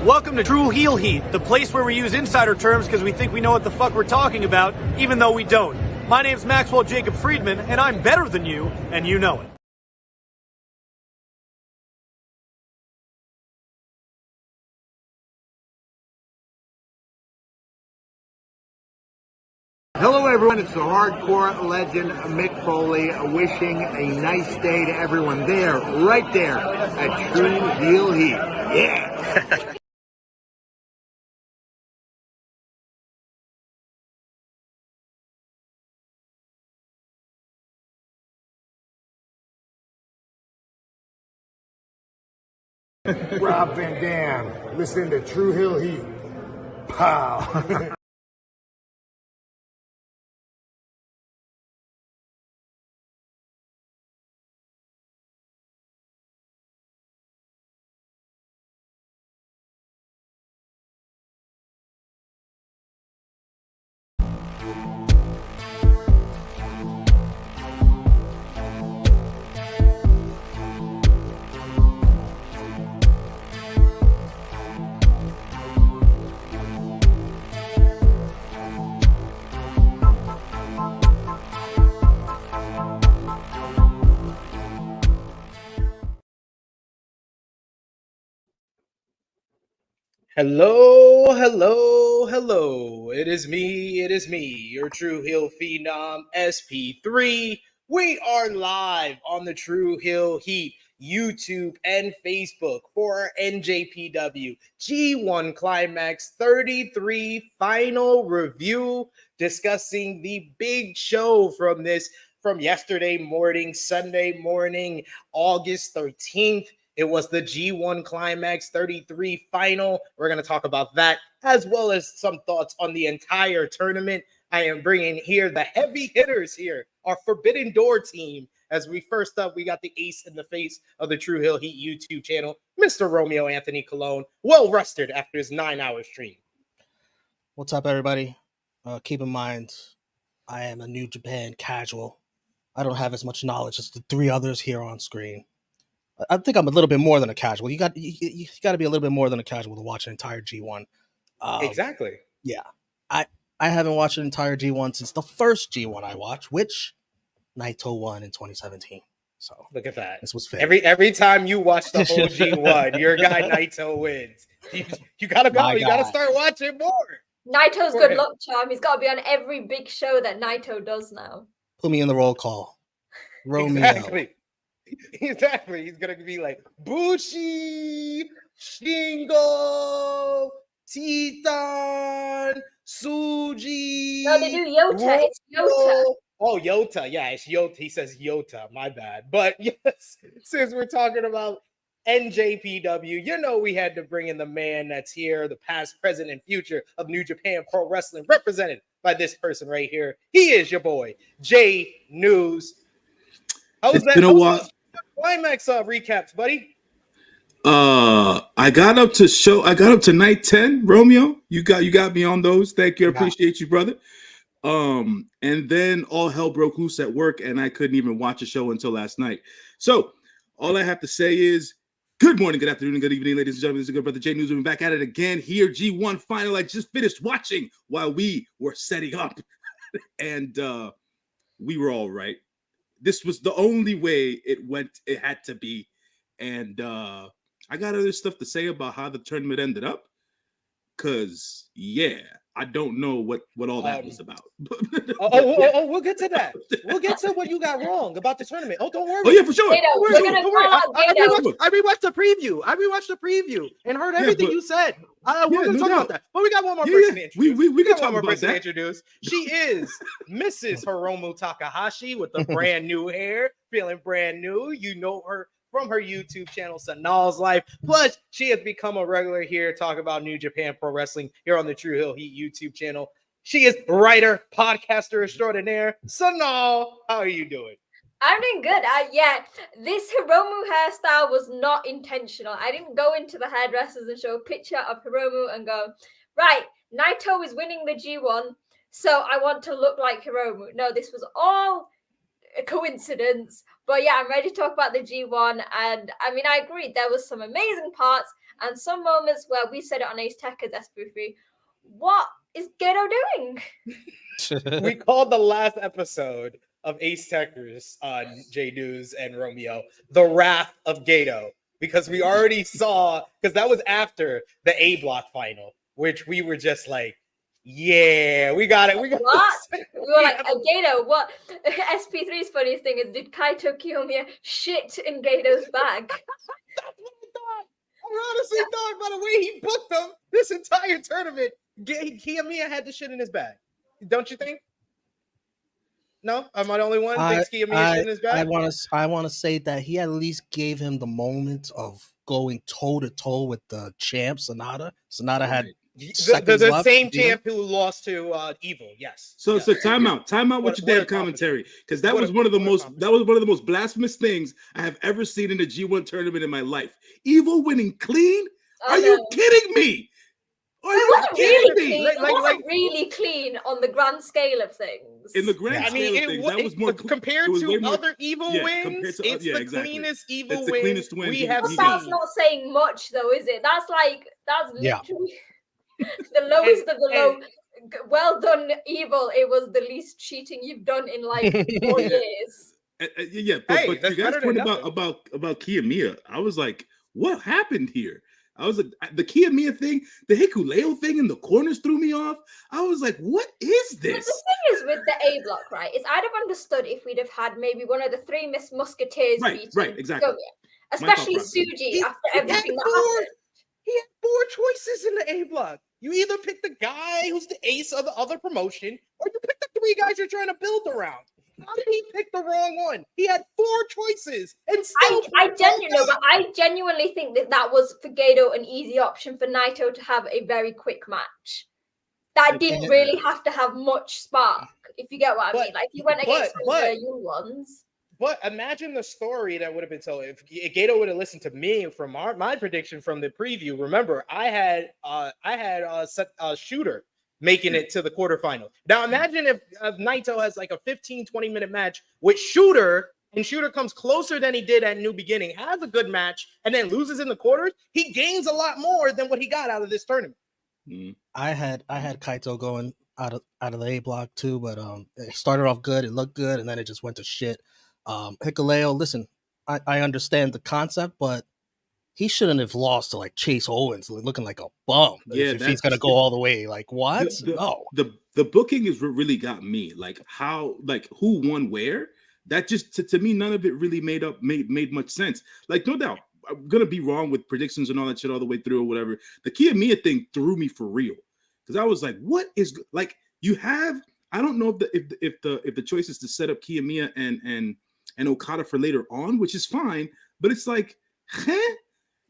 Welcome to True Heel Heat, the place where we use insider terms because we think we know what the fuck we're talking about, even though we don't. My name's Maxwell Jacob Friedman, and I'm better than you, and you know it. Hello everyone, it's the hardcore legend Mick Foley wishing a nice day to everyone there, right there at True Heel Heat. Yeah! Rob Van Dam, listening to True Heel Heat. Pow! Hello, hello, hello. It is me, your True Heel Phenom SP3. We are live on the True Heel Heat YouTube and Facebook for our NJPW G1 Climax 33 final review, discussing the big show from yesterday morning, Sunday morning, August 13th. It was the G1 Climax 33 final. We're going to talk about that, as well as some thoughts on the entire tournament. I am bringing here the heavy hitters here, our Forbidden Door team. As we first up, we got the ace in the face of the True Heel Heat YouTube channel, Mr. Romeo Anthony Colon, well rested after his 9-hour stream. What's up, everybody? Keep in mind, I am a New Japan casual. I don't have as much knowledge as the three others here on screen. I think I'm a little bit more than a casual. You got to be a little bit more than a casual to watch an entire G1. Exactly. Yeah, I haven't watched an entire G1 since the first G1 I watched, which Naito won in 2017. So look at that. This was fair. Every time you watch the whole G1, your guy Naito wins. You gotta go. You gotta start watching more. Naito's good luck charm. He's got to be on every big show that Naito does now. Put me in the roll call. Romeo. Exactly. He's gonna be like Bushi, Shingo, Titan, Tsuji. No, they do Yota. It's Yota. Oh, Yota. Yeah, it's Yota. He says Yota. My bad. But yes, since we're talking about NJPW, you know we had to bring in the man that's here, the past, present, and future of New Japan Pro Wrestling, represented by this person right here. He is your boy, J News. How's that? Been a while. Climax recaps, buddy. I got up to night 10, Romeo. You got me on those. Thank you. I appreciate you, brother. And then all hell broke loose at work, and I couldn't even watch a show until last night. So all I have to say is good morning, good afternoon, and good evening, ladies and gentlemen. This is your good brother J News. We're back at it again here. G1 final. I just finished watching while we were setting up, and we were all right. This was the only way it had to be. And I got other stuff to say about how the tournament ended up. Because, yeah, I don't know what all that was about. We'll get to that. We'll get to what you got wrong about the tournament. Oh, don't worry. Oh, yeah, for sure. Don't worry. I rewatched the preview. And heard everything you said. We're going to talk about that. But we got one more person to introduce. We can talk about that. Introduce. She is Mrs. Hiromu Takahashi with the brand new hair, feeling brand new. You know her from her YouTube channel, Sonal's Life. Plus, she has become a regular here talking about New Japan Pro Wrestling here on the True Heel Heat YouTube channel. She is writer, podcaster extraordinaire. Sonal, how are you doing? I'm doing good. Yeah, this Hiromu hairstyle was not intentional. I didn't go into the hairdressers and show a picture of Hiromu and go, right, Naito is winning the G1, so I want to look like Hiromu. No, this was all a coincidence. But yeah, I'm ready to talk about the G1. And I mean, I agree, there was some amazing parts and some moments where we said it on Ace Tech as SP3. What is Kaito doing? We called the last episode of Ace Techers on J News and Romeo the Wrath of Kaito, because we already saw, because that was after the A block final, which we were just like, yeah, we got it. We got What? this. We were like, Kaito, what? SP3's funniest thing is, did Kaito Kiyomiya shit in Gato's bag? That's what I thought. I honestly thought, by the way he booked them this entire tournament, Kiyomiya had the shit in his bag. Don't you think? No, am I the only one thinks Kiyomiya shit in his bag? I want to say that he at least gave him the moment of going toe to toe with the champ Sonata. Sonata had the same champ who lost to Evil. Yes. So time out with your damn commentary, because that was one of the most blasphemous things I have ever seen in a G1 tournament in my life. Evil winning clean? Are you kidding me? It wasn't really clean. It wasn't really clean on the grand scale of things. In the grand scale of things, that was more compared to other Evil wins. It's the cleanest Evil win. Cleanest win we have seen. That's not saying much, though, is it? That's literally the lowest of the low. Well done, Evil. It was the least cheating you've done in like 4 years. But you guys point about Kiyomiya, I was like, what happened here? I was like, the Kiyomiya thing, the Hikuleo thing in the corners threw me off. I was like, what is this? But the thing is with the A block, right? Is I'd have understood if we'd have had maybe one of the 3 Miss Musketeers beating exactly. Kiyomiya. Especially Tsuji after everything that happened. He had 4 choices in the A block. You either pick the guy who's the ace of the other promotion, or you pick the 3 guys you're trying to build around. How did he pick the wrong one? He had 4 choices, and still I genuinely think that was for Kaito an easy option for Naito to have a very quick match. That didn't really have to have much spark, if you get what I mean. Like he went against the young ones. But imagine the story that would have been told if Kaito would have listened to me from my prediction from the preview. Remember, I had a Shooter making it to the quarterfinal. Now imagine if Naito has like a 15-20 minute match with Shooter, and Shooter comes closer than he did at New Beginning, has a good match, and then loses in the quarters. He gains a lot more than what he got out of this tournament. I had Kaito going out of the A block too, but it started off good, it looked good, and then it just went to shit. Hikuleo, listen, I understand the concept, but he shouldn't have lost to like Chase Owens looking like a bum. If he's gonna go all the way, like what? The booking is what really got me. Like how, like who won where? That just to me, none of it really made much sense. Like no doubt, I'm gonna be wrong with predictions and all that shit all the way through or whatever. The Kiyomiya thing threw me for real because I was like, what is like you have? I don't know if the choice is to set up Kiyomiya and Okada for later on, which is fine, but it's like,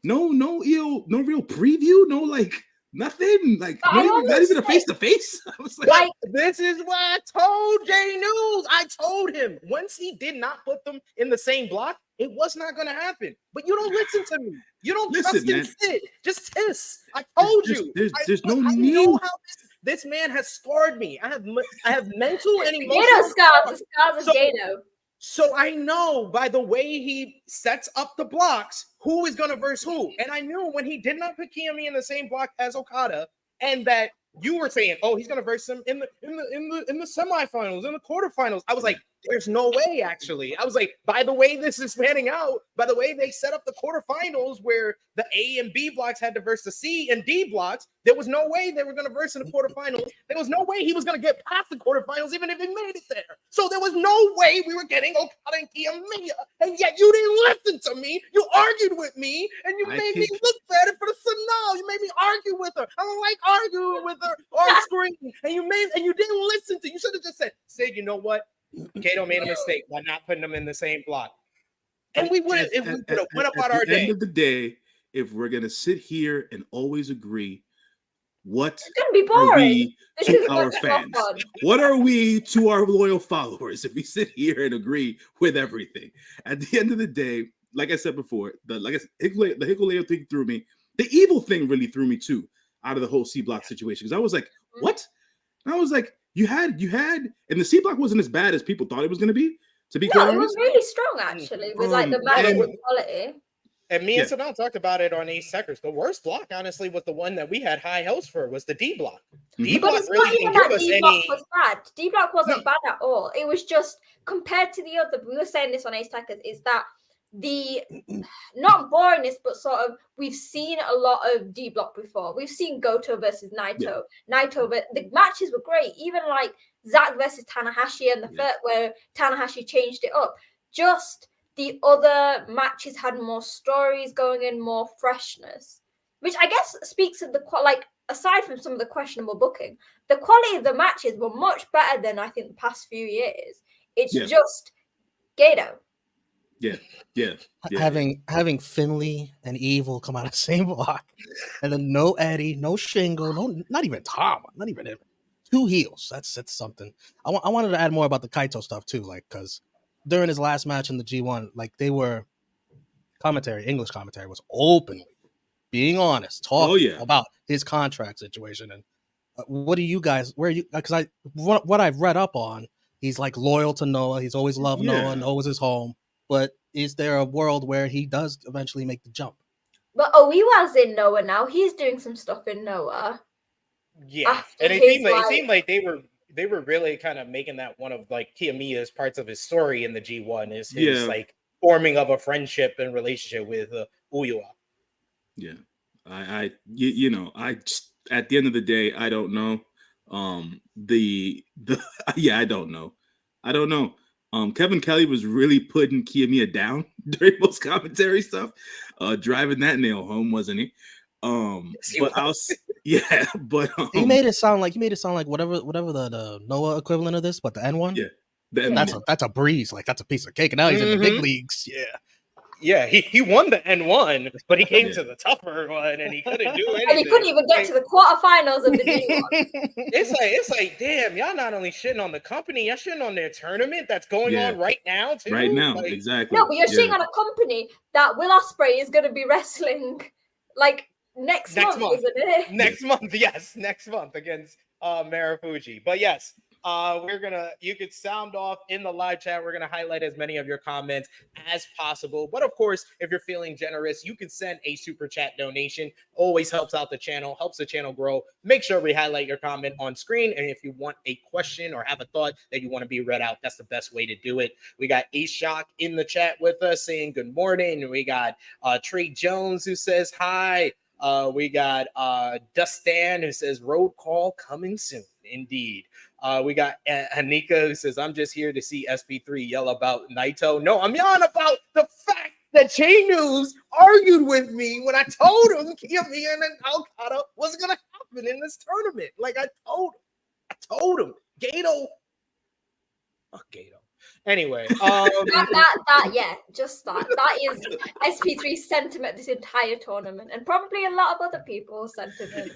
no real preview, no like nothing, like not even a face-to-face. I was like, this is what I told J News. I told him once he did not put them in the same block, it was not going to happen. But you don't listen to me. You don't trust and sit. Just hiss. I told you. There's no need. Know how this man has scarred me. I have mental and emotional scars. The scars of Kaito. So I know by the way he sets up the blocks who is going to verse who. And I knew when he did not put Kiyomiya in the same block as Okada, and that you were saying, oh, he's going to verse him in the semifinals, in the quarterfinals. I was like, there's no way, actually. I was like, by the way this is panning out, by the way they set up the quarterfinals where the A and B blocks had to verse the C and D blocks, there was no way they were going to verse in the quarterfinals. There was no way he was going to get past the quarterfinals, even if he made it there. So there was no way we were getting Okada and Kiyomiya, and yet you didn't listen to me. You argued with me, and you made me look bad for the Sonal. You made me argue with her. I don't like arguing with her on screen, and you didn't listen to. You should have just said, Sid, you know what? Kaito made a mistake by not putting them in the same block. And we would have went about our day. At the end of the day, if we're going to sit here and always agree, what are we to our fans? What are we to our loyal followers if we sit here and agree with everything? At the end of the day, like I said before, the Hikuleo thing threw me. The Evil thing really threw me too out of the whole C block situation, because I was like, what? And I was like, you had, and the C block wasn't as bad as people thought it was going to be. To be quite honest, it was really strong actually, with like the match quality. And me and Sonal talked about it on Ace Seconds. The worst block, honestly, was the one that we had high hopes for, was the D block. D But block it's really not even didn't give that us D block any. was bad. D block wasn't bad at all. It was just compared to the other. We were saying this on Ace Tackers. Is that the not boringness, but sort of we've seen a lot of D block before. We've seen Goto versus Naito. Naito, but the matches were great. Even like Zack versus Tanahashi and the first where Tanahashi changed it up. Just the other matches had more stories going in, more freshness, which I guess speaks of the like. Aside from some of the questionable booking, the quality of the matches were much better than I think the past few years. It's just Gato. Having Finley and Evil come out of the same block, and then no Eddie, no Shingo, no, not even Tom, not even him. 2 heels. That's something. I wanted to add more about the Kaito stuff too, like because during his last match in the G1, like they were English commentary was openly being honest, talking about his contract situation. And what do you guys? Where you? Because what I've read up on, he's like loyal to Noah. He's always loved Noah. Noah's his home. But is there a world where he does eventually make the jump? But Oiwa's in Noah now. He's doing some stuff in Noah. Yeah, and it seemed like they were really kind of making that one of like Kiyomiya's parts of his story in the G1 is his like forming of a friendship and relationship with Oiwa. Yeah, I just, at the end of the day, I don't know. I don't know. Kevin Kelly was really putting Kiyomiya down during most commentary stuff, driving that nail home, wasn't he? He made it sound like whatever the Noah equivalent of this, but the N1. Yeah, that's a breeze. Like that's a piece of cake. And now he's in the big leagues. Yeah, he won the N1, but he came to the tougher one, and he couldn't do anything. And he couldn't even get to the quarterfinals of the G1. It's like, damn, y'all not only shitting on the company, y'all shitting on their tournament that's going on right now, too. Right now, like, exactly. No, but you're shitting on a company that Will Ospreay is going to be wrestling, like, next month, isn't it? Next month, yes. Next month against Marufuji. But yes, you could sound off in the live chat. We're gonna highlight as many of your comments as possible. But of course, if you're feeling generous, you can send a super chat donation. Always helps out the channel, helps the channel grow. Make sure we highlight your comment on screen. And if you want a question or have a thought that you want to be read out, that's the best way to do it. We got Ace Shock in the chat with us saying good morning. We got Trey Jones who says hi. We got Dustan who says road call coming soon. Indeed. We got Anika who says, I'm just here to see SP3 yell about Naito. No, I'm yelling about the fact that Jay News argued with me when I told him Kiyomiya and Okada wasn't going to happen in this tournament. Like I told him. Gato. Fuck Gato. Anyway, just that. That is SP3's sentiment this entire tournament, and probably a lot of other people's sentiment.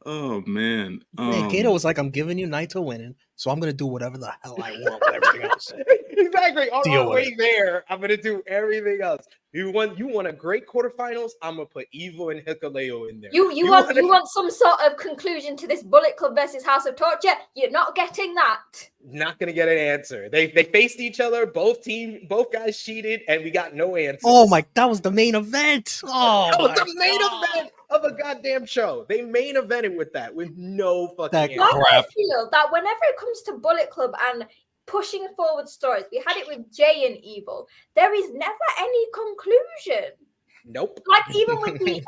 Oh man, Kato was like, "I'm giving you Naito winning, so I'm gonna do whatever the hell I want with everything else." Exactly. On our way there, I'm gonna do everything else. You want a great quarterfinals? I'm gonna put Evil and Hikuleo in there. You want some sort of conclusion to this Bullet Club versus House of Torture? You're not getting that. Not gonna get an answer. They faced each other. Both guys cheated, and we got no answers. Oh my! That was the main event. Oh, that was the main event of a goddamn show. They main evented with that with no fucking answer. I feel that whenever it comes to Bullet Club and pushing forward stories, we had it with Jay and Evil. There is never any conclusion. Nope. Like even with the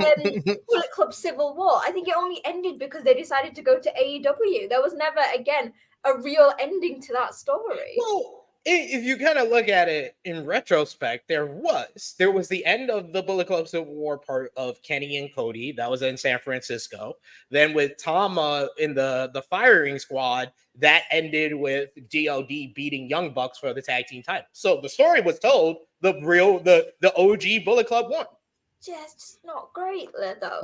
Bullet Club Civil War, I think it only ended because they decided to go to AEW. There was never again a real ending to that story. Well, if you kind of look at it in retrospect, there was the end of the Bullet Club Civil War part of Kenny and Cody. That was in San Francisco. Then with Tama in the firing squad, that ended with GOD beating Young Bucks for the tag team title. So the story was told. The OG Bullet Club won. Just not great though.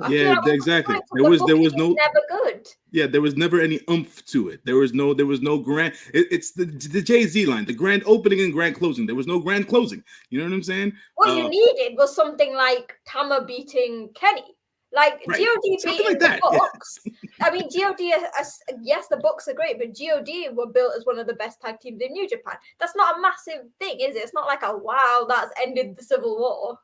Exactly. There was no never good. Yeah, there was never any oomph to it. There was no grand. It's the Jay-Z line, the grand opening and grand closing. There was no grand closing. You know what I'm saying? What you needed was something like Tama beating Kenny. Like right. GOD beating like the Bucks. I mean, GOD, yes, the Bucks are great, but GOD were built as one of the best tag teams in New Japan. That's not a massive thing, is it? It's not like a wow, that's ended the Civil War.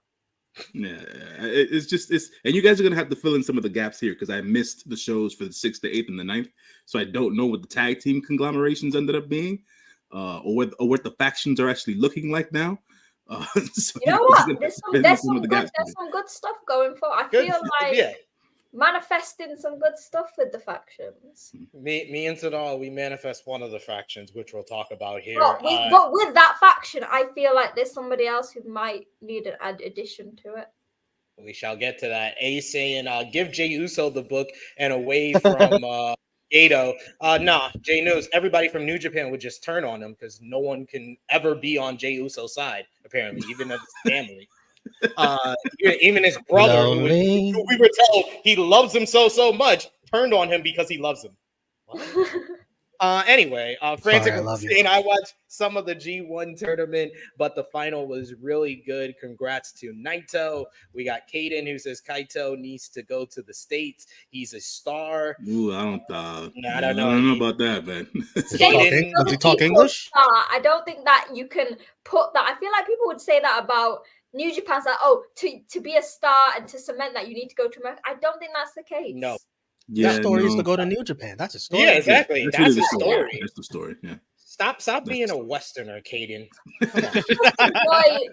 Yeah, and you guys are gonna have to fill in some of the gaps here because I missed the shows for the 6th, the 8th, and the 9th, so I don't know what the tag team conglomerations ended up being, or what the factions are actually looking like now. So You know what? There's some good stuff going for. I feel like manifesting some good stuff with the factions. Me and Sonal, we manifest one of the factions, which we'll talk about here. But with that faction, I feel like there's somebody else who might need an addition to it. We shall get to that. Ace saying, give Jey Uso the book and away from Kaito. Nah, Jey knows everybody from New Japan would just turn on him because no one can ever be on Jey Uso's side, apparently, even of his family. Even his brother, who we were told he loves him so much, turned on him because he loves him. Anyway, Frantic was saying I watched some of the G1 tournament, but the final was really good. Congrats to Naito. We got Kaden who says Kaito needs to go to the States. He's a star. Ooh, I don't know about that, man. Does he talk English? I don't think that you can put that. I feel like people would say that about New Japan's like, oh, to be a star and to cement that you need to go to America. I don't think that's the case. No. Yeah, the story is to go to New Japan. That's a story. Yeah, exactly. That's the story. That's the story. Yeah. Stop being a Westerner, Kaden.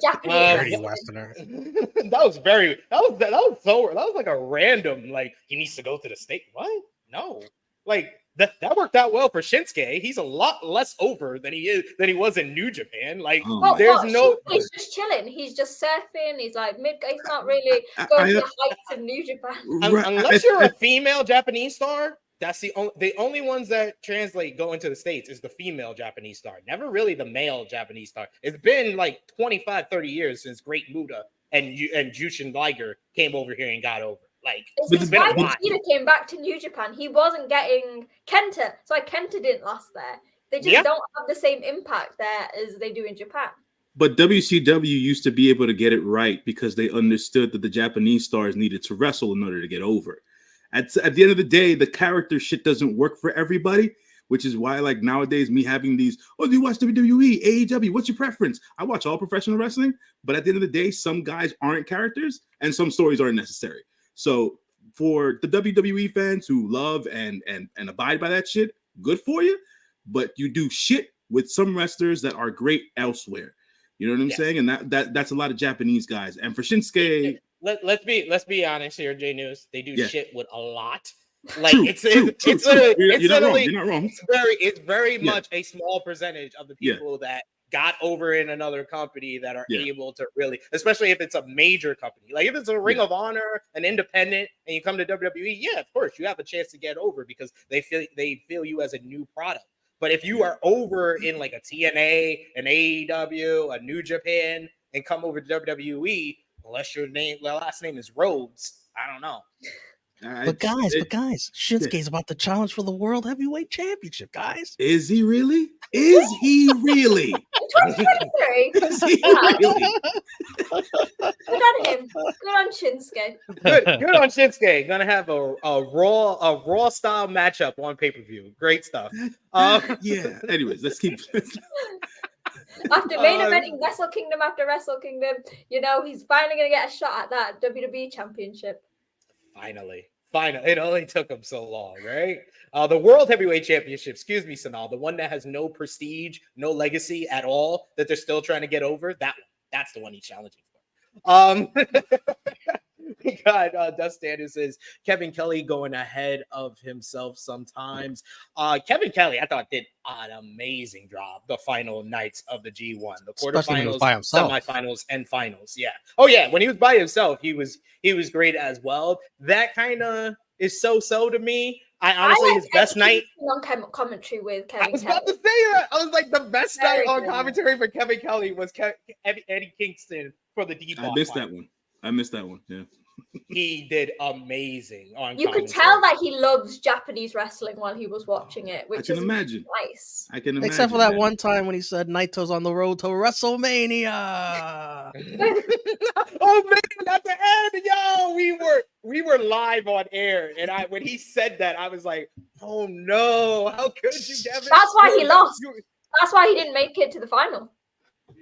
Japanese Westerner. That was like a random, like, he needs to go to the state. What? No. Like that worked out well for Shinsuke. He's a lot less over than he was in New Japan. Like he's just chilling. He's just surfing. He's like he's not really going to the heights of New Japan. Unless you're a female Japanese star, that's the only ones that translate go into the States is the female Japanese star. Never really the male Japanese star. It's been like 25, 30 years since Great Muta and Jushin Liger came over here and got over. Like, it's why Kushida came back to New Japan. He wasn't getting Kenta, so Kenta didn't last there. They just don't have the same impact there as they do in Japan. But WCW used to be able to get it right because they understood that the Japanese stars needed to wrestle in order to get over. At the end of the day, the character shit doesn't work for everybody, which is why, like, nowadays, me having these, do you watch WWE, AEW? What's your preference? I watch all professional wrestling, but at the end of the day, some guys aren't characters and some stories aren't necessary. So for the WWE fans who love and abide by that shit, good for you. But you do shit with some wrestlers that are great elsewhere. You know what I'm saying? And that's a lot of Japanese guys. And for Shinsuke, let's be honest here, J News. They do shit with a lot. Like true. You're not wrong. It's very much a small percentage of the people that got over in another company that are able to really, especially if it's a major company, like if it's a Ring of Honor, an independent, and you come to WWE, of course you have a chance to get over because they feel you as a new product. But if you are over in like a TNA, an AEW, a New Japan, and come over to WWE, unless your last name is Rhodes, I don't know. But guys, Shinsuke's about to challenge for the World Heavyweight Championship, guys. Is he really? Is he really? 2023. Is he really? Good on him. Good on Shinsuke. Good on Shinsuke. Gonna have a raw style matchup on pay-per-view. Great stuff. Yeah. Anyways, let's keep. After main eventing Wrestle Kingdom after Wrestle Kingdom, he's finally gonna get a shot at that WWE Championship. Finally. It only took him so long, right? The World Heavyweight Championship, excuse me, Sonal, the one that has no prestige, no legacy at all, that they're still trying to get over, that's the one he's challenging for. We got Dust Standard says Kevin Kelly going ahead of himself sometimes. Kevin Kelly, I thought, did an amazing job the final nights of the G1, the quarterfinals, semifinals, and finals. Yeah. Oh yeah, when he was by himself, he was great as well. That kind of is so to me. I honestly, his best night on commentary with Kevin. I was Kelly. about to say that. I was like, the best night on commentary for Kevin Kelly was Eddie Kingston for the D-Block. I missed that one. Yeah. He did amazing on You could tell that he loves Japanese wrestling while he was watching it, which is imagine. Nice. I can imagine. Except for that one time when he said Naito's on the road to WrestleMania. Oh man, at the end, we were live on air, and when he said that, I was like, oh no, how could you, Kevin? That's why he lost. That's why he didn't make it to the final.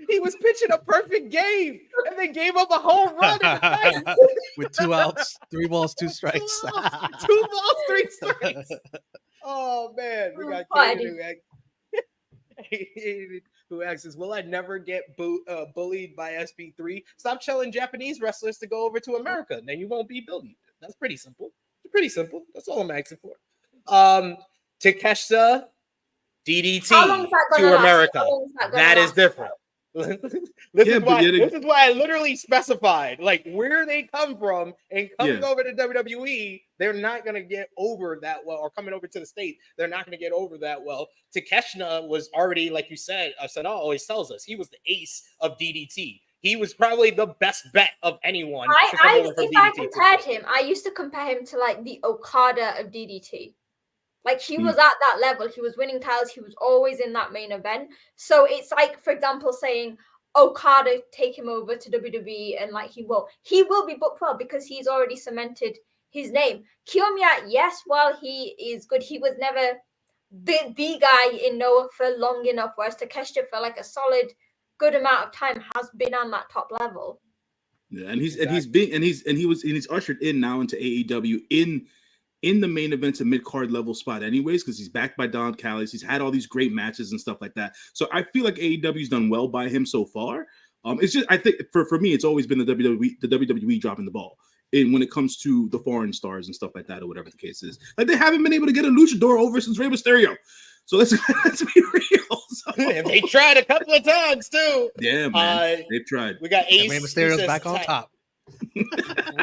He was pitching a perfect game and then gave up a home run in the ninth. With 2 outs, 3 balls, 2 strikes. 2 balls, 3 strikes. Oh man, we got Kaito who asks, "Will I never get bullied by SP3? Stop telling Japanese wrestlers to go over to America, and then you won't be bullied." That's pretty simple. Pretty simple. That's all I'm asking for. Takeshita DDT to America. That is different. This is why I literally specified like where they come from and coming over to WWE, they're not gonna get over that well, or coming over to the States, they're not gonna get over that well. Takeshita was already, like you said, Sonal always tells us he was the ace of DDT. He was probably the best bet of anyone. I used to compare him to like the Okada of DDT. Like he was at that level. He was winning titles. He was always in that main event. So it's like, for example, saying Okada take him over to WWE and like he will be booked well because he's already cemented his name. Kiyomiya, yes, while he is good, he was never the guy in Noah for long enough. Whereas Takeshita for like a solid good amount of time has been on that top level. Yeah, and he's ushered in now into AEW in the main events and mid-card level spot anyways, because he's backed by Don Callis. He's had all these great matches and stuff like that. So I feel like AEW's done well by him so far. It's just, I think for me, it's always been the WWE dropping the ball when it comes to the foreign stars and stuff like that, or whatever the case is. Like they haven't been able to get a luchador over since Rey Mysterio. So let's be real. So. They tried a couple of times too. Yeah, man. They've tried. We got Ace. Rey Mysterio's back on top.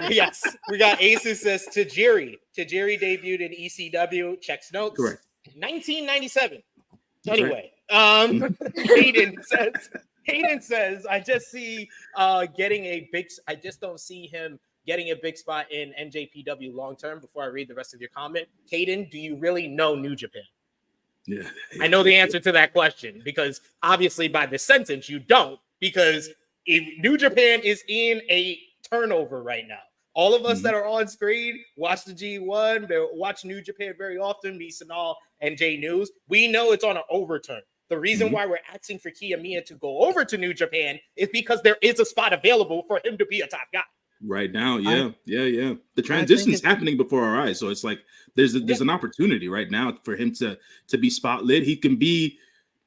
Yes, we got Ace who says Tajiri. Tajiri debuted in ECW. Checks notes. Correct. 1997. That's anyway, right. Hayden says, I just see getting a big. I just don't see him getting a big spot in NJPW long term. Before I read the rest of your comment, Hayden, do you really know New Japan? Yeah, I know the answer to that question because obviously by the sentence you don't, because New Japan is in a turnover right now. All of us that are on screen watch the G1, they watch New Japan very often, me, Sonal, and J News. We know it's on an overturn. The reason why we're asking for Kiyomiya to go over to New Japan is because there is a spot available for him to be a top guy. Right now, yeah. The transition's happening before our eyes, so it's like there's an opportunity right now for him to be spotlit. He can be,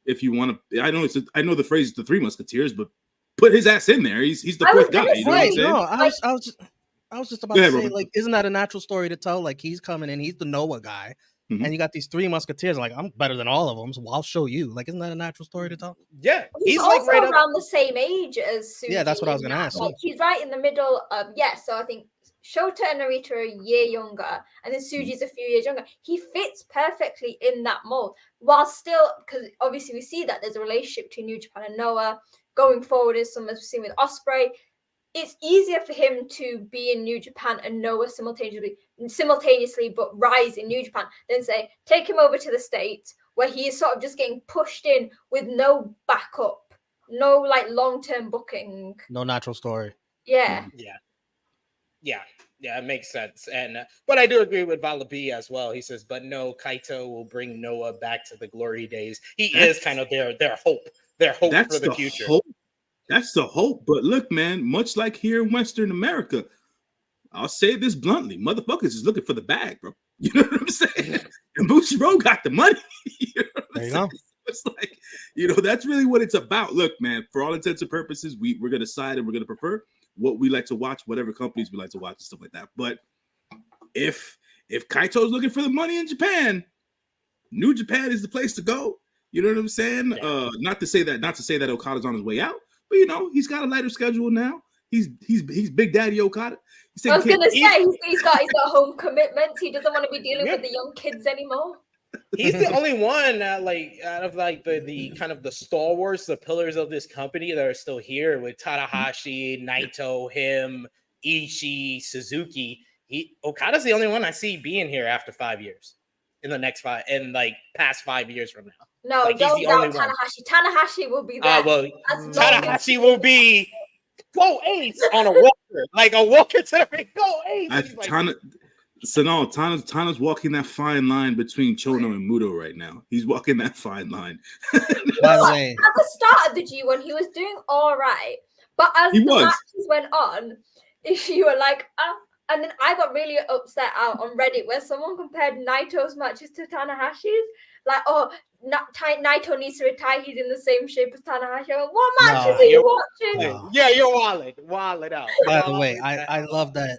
if you want to. I know the phrase "the Three Musketeers," but put his ass in there. He's the fourth guy. You know what I'm saying? No, I was just about to say, like, isn't that a natural story to tell? Like, he's coming in, he's the Noah guy, and you got these Three Musketeers. Like, I'm better than all of them, so I'll show you. Like, isn't that a natural story to tell? Yeah, he's also like around the same age as Tsuji. Yeah, that's what I was gonna ask. Like, he's right in the middle of So I think Shota and Narita are a year younger, and then Tsuji's a few years younger. He fits perfectly in that mold, while still, because obviously we see that there's a relationship between New Japan and Noah going forward. Is some as we've seen with Osprey. It's easier for him to be in New Japan and Noah simultaneously, but rise in New Japan than say take him over to the States where he is sort of just getting pushed in with no backup, no like long-term booking, no natural story. Yeah, it makes sense. And but I do agree with Vala B as well. He says, but no, Kaito will bring Noah back to the glory days. He is kind of their hope for the future. That's the hope. But look, man, much like here in Western America, I'll say this bluntly, motherfuckers is looking for the bag, bro. You know what I'm saying? And Bushiroad got the money. You know there you go. It's like, that's really what it's about. Look, man, for all intents and purposes, we're going to side and we're going to prefer what we like to watch, whatever companies we like to watch and stuff like that. But if Kaito's looking for the money in Japan, New Japan is the place to go. You know what I'm saying? Yeah. Not to say that Okada's on his way out. But he's got a lighter schedule now. He's Big Daddy Okada. I was gonna say he's got home commitments. He doesn't want to be dealing with the young kids anymore. He's the only one out of the kind of the stalwarts, the pillars of this company that are still here with Tanahashi, Naito, him, Ishii, Suzuki. Okada's the only one I see being here after 5 years. In the next past 5 years from now. No, don't doubt Tanahashi. Tanahashi will be there. Tanahashi will be go Ace on a walker, like a walker to the ring. Go Ace. Sonal, Tana's walking that fine line between Chono and Muto right now. He's walking that fine line. By the way, at the start of the G1, he was doing all right, but as the matches went on, if you were like, and then I got really upset out on Reddit where someone compared Naito's matches to Tanahashi's. Like, oh, Naito needs to retire. He's in the same shape as Tanahashi. Like, what matches are you watching? No. Yeah, you're wallet out. By the way, I love that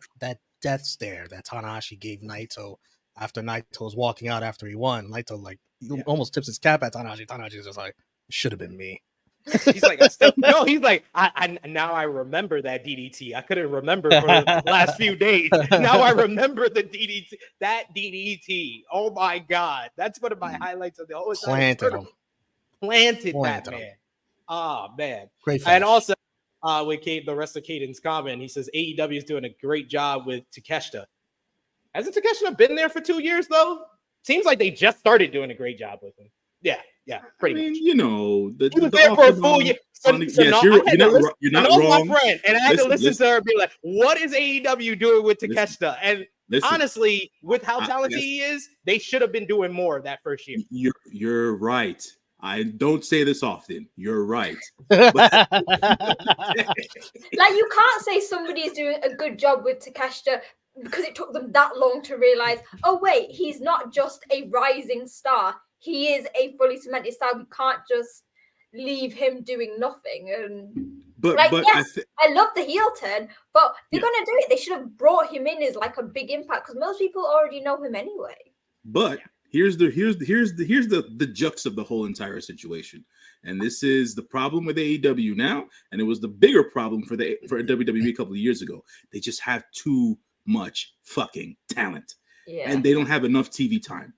death stare that Tanahashi gave Naito after Naito was walking out after he won. Naito almost tips his cap at Tanahashi. Tanahashi's just like, should have been me. He's like, he's like, I now I remember that DDT. I couldn't remember for the last few days. Now I remember the DDT. That DDT. Oh my God. That's one of my highlights of the whole time. Planted that man. Oh man. Great finish. And also with the rest of Caden's comment, he says AEW is doing a great job with Takeshita. Hasn't Takeshita been there for 2 years though? Seems like they just started doing a great job with him. Yeah, pretty much. You know, he was there for a full year. Yes, you're not wrong. My friend, and I had to listen to her and be like, "What is AEW doing with Takeshita?" And honestly, with how talented he is, they should have been doing more that first year. You're right. I don't say this often. You're right. Like, you can't say somebody's doing a good job with Takeshita because it took them that long to realize, oh wait, he's not just a rising star. He is a fully cemented star. We can't just leave him doing nothing. And I love the heel turn, but if they're gonna do it, they should have brought him in as like a big impact because most people already know him anyway. But here's the jux of the whole entire situation, and this is the problem with AEW now, and it was the bigger problem for WWE a couple of years ago. They just have too much fucking talent, and they don't have enough TV time.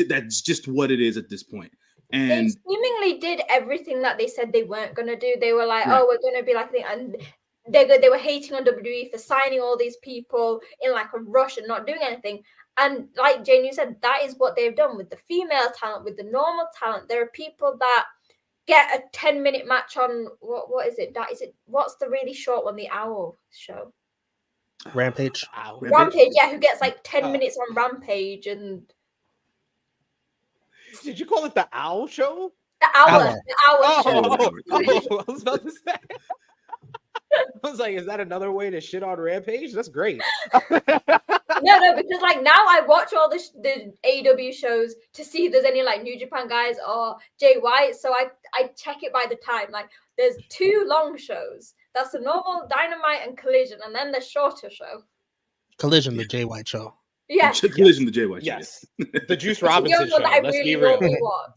That's just what it is at this point. And they seemingly did everything that they said they weren't going to do. They were like, oh, we're going to be like, and they were hating on WWE for signing all these people in like a rush and not doing anything. And like Jane, you said, that is what they've done with the female talent, with the normal talent. There are people that get a 10-minute match on, what is it? What's the really short one, the Owl show? Rampage, yeah, who gets like 10 minutes on Rampage and... Did you call it the Owl Show? The Hour Show. I was about to say. I was like, is that another way to shit on Rampage? That's great. No, because like now I watch all the AEW shows to see if there's any like New Japan guys or Jay White. So I check it by the time. Like there's 2 long shows. That's the normal Dynamite and Collision, and then the shorter show. Collision, the Jay White show. Yes. Collision, the Jay White. Yes. The Juice Robinson show. Let's be real.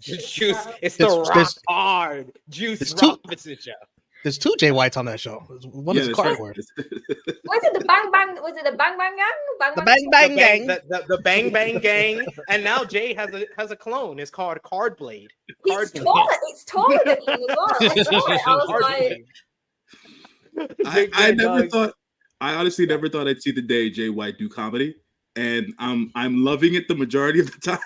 It's the rock hard Juice Robinson show. There's 2 Jay Whites on that show. One is cardboard. Was it the Bang Bang? Was it the Bang Bang Gang? The Bang Bang Gang. The Bang Bang Gang. And now Jay has a clone. It's called Card Blade. It's taller than him as well. I honestly never thought I'd see the day Jay White do comedy. And I'm loving it the majority of the time.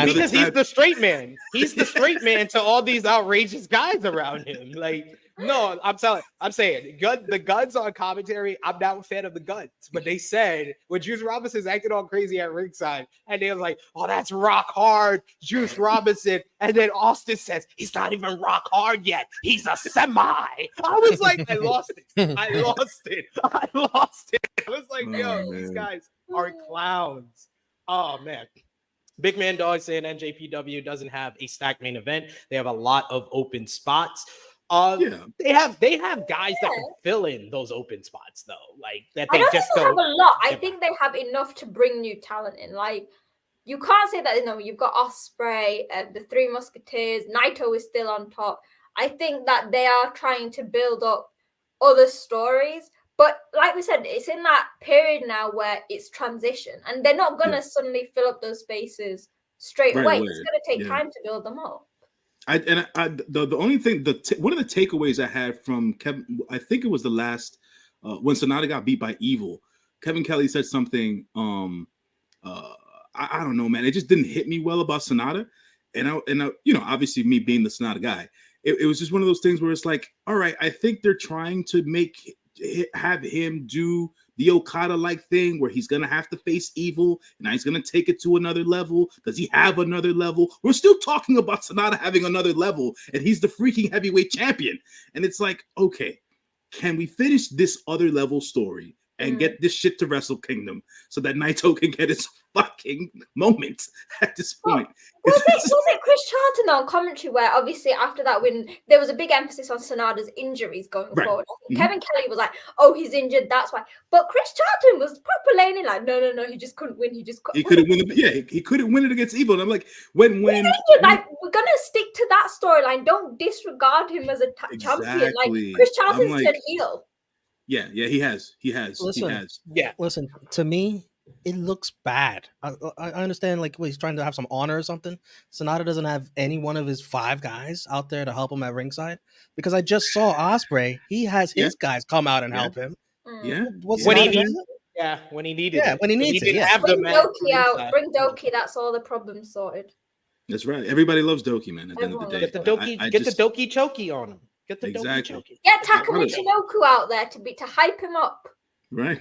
Because he's the straight man. He's the straight man to all these outrageous guys around him. Like, no, I'm saying the Guns on commentary, I'm not a fan of the Guns. But they said when Juice Robinson's acting all crazy at ringside, and they was like, oh, that's rock hard, Juice Robinson. And then Austin says, he's not even rock hard yet. He's a semi. I was like, I lost it. I was like, these guys are clowns. Oh man. Big Man Dog saying NJPW doesn't have a stacked main event. They have a lot of open spots. They have guys that can fill in those open spots though. Like that they just don't have a lot. I think they have enough to bring new talent in. Like you can't say that, you've got Osprey, the Three Musketeers, Naito is still on top. I think that they are trying to build up other stories. But like we said, it's in that period now where it's transition, and they're not going to suddenly fill up those spaces straight away. It's going to take time to build them up. The only thing, one of the takeaways I had from Kevin, I think it was the last, when Sonata got beat by Evil, Kevin Kelly said something, I don't know, man. It just didn't hit me well about Sonata. And I obviously me being the Sonata guy, it was just one of those things where it's like, all right, I think they're trying to have him do the Okada-like thing where he's gonna have to face evil, and now he's gonna take it to another level. Does he have another level? We're still talking about Sonata having another level, and he's the freaking heavyweight champion. And it's like, okay, can we finish this other level story and get this shit to Wrestle Kingdom so that Naito can get his fucking moment at this point? Was it Chris Charlton on commentary where obviously after that win there was a big emphasis on Sonata's injuries going forward? I think Kevin Kelly was like, "Oh, he's injured, that's why." But Chris Charlton was proper laning like, "No, he just couldn't win. He couldn't win it. Yeah, he couldn't win it against Evil." And I'm like, when like we're gonna stick to that storyline. Don't disregard him as a champion. Like Chris Charlton's like, heel. Yeah, he has. Listen, to me, it looks bad. I understand, like, he's trying to have some honor or something. Sonata doesn't have any one of his 5 guys out there to help him at ringside, because I just saw Ospreay. He has his guys come out and help him. Yeah, when he needed it. When he needs it. Bring Doki out. Bring Doki. That's all the problems sorted. That's right. Everybody loves Doki, man. At the end of the day, get the Doki chokey on him. Get the Doki chokey. Get Taka Michinoku out there to hype him up. Right.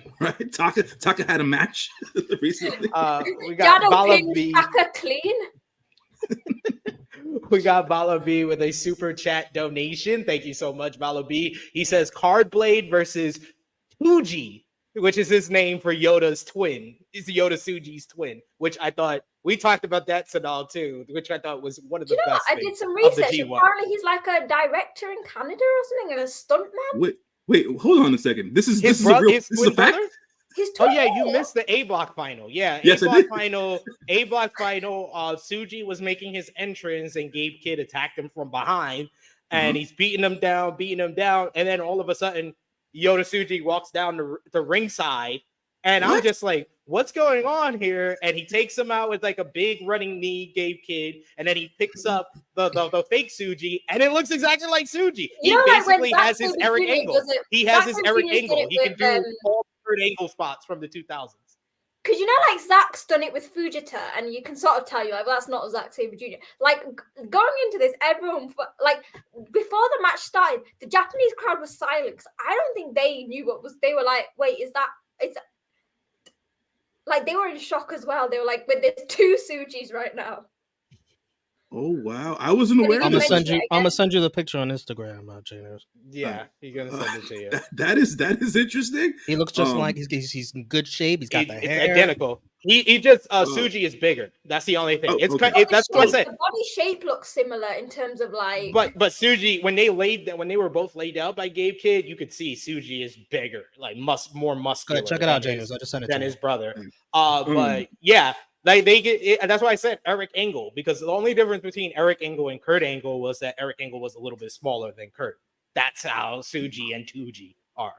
Taka had a match recently. We got Bala B. Taka clean. We got Bala B with a super chat donation. Thank you so much, Bala B. He says Cardblade versus Tsuji, which is his name for Yoda's twin. Is Yoda Tsuji's twin, which I thought we talked about that Sonal too, which I thought was one of the best. I did some research. Apparently, he's like a director in Canada or something, and a stuntman. Wait, hold on a second. This is a fact. You missed the A Block final. Yeah, yes, A Block final. Tsuji was making his entrance, and Gabe Kidd attacked him from behind, and he's beating him down, and then all of a sudden, Yoda Tsuji walks down the ringside, and I'm just like, what's going on here? And he takes him out with like a big running knee, Gabe Kidd, and then he picks up the fake Tsuji, and it looks exactly like Tsuji. He basically has his Eric Angle. He has his Eric Angle. He can do all third angle spots from the 2000s. Because like Zack's done it with Fujita, and you can sort of tell well, that's not Zack Sabre Jr. Like going into this, everyone like before the match started, the Japanese crowd was silent because I don't think they knew what was. They were like, "Wait, is that?" It's like they were in shock as well. They were like, "But there's 2 Tsujis right now." Oh wow, I wasn't aware. I'm gonna send you the picture on Instagram, Janus. Yeah, he's gonna send it to you. That is interesting. He looks just like he's in good shape. He's got the hair. It's identical. He just Tsuji is bigger. That's the only thing. That's what I said. The body shape looks similar in terms of like. But Tsuji, when they were both laid out by Gabe Kidd, you could see Tsuji is bigger, like more muscular. Check it out, Janus. I just sent it than his brother. But yeah. Like they get it, and that's why I said Eric Angle, because the only difference between Eric Angle and Kurt Angle was that Eric Angle was a little bit smaller than Kurt. That's how Tsuji and Tsuji are.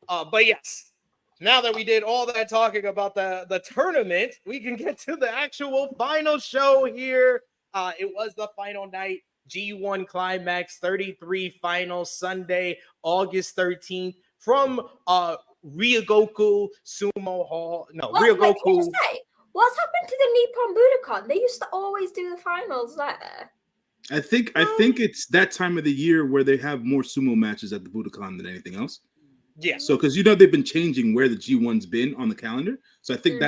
But yes, now that we did all that talking about the tournament, we can get to the actual final show here. It was the final night, G1 Climax 33 final Sunday, August 13th from Ryogoku Sumo Hall. No, Ryogoku. What's happened to the Nippon Budokan? They used to always do the finals there. I think it's that time of the year where they have more sumo matches at the Budokan than anything else. Yeah. So because they've been changing where the G1's been on the calendar, so I think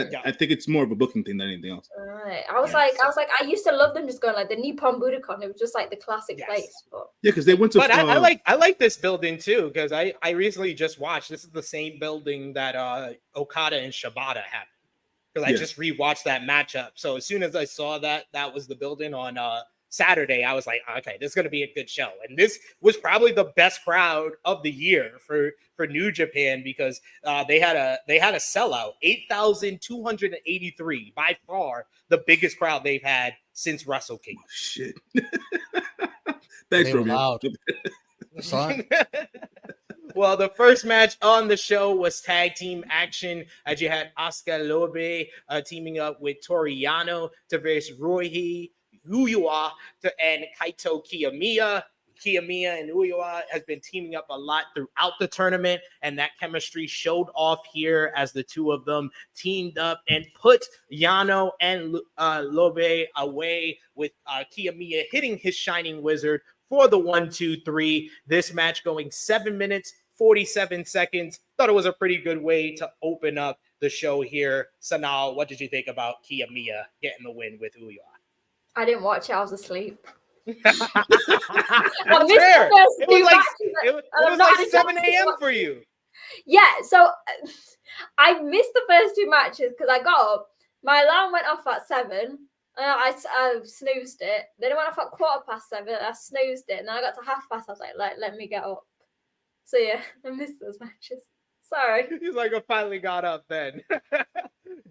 it's more of a booking thing than anything else. Right. I was like, I used to love them just going like the Nippon Budokan. It was just like the classic place. But... Yeah, because they went to. But I like this building too because I recently just watched. This is the same building that Okada and Shibata have. Because I just rewatched that matchup. So as soon as I saw that was the building on Saturday, I was like, okay, this is going to be a good show. And this was probably the best crowd of the year for New Japan because they had a sellout, 8,283, by far the biggest crowd they've had since Wrestle Kingdom. Oh, shit. Thanks, Romeo. Sorry. Well, the first match on the show was tag team action as you had Asuka Lobe teaming up with Toriano to face Rohei Uyuwa and Kaito Kiyomiya. Kiyomiya and Uyuwa has been teaming up a lot throughout the tournament, and that chemistry showed off here as the two of them teamed up and put Yano and Lobe away with Kiyomiya hitting his Shining Wizard for the 1-2-3. This match going 7 minutes, 47 seconds. Thought it was a pretty good way to open up the show here. Sonal, what did you think about Kiyomiya getting the win with Ouya? I didn't watch it. I was asleep. That's fair. It was like 7 a.m. for you. Yeah, so I missed the first two matches because I got up. My alarm went off at 7. I snoozed it. Then it went off at 7:15. I snoozed it. And then I got to past. I was like, let me get up. So yeah, I missed those matches. Sorry. He's like, I finally got up then.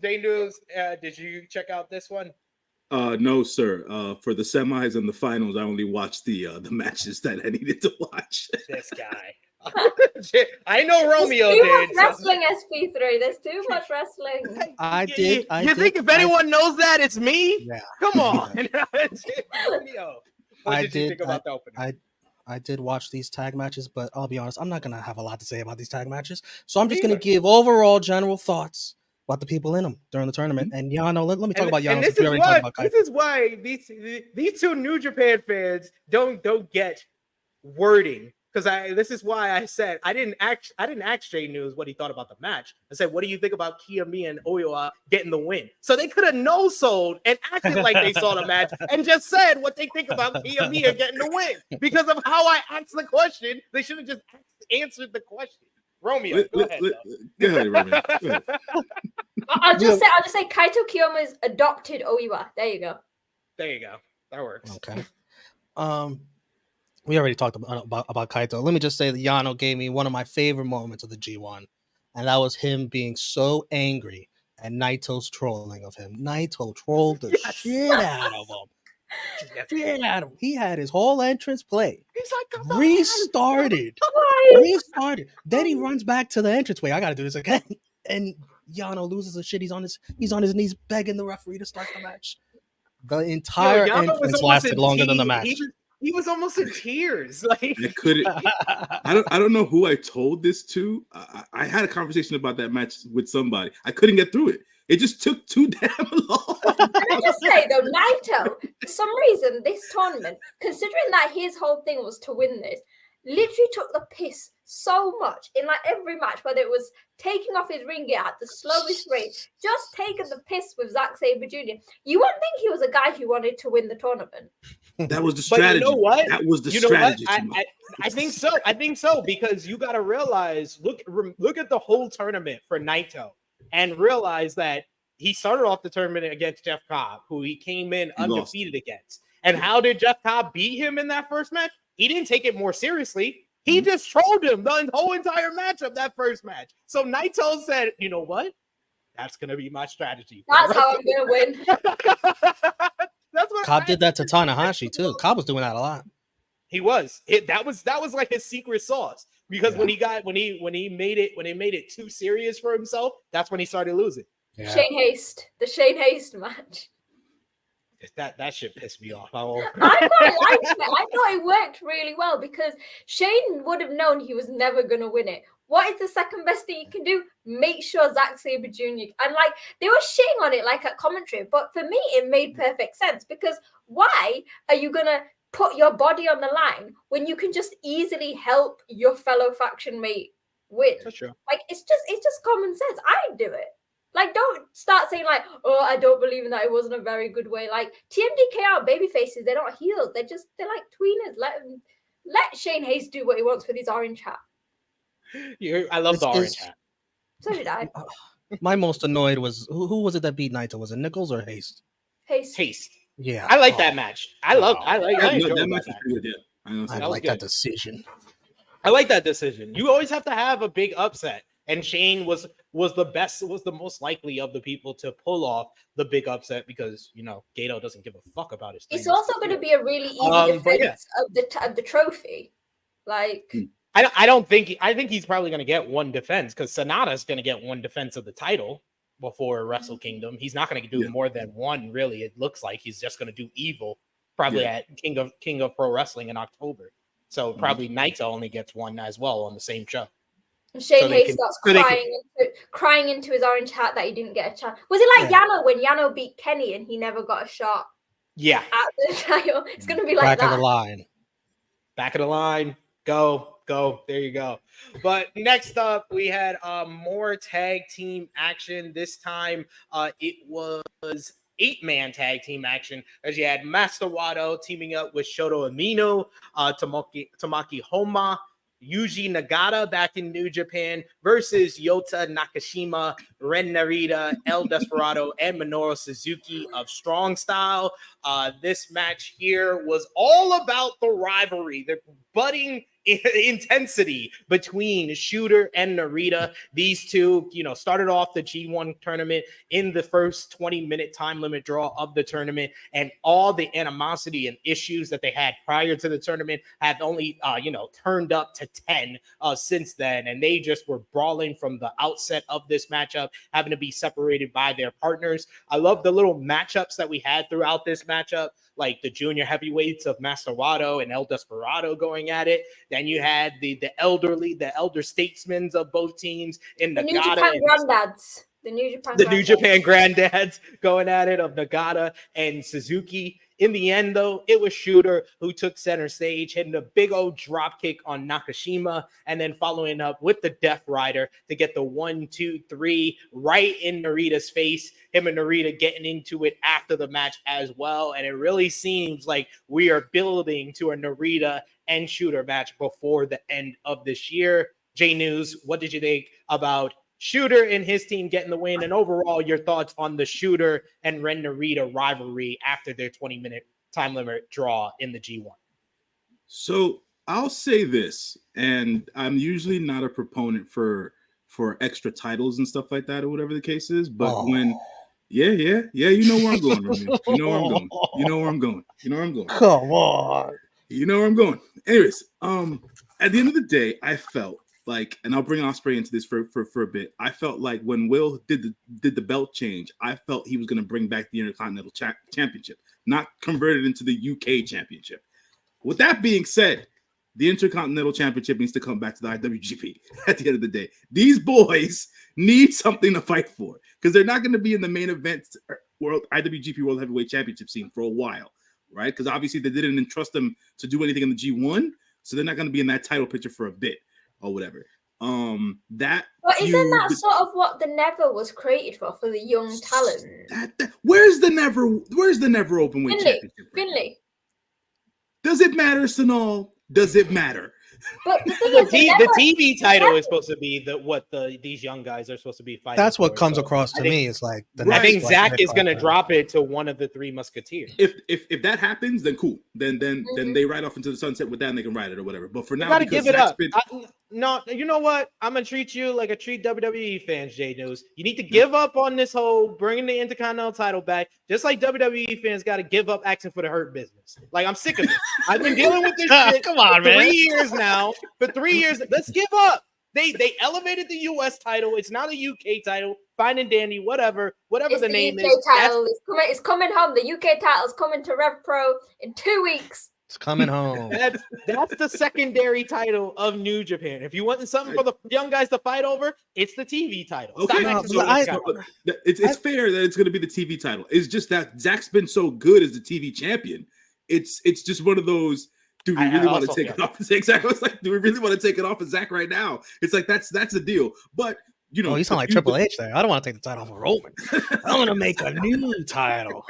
J News, did you check out this one? No, sir. For the semis and the finals, I only watched the matches that I needed to watch. This guy. I know Romeo There's too did. much wrestling SP3. There's too much wrestling. I did. You think if anyone knows that, it's me? Yeah. Come on. Romeo. What did you think about the opening? I did watch these tag matches, but I'll be honest, I'm not gonna have a lot to say about these tag matches. So I'm just gonna give overall general thoughts about the people in them during the tournament. And Yano, let me talk about Yano. This is why these two New Japan fans don't get wording. Because this is why I said I didn't ask Jay News what he thought about the match. I said, what do you think about Kiyomiya and Ouya getting the win? So they could have no-sold and acted like they saw the match and just said what they think about Kiyomiya getting the win. Because of how I asked the question, they should have just answered the question. Romeo, go ahead. Go ahead, Romeo. Go ahead. I'll just say Kaito Kiyomiya's adopted Ouya. There you go. That works. Okay. We already talked about Kaito. Let me just say that Yano gave me one of my favorite moments of the G1, and that was him being so angry at Naito's trolling of him. Naito trolled the shit out of him. He had his whole entrance play. He's like, restarted. Then he runs back to the entranceway. I got to do this again. And Yano loses his shit. He's on his knees begging the referee to start the match. The entire entrance lasted longer than the match. He was almost in tears. Like I couldn't. I don't know who I told this to. I had a conversation about that match with somebody. I couldn't get through it. It just took too damn long. Can I just say though, Naito, for some reason, this tournament, considering that his whole thing was to win this, literally took the piss so much in like every match, whether it was taking off his ring gear at the slowest rate, just taking the piss with Zack Sabre Jr. You wouldn't think he was a guy who wanted to win the tournament. That was the strategy. But you know what? That was the strategy. I think so. I think so because you got to realize, look at the whole tournament for Naito and realize that he started off the tournament against Jeff Cobb, who he came in undefeated against. And how did Jeff Cobb beat him in that first match? He didn't take it more seriously. He just trolled him the whole entire matchup, that first match. So Naito said, you know what? That's going to be my strategy. That's how I'm going to win. That's what Cobb did that to Tanahashi too. Cobb was doing that a lot. He was. That was like his secret sauce because when he made it too serious for himself, that's when he started losing. Yeah. The Shane Haste match. That shit pissed me off. I quite liked it. I thought it worked really well because Shane would have known he was never going to win it. What is the second best thing you can do? Make sure Zack Sabre Jr. And like they were shitting on it like at commentary, but for me it made perfect sense because why are you gonna put your body on the line when you can just easily help your fellow faction mate win? That's true. Like it's just common sense. I'd do it. Like, don't start saying like, oh, I don't believe in that. It wasn't a very good way. Like TMDK are baby faces. They're not heels. They're like tweeners. Let Shane Hayes do what he wants with his orange hat. I love the orange hat. So did I. My most annoyed was who was it that beat Naito? Was it Nichols or Haste? Haste. Yeah, I like that match. I enjoyed that match. I like that decision. I like that decision. You always have to have a big upset, and Shane was the most likely of the people to pull off the big upset because Gato doesn't give a fuck about his. It's also going to be a really easy defense of the trophy. Like I think he's probably going to get one defense because Sonata's going to get one defense of the title before Wrestle Kingdom. He's not going to do more than one. Really, it looks like he's just going to do Evil probably at King of Pro Wrestling in October. So probably Naito only gets one as well on the same show. And Shane Hayes starts crying into his orange hat that he didn't get a chance. Was it like Yano when Yano beat Kenny and he never got a shot? Yeah. At the title. It's going to be like Back that. of the line. Back of the line. Go. There you go. But next up, we had more tag team action. This time, it was 8-man tag team action, as you had Master Wato teaming up with Shoto Umino, Tamaki Homa, Yuji Nagata back in New Japan versus Yota Nakashima, Ren Narita, El Desperado, and Minoru Suzuki of Strong Style. This match here was all about the rivalry, the budding intensity between Shooter and Narita. These two, started off the G1 tournament in the first 20-minute time limit draw of the tournament, and all the animosity and issues that they had prior to the tournament have only, turned up to 10 since then, and they just were brawling from the outset of this matchup, having to be separated by their partners. I love the little matchups that we had throughout this matchup, like the junior heavyweights of Master Wato and El Desperado going at it. Then you had the elder statesmen of both teams in the Nagata. New Japan Granddads. The New Japan Granddads going at it of Nagata and Suzuki. In the end, though, it was Shooter who took center stage, hitting a big old drop kick on Nakashima, and then following up with the Death Rider to get the 1, 2, 3 right in Narita's face. Him and Narita getting into it after the match as well. And it really seems like we are building to a Narita and Shooter match before the end of this year. J News, what did you think about Shooter and his team getting the win, and overall your thoughts on the Shooter and Ren Narita rivalry after their 20-minute time limit draw in the G1? So I'll say this, and I'm usually not a proponent for extra titles and stuff like that or whatever the case is, but when you know where I'm going, Romeo. You know where I'm going. You know where I'm going. You know where I'm going. Come on. You know where I'm going. Anyways, at the end of the day, I felt like, and I'll bring Osprey into this for a bit. I felt like when Will did the belt change, I felt he was going to bring back the Intercontinental Championship, not convert it into the UK Championship. With that being said, the Intercontinental Championship needs to come back to the IWGP at the end of the day. These boys need something to fight for because they're not going to be in the main event IWGP World Heavyweight Championship scene for a while, right? Because obviously they didn't entrust them to do anything in the G1, so they're not going to be in that title picture for a bit. Or whatever. Isn't that sort of what the Never was created for the young talent? Where's the Never Openweight Championship? Finley. Does it matter, Sonal? Does it matter? But the thing is, the TV title is supposed to be these young guys are supposed to be fighting. That's what comes across to me. It's like I think Zach is going to drop it to one of the Three Musketeers. If that happens, then cool. Then they ride off into the sunset with that, and they can ride it or whatever. But for now, you got to give it up. No, you know what? I'm gonna treat you like I treat WWE fans, J News. You need to give up on this whole bringing the Intercontinental title back, just like WWE fans got to give up asking for the Hurt Business. Like, I'm sick of it. I've been dealing with this shit for 3 years now. For 3 years, let's give up. They elevated the US title. It's not a UK title. Fine and dandy, whatever the name UK is. Title. It's coming home. The UK title's coming to Rev Pro in 2 weeks. It's coming home. That's the secondary title of New Japan. If you want something for the young guys to fight over, it's the TV title. Okay, it's fair that it's going to be the TV title. It's just that Zach's been so good as the TV champion. It's just one of those. Do we really want to take it off? Exactly. It's like, do we really want to take it off of Zach right now? It's like that's the deal. But you know, you sound like Triple H there. I don't want to take the title off of Roman. I want to make a new title.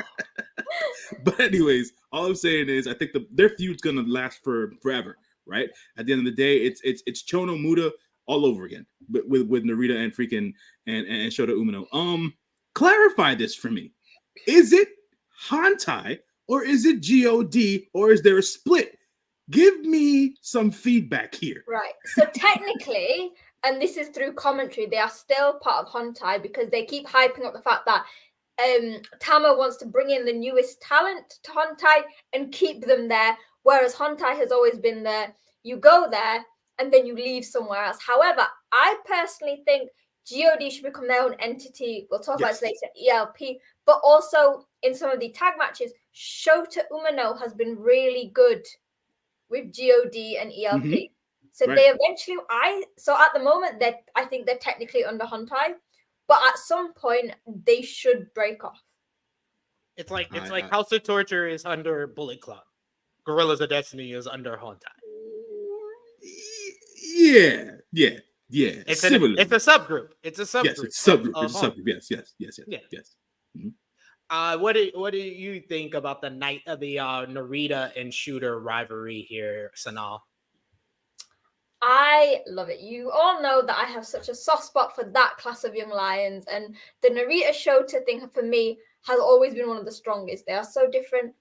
But anyways, all I'm saying is I think their feud's gonna last forever, right? At the end of the day, it's Chono Muda all over again with Narita and freaking and Shota Umino. Clarify this for me. Is it Hantai or is it God or is there a split? Give me some feedback here. Right. So technically, and this is through commentary, they are still part of Hontai because they keep hyping up the fact that Tama wants to bring in the newest talent to Hontai and keep them there, whereas Hontai has always been there. You go there and then you leave somewhere else. However, I personally think God should become their own entity. We'll talk about it later, ELP, but also in some of the tag matches, Shota Umino has been really good with God and ELP. Mm-hmm. So they eventually, so at the moment, I think they're technically under Hontai, but at some point they should break off. It's like House of Torture is under Bullet Club. Gorillas of Destiny is under Hontai. Yeah. It's a Similar. subgroup. It's a subgroup. Yes, it's a subgroup. of It's a subgroup. Yes. What do you think about the Narita and Shooter rivalry here, Sonal? I love it. You all know that I have such a soft spot for that class of young lions, and the Narita Shota thing for me has always been one of the strongest. They are so different.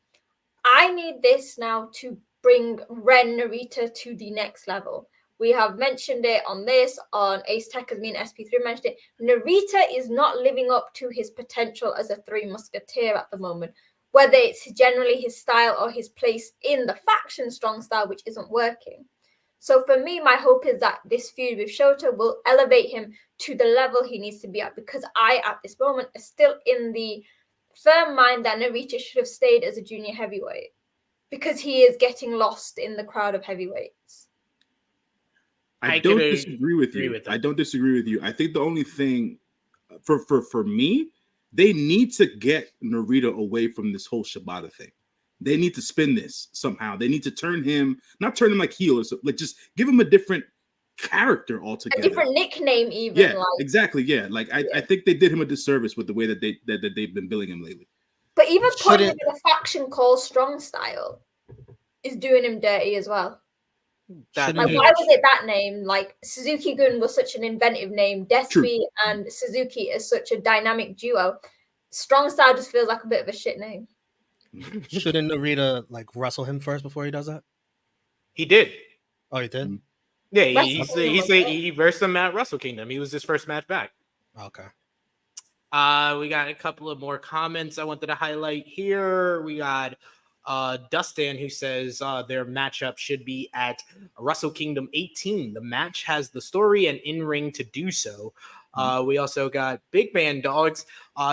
I need this now to bring Ren Narita to the next level. We have mentioned it on Ace Tech, as me and SP3 mentioned it. Narita is not living up to his potential as a Three Musketeer at the moment, whether it's generally his style or his place in the faction strong style, which isn't working. So for me, my hope is that this feud with Shota will elevate him to the level he needs to be at, because I, at this moment, are still in the firm mind that Narita should have stayed as a junior heavyweight, because he is getting lost in the crowd of heavyweights. I don't disagree with you. I don't disagree with you. I think the only thing for me, they need to get Narita away from this whole Shibata thing. They need to spin this somehow. They need to not turn him like heel, or like just give him a different character altogether. A different nickname, even. Yeah, exactly. Yeah, I think they did him a disservice with the way that they've been billing him lately. But even putting him in a faction called Strong Style is doing him dirty as well. Why was it that name? Like, Suzuki-gun was such an inventive name. Despy and Suzuki is such a dynamic duo. Strong Style just feels like a bit of a shit name. Shouldn't Narita wrestle him first before he does that? He did. Oh, he did? Yeah, he versed him at Wrestle Kingdom. He was his first match back. Okay. We got a couple of more comments I wanted to highlight here. We got Dustin, who says their matchup should be at Wrestle Kingdom 18. The match has the story and in-ring to do so. We also got Big Man Dogs.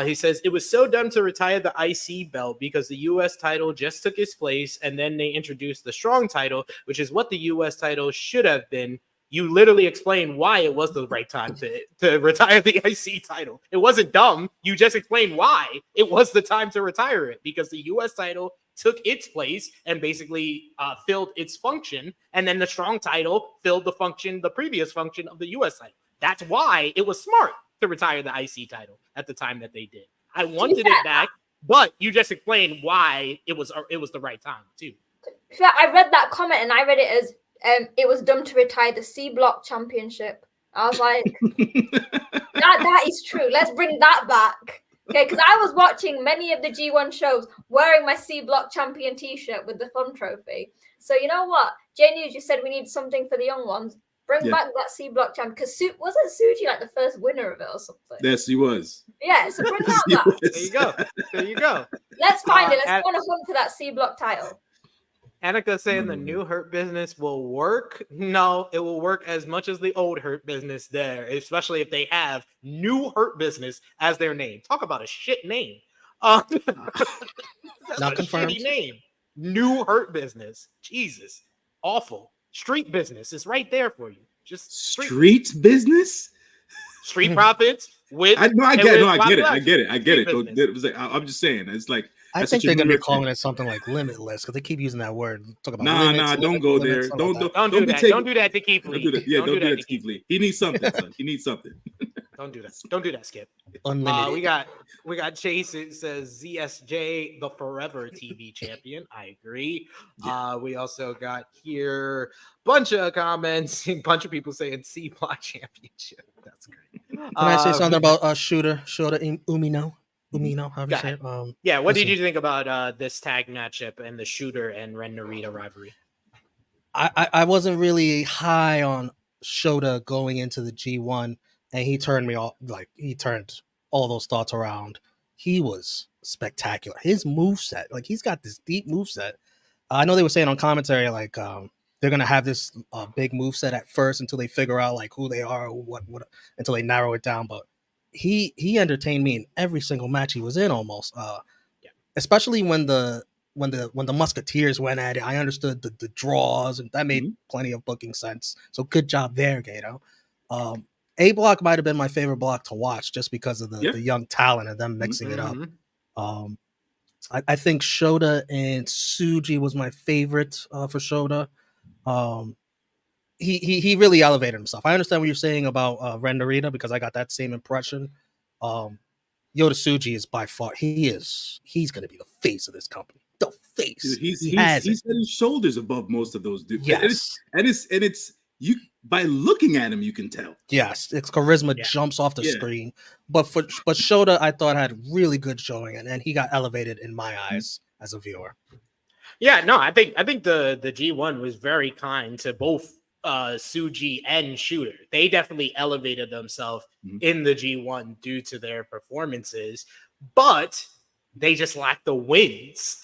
He says it was so dumb to retire the IC belt because the US title just took its place, and then they introduced the Strong title, which is what the US title should have been. You literally explained why it was the right time to retire the IC title. It wasn't dumb. You just explained why it was the time to retire it, because the US title took its place and basically filled its function, and then the Strong title filled the previous function of the US title. That's why it was smart to retire the IC title at the time that they did. I wanted it back, but you just explained why it was the right time too. I read that comment and I read it as it was dumb to retire the C Block Championship. I was like, that is true. Let's bring that back. Okay, because I was watching many of the G1 shows wearing my C Block Champion t-shirt with the Fun Trophy. So you know what? J News, you said we need something for the young ones. Bring back that C Block champ, because wasn't Tsuji like the first winner of it or something? Yes, he was. Yeah, so bring that back. There you go. Let's find it. Let's go on a hunt for that C Block title. Annika saying the new Hurt Business will work. No, it will work as much as the old Hurt Business there, especially if they have New Hurt Business as their name. Talk about a shit name. That's Not a confirmed. shitty name. New Hurt Business. Jesus. Awful. Street Business is right there for you. Just street business? Street Profits with I get it. I'm just saying. It's like, I think they're gonna be calling it something like Limitless, because they keep using that word. Talk about don't go there. Don't do that. Don't do that to Keith Lee. Don't do that to Keith Lee. He needs something, son. He needs something. Don't do that. Don't do that, Skip. Unlimited. We got Chase. It says ZSJ, the Forever TV champion. I agree. Yeah. We also got here a bunch of comments, a bunch of people saying C Block Championship. That's great. Can I say something about Shota Umino? However you say it. Yeah, what did you think about this tag matchup and the Shooter and Ren Narita rivalry? I wasn't really high on Shota going into the G1, and he turned me off. He turned all those thoughts around. He was spectacular. His moveset, he's got this deep moveset. I know they were saying on commentary, they're gonna have this big moveset at first until they figure out who they are, or what until they narrow it down. But he entertained me in every single match he was in, almost. Especially when the Musketeers went at it. I understood the draws, and that made plenty of booking sense. So good job there, Gato. A Block might have been my favorite block to watch, just because of the young talent and them mixing it up. I think Shota and Tsuji was my favorite for Shota. he really elevated himself. I understand what you're saying about Ren Narita because I got that same impression. Yota Tsuji is by far he's going to be the face of this company. The face. Dude, he's he head and shoulders above most of those dudes. Yes, and it's you by looking at him you can tell. Yes, its charisma jumps off the screen. But Shota, I thought had really good showing, and he got elevated in my eyes as a viewer. Yeah, no, I think the G1 was very kind to both Tsuji and Shooter. They definitely elevated themselves in the G1 due to their performances, but they just lack the wins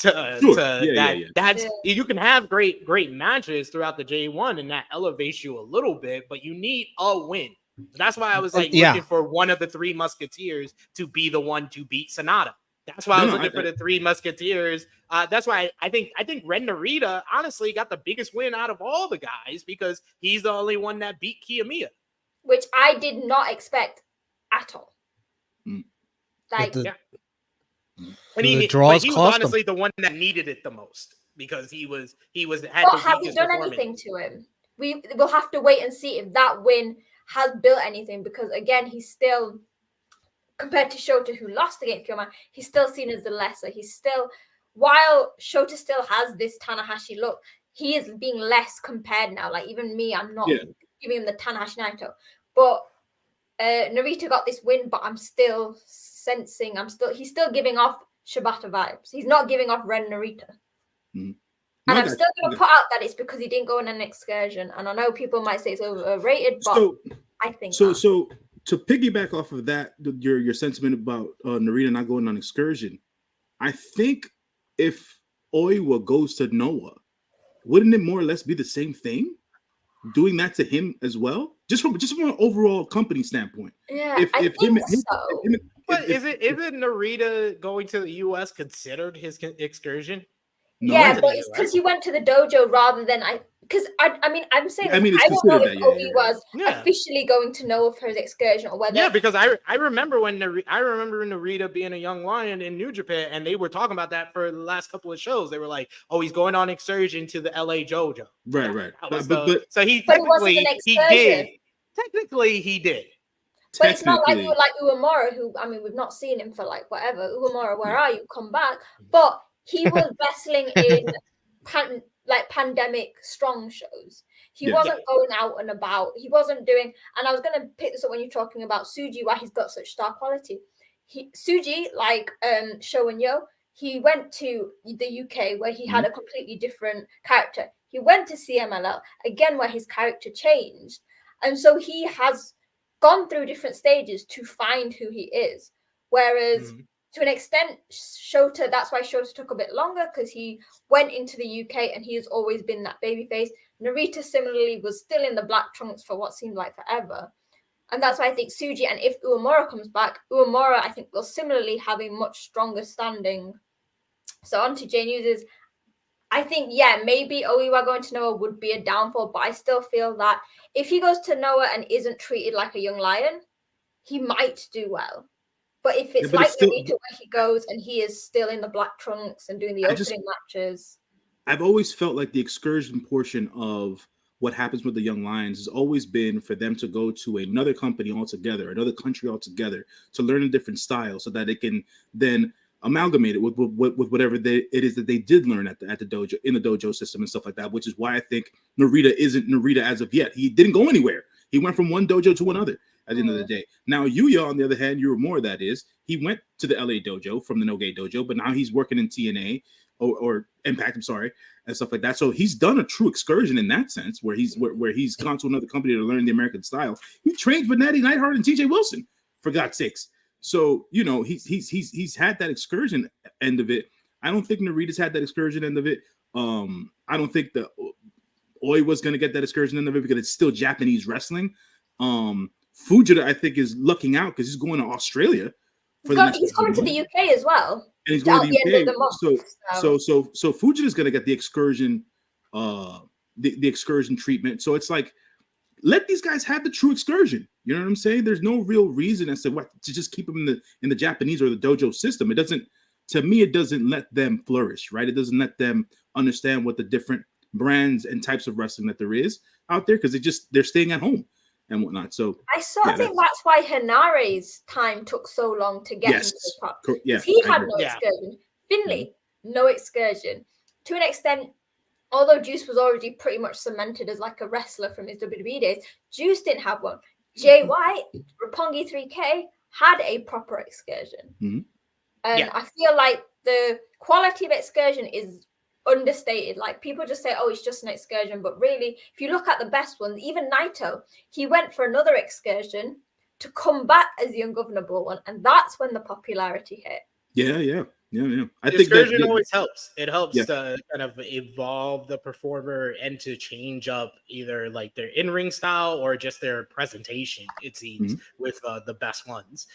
you can have great matches throughout the J1 and that elevates you a little bit, but you need a win. That's why I was looking for one of the three Musketeers to be the one to beat Sonata. That's why I was looking for the three Musketeers. That's why I think Ren Narita honestly got the biggest win out of all the guys because he's the only one that beat Kiyomiya, which I did not expect at all. And he was honestly the one that needed it the most because he had. But have we done anything to him? We will have to wait and see if that win has built anything because again, he's still, compared to Shota who lost against Kiyomiya, he's still seen as the lesser. He's still, while Shota still has this Tanahashi look, he is being less compared now. Like even me, I'm not giving him the Tanahashi Naito, but Narita got this win, but I'm still sensing he's still giving off Shibata vibes. He's not giving off Ren Narita. And I'm still going to put out that it's because he didn't go on an excursion. And I know people might say it's overrated, but I think so. So to piggyback off of that, your sentiment about Narita not going on excursion, I think if Oiwa goes to Noah, wouldn't it more or less be the same thing? Doing that to him as well, just from an overall company standpoint. Yeah, I think so. But isn't Narita going to the U.S. considered his excursion? No, yeah, but it's because he went to the dojo rather than because I'm saying I don't know if Obi was officially going to know for his excursion or whether. Yeah, because I remember when Narita being a young lion in New Japan, and they were talking about that for the last couple of shows. They were like, "Oh, he's going on excursion to the LA Dojo." Right. So he technically did. Technically, he did. But it's not like Uemura, who we've not seen him for like whatever. Uemura, where are you? Come back. But he was wrestling in pandemic strong shows. He wasn't going out and about. He wasn't doing. And I was going to pick this up when you're talking about Tsuji, why he's got such star quality. Tsuji, like Sho and Yo, he went to the UK where he had a completely different character. He went to CMLL again where his character changed, and so he has gone through different stages to find who he is. Whereas to an extent, Shota, that's why Shota took a bit longer because he went into the UK and he has always been that babyface. Narita similarly was still in the black trunks for what seemed like forever. And that's why I think Tsuji, and if Uemura comes back, Uemura I think will similarly have a much stronger standing. So on to J News is, I think, maybe Oiwa going to Noah would be a downfall, but I still feel that if he goes to Noah and isn't treated like a young lion, he might do well. But if it's Narita where he goes and he is still in the black trunks and doing the opening matches. I've always felt like the excursion portion of what happens with the Young Lions has always been for them to go to another company altogether, another country altogether, to learn a different style so that it can then amalgamate it with whatever it is that they did learn at the dojo, in the dojo system and stuff like that, which is why I think Narita isn't Narita as of yet. He didn't go anywhere. He went from one dojo to another at the end of the day. Now, Yuya, on the other hand, Uemura, that is, he went to the LA dojo from the Noge dojo, but now he's working in TNA or Impact, and stuff like that. So he's done a true excursion in that sense, where he's gone to another company to learn the American style. He trained with Natty Neidhart and TJ Wilson, for God's sakes. So, he's had that excursion end of it. I don't think Narita's had that excursion end of it. I don't think the Oi was going to get that excursion end of it because it's still Japanese wrestling. Fujita, I think, is lucking out because he's going to Australia. He's coming to the UK as well. And he's going to the UK. So Fujita's going to get the excursion, the excursion treatment. So it's like, let these guys have the true excursion. You know what I'm saying? There's no real reason as to what to just keep them in the Japanese or the dojo system. It doesn't let them flourish, right? It doesn't let them understand what the different brands and types of wrestling that there is out there, because they're staying at home and whatnot. So I sort of think that's why Hanare's time took so long to get into the top. Yeah, he had no excursion. Finlay, no excursion. To an extent, although Juice was already pretty much cemented as like a wrestler from his WWE days, Juice didn't have one. Jay White, Roppongi 3K, had a proper excursion. And I feel like the quality of excursion is understated. Like, people just say, oh, it's just an excursion. But really, if you look at the best ones, even Naito, he went for another excursion to come back as the ungovernable one. And that's when the popularity hit. Yeah. I the think excursion always helps. It helps Yeah. to kind of evolve the performer and to change up either like their in-ring style or just their presentation, it seems, with the best ones.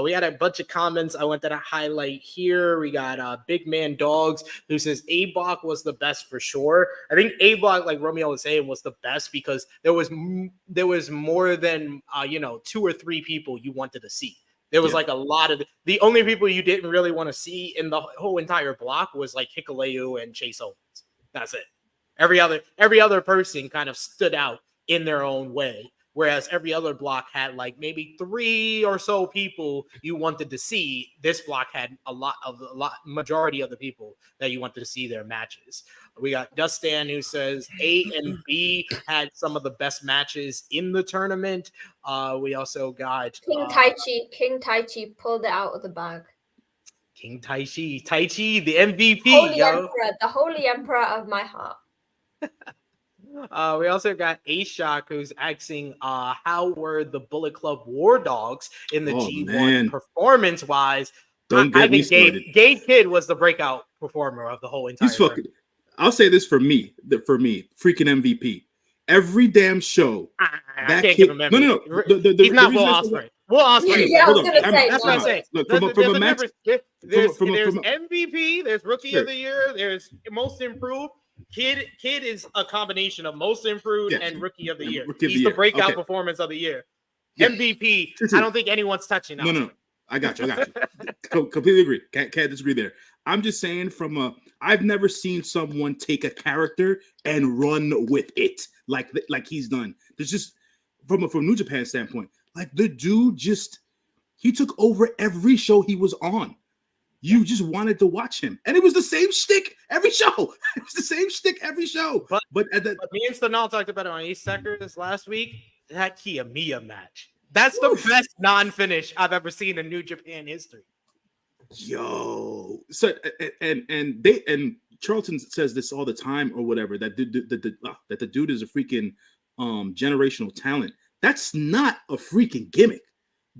We had a bunch of comments I wanted to highlight here. We got Big Man Dogs, who says A-Block was the best for sure. I think A-Block, like Romeo was saying, was the best because there was more than 2 or 3 people you wanted to see. There was like a lot of the only people you didn't really want to see in the whole entire block was like Hikuleo and Chase Owens. That's it. Every other person kind of stood out in their own way. Whereas every other block had like maybe 3 or so people you wanted to see. This block had majority of the people that you wanted to see their matches. We got Dustin, who says A and B had some of the best matches in the tournament. We also got King Taichi pulled it out of the bag. King Taichi, the MVP, the holy emperor of my heart. We also got A-Shock, who's asking how were the Bullet Club War Dogs in the G1 performance-wise. Don't get me started. Gabe Kidd was the breakout performer of the whole entire tournament. I'll say this for me, freaking MVP. Every damn show. I can't give him MVP. No. He's not Will Ospreay. Will Ospreay. Yeah, I was going to say. That's what I'm saying. Look, from a match, there's MVP, there's Rookie of the Year, there's Most Improved. Kid is a combination of Most Improved and Rookie of the Year. He's the breakout performance of the year. Yeah. MVP, I don't think anyone's touching. No. I got you. Completely agree. Can't disagree there. I'm just saying I've never seen someone take a character and run with it like he's done. There's just from New Japan standpoint, like the dude he took over every show he was on. You just wanted to watch him, and it was the same shtick every show. It was the same shtick every show. But me and Sonal talked about it on East Sector this last week. That Kiyomiya match. That's the best non-finish I've ever seen in New Japan history. Yo, so and Charlton says this all the time or whatever that the dude is a freaking generational talent. That's not a freaking gimmick.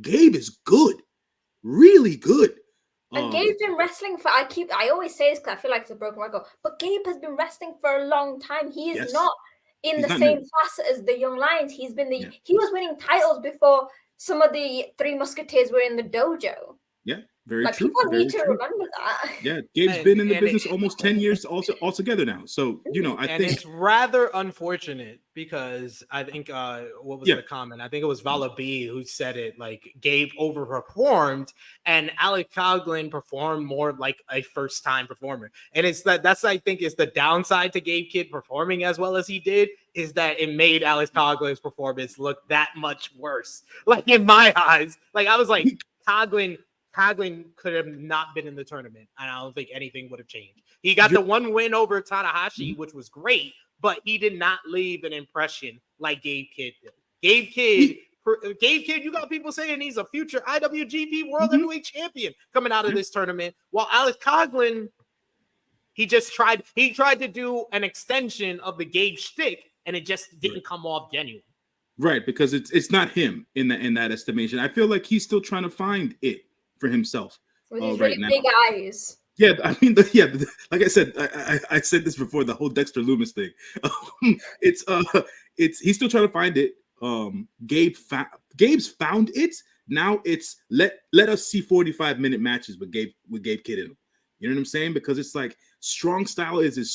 Gabe is good, really good. And Gabe's been wrestling for, I always say this because I feel like it's a broken record, but Gabe has been wrestling for a long time. He is not in the same class as the Young Lions. He was winning titles before some of the Three Musketeers were in the dojo. Yeah, very true. People need to remember that. Yeah, Gabe's been in the business almost 10 years altogether now. So, I think it's rather unfortunate because I think what was the comment? I think it was Vala B who said it, like Gabe overperformed and Alex Coughlin performed more like a first-time performer. And that's I think is the downside to Gabe Kidd performing as well as he did, is that it made Alex Coughlin's performance look that much worse. Like in my eyes. Like I was like, Coughlin could have not been in the tournament, and I don't think anything would have changed. He got the one win over Tanahashi, which was great, but he did not leave an impression like Gabe Kidd did. Gabe Kidd, you got people saying he's a future IWGP World Heavyweight Champion coming out of this tournament, while Alex Coughlin, he tried to do an extension of the Gabe shtick, and it just didn't come off genuine. Right, because it's not him in that estimation. I feel like he's still trying to find it for himself with his right really now. big eyes. Yeah, I mean, like I said, I said this before, the whole Dexter Loomis thing. He's still trying to find it. Gabe's found it. Now it's let us see 45-minute matches with Gabe Kidd in them. You know what I'm saying? Because it's like strong style is his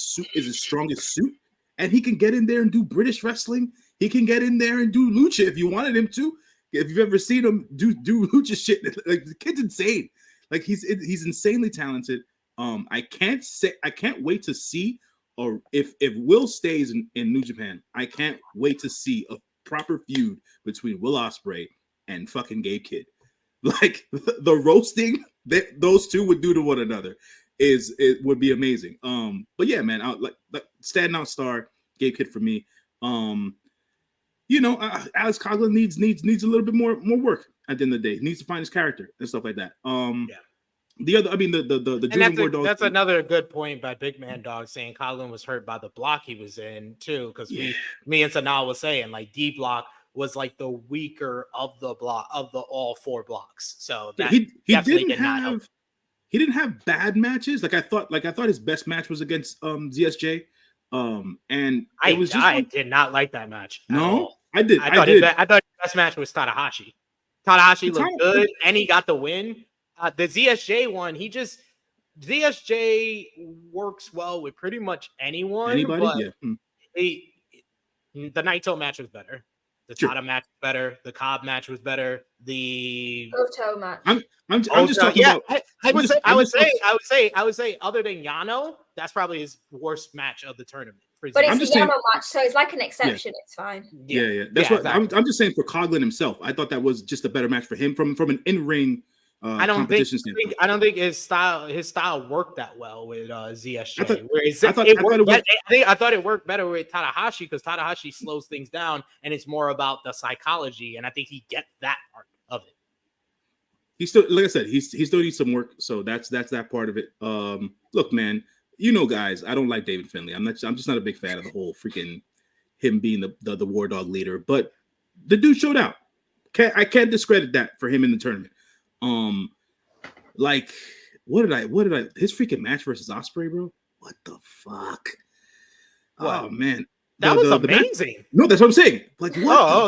strongest suit, and he can get in there and do British wrestling. He can get in there and do lucha if you wanted him to. If you've ever seen him do lucha shit, like the kid's insane. Like he's insanely talented. I can't wait to see or if Will stays in New Japan, I can't wait to see a proper feud between Will Ospreay and fucking Gabe Kidd. Like the roasting that those two would do to one another would be amazing. But yeah, man, like standing out star Gabe Kidd for me. Alex Coughlin needs a little bit more work at the end of the day. He needs to find his character and stuff like that. The other, I mean, the Dream War Dog. That's another good point by Big Man Dog saying Coughlin was hurt by the block he was in too, because me and Sonal was saying like D block was like the weaker of the block of the all 4 blocks. So that he definitely didn't did not help. He didn't have bad matches. I thought his best match was against ZSJ. And I did not like that match. No, I did. I thought his best match was Tanahashi. Tanahashi looked good and he got the win. The ZSJ one, ZSJ works well with pretty much anyone. But the Naito match was better. The Tata match was better. The Cobb match was better. The Goto match. I'm just talking about. I would say, other than Yano, that's probably his worst match of the tournament. But it's the Yano match, so it's like an exception. It's fine. Yeah. That's what exactly. I'm just saying for Coughlin himself. I thought that was just a better match for him from an in-ring. I don't think his style worked that well with ZSJ. I thought it worked better with Tanahashi because Tanahashi slows things down and it's more about the psychology, and I think he gets that part of it. He still, like I said, he still needs some work, so that's that part of it. Look, man, guys, I don't like David Finlay. I'm just not a big fan of the whole freaking him being the War Dog leader, but the dude showed out. I can't discredit that for him in the tournament. Like, what did I his freaking match versus Osprey, bro? What the fuck? What? Oh man, that was amazing. No, that's what I'm saying. Like, what? I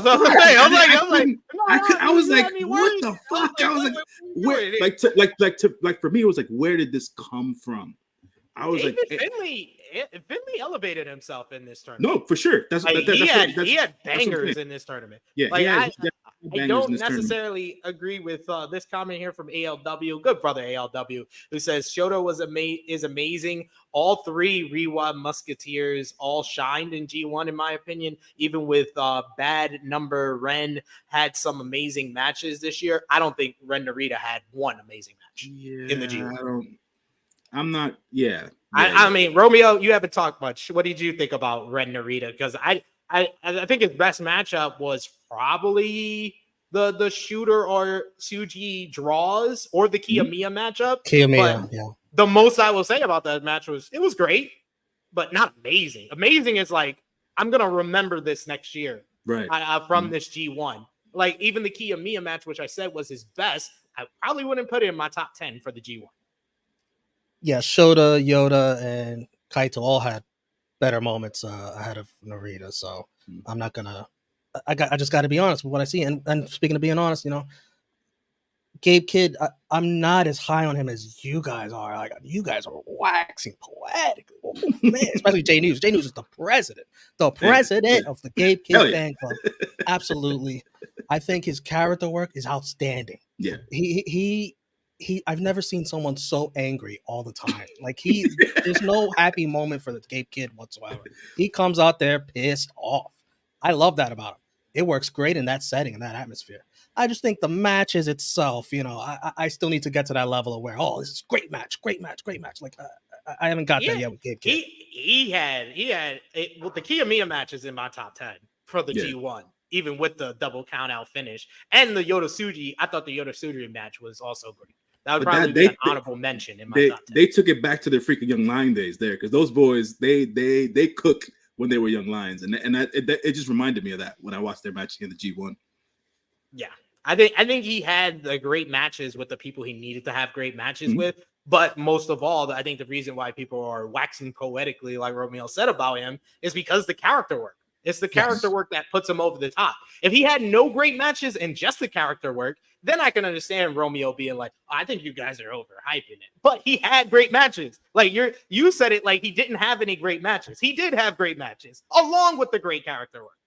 was like, what the fuck? I was like, where? Like for me, it was like, where did this come from? I was David Finlay elevated himself in this tournament. No, for sure. He had bangers in this tournament. Yeah, I don't necessarily agree with this comment here from ALW, good brother ALW, who says Shota is amazing. All 3 Reiwa Musketeers all shined in G1, in my opinion. Even with bad number Ren had some amazing matches this year. I don't think Ren Narita had one amazing match in the G1. I'm not. Yeah. I mean, Romeo, you haven't talked much. What did you think about Ren Narita? Because I think his best matchup was probably the shooter or Tsuji draws or the Kiyomiya matchup. Kiyomiya, yeah. The most I will say about that match was it was great, but not amazing. Amazing is like I'm gonna remember this next year, right? From this G1. Like even the Kiyomiya match, which I said was his best, I probably wouldn't put it in my top 10 for the G1. Yeah, Shota, Yoda, and Kaito all had better moments ahead of Narita, so I'm not gonna. I just got to be honest with what I see. And speaking of being honest, Gabe Kidd, I'm not as high on him as you guys are. Like you guys are waxing poetic, man. Especially Jay News. Jay News is the president of the Gabe Kidd fan club. Absolutely, I think his character work is outstanding. Yeah, he. I've never seen someone so angry all the time. Like there's no happy moment for the Gabe Kidd whatsoever. He comes out there pissed off. I love that about him. It works great in that setting, in that atmosphere. I just think the matches itself, I still need to get to that level of where, this is great match. Like I haven't got there yet with Gabe Kidd. He had the Kiyomiya match is in my top 10 for the G1. Even with the double count out finish and the Yoda Tsuji, I thought the Yoda Tsuji match was also great. That would probably be an honorable mention in my top 10. They took it back to their freaking Young Lion days there because those boys they cook when they were young lions, and it just reminded me of that when I watched their match in the G1. Yeah, I think he had the great matches with the people he needed to have great matches with. But most of all, I think the reason why people are waxing poetically, like Romeo said about him, is because the character work. It's the character work that puts him over the top. If he had no great matches and just the character work, then I can understand Romeo being like, I think you guys are overhyping it. But he had great matches. Like you said it like he didn't have any great matches. He did have great matches along with the great character work.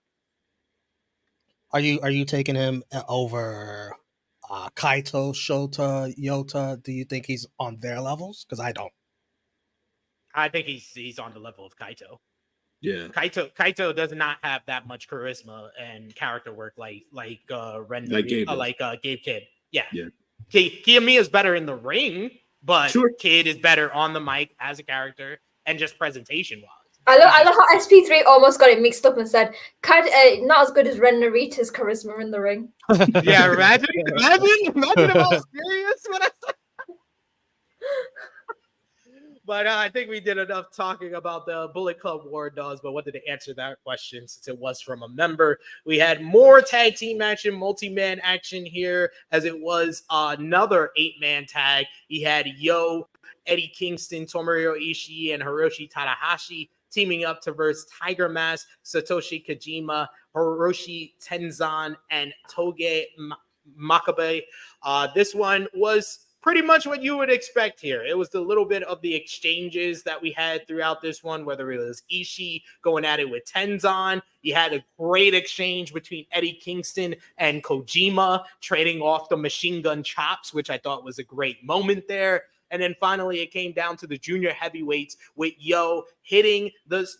Are you taking him over Kaito, Shota, Yota? Do you think he's on their levels? Because I don't. I think he's on the level of Kaito. Yeah. Kaito does not have that much charisma and character work like Ren, Gabe Kidd. Yeah. Kiyomiya is better in the ring, but Kidd is better on the mic as a character and just presentation wise. I love how SP3 almost got it mixed up and said, not as good as Ren Narita's charisma in the ring. Yeah, imagine if I was serious when I said. But I think we did enough talking about the Bullet Club War Dogs, but wanted to answer that question since it was from a member. We had more tag team action, multi-man action here, as it was another 8-man tag. He had Yo, Eddie Kingston, Tomohiro Ishii, and Hiroshi Tanahashi teaming up to verse Tiger Mask, Satoshi Kojima, Hiroshi Tenzan, and Toge Makabe. This one was pretty much what you would expect here. It was the little bit of the exchanges that we had throughout this one, whether it was Ishii going at it with Tenzan. You had a great exchange between Eddie Kingston and Kojima, trading off the machine gun chops, which I thought was a great moment there. And then finally, it came down to the junior heavyweights with Yo hitting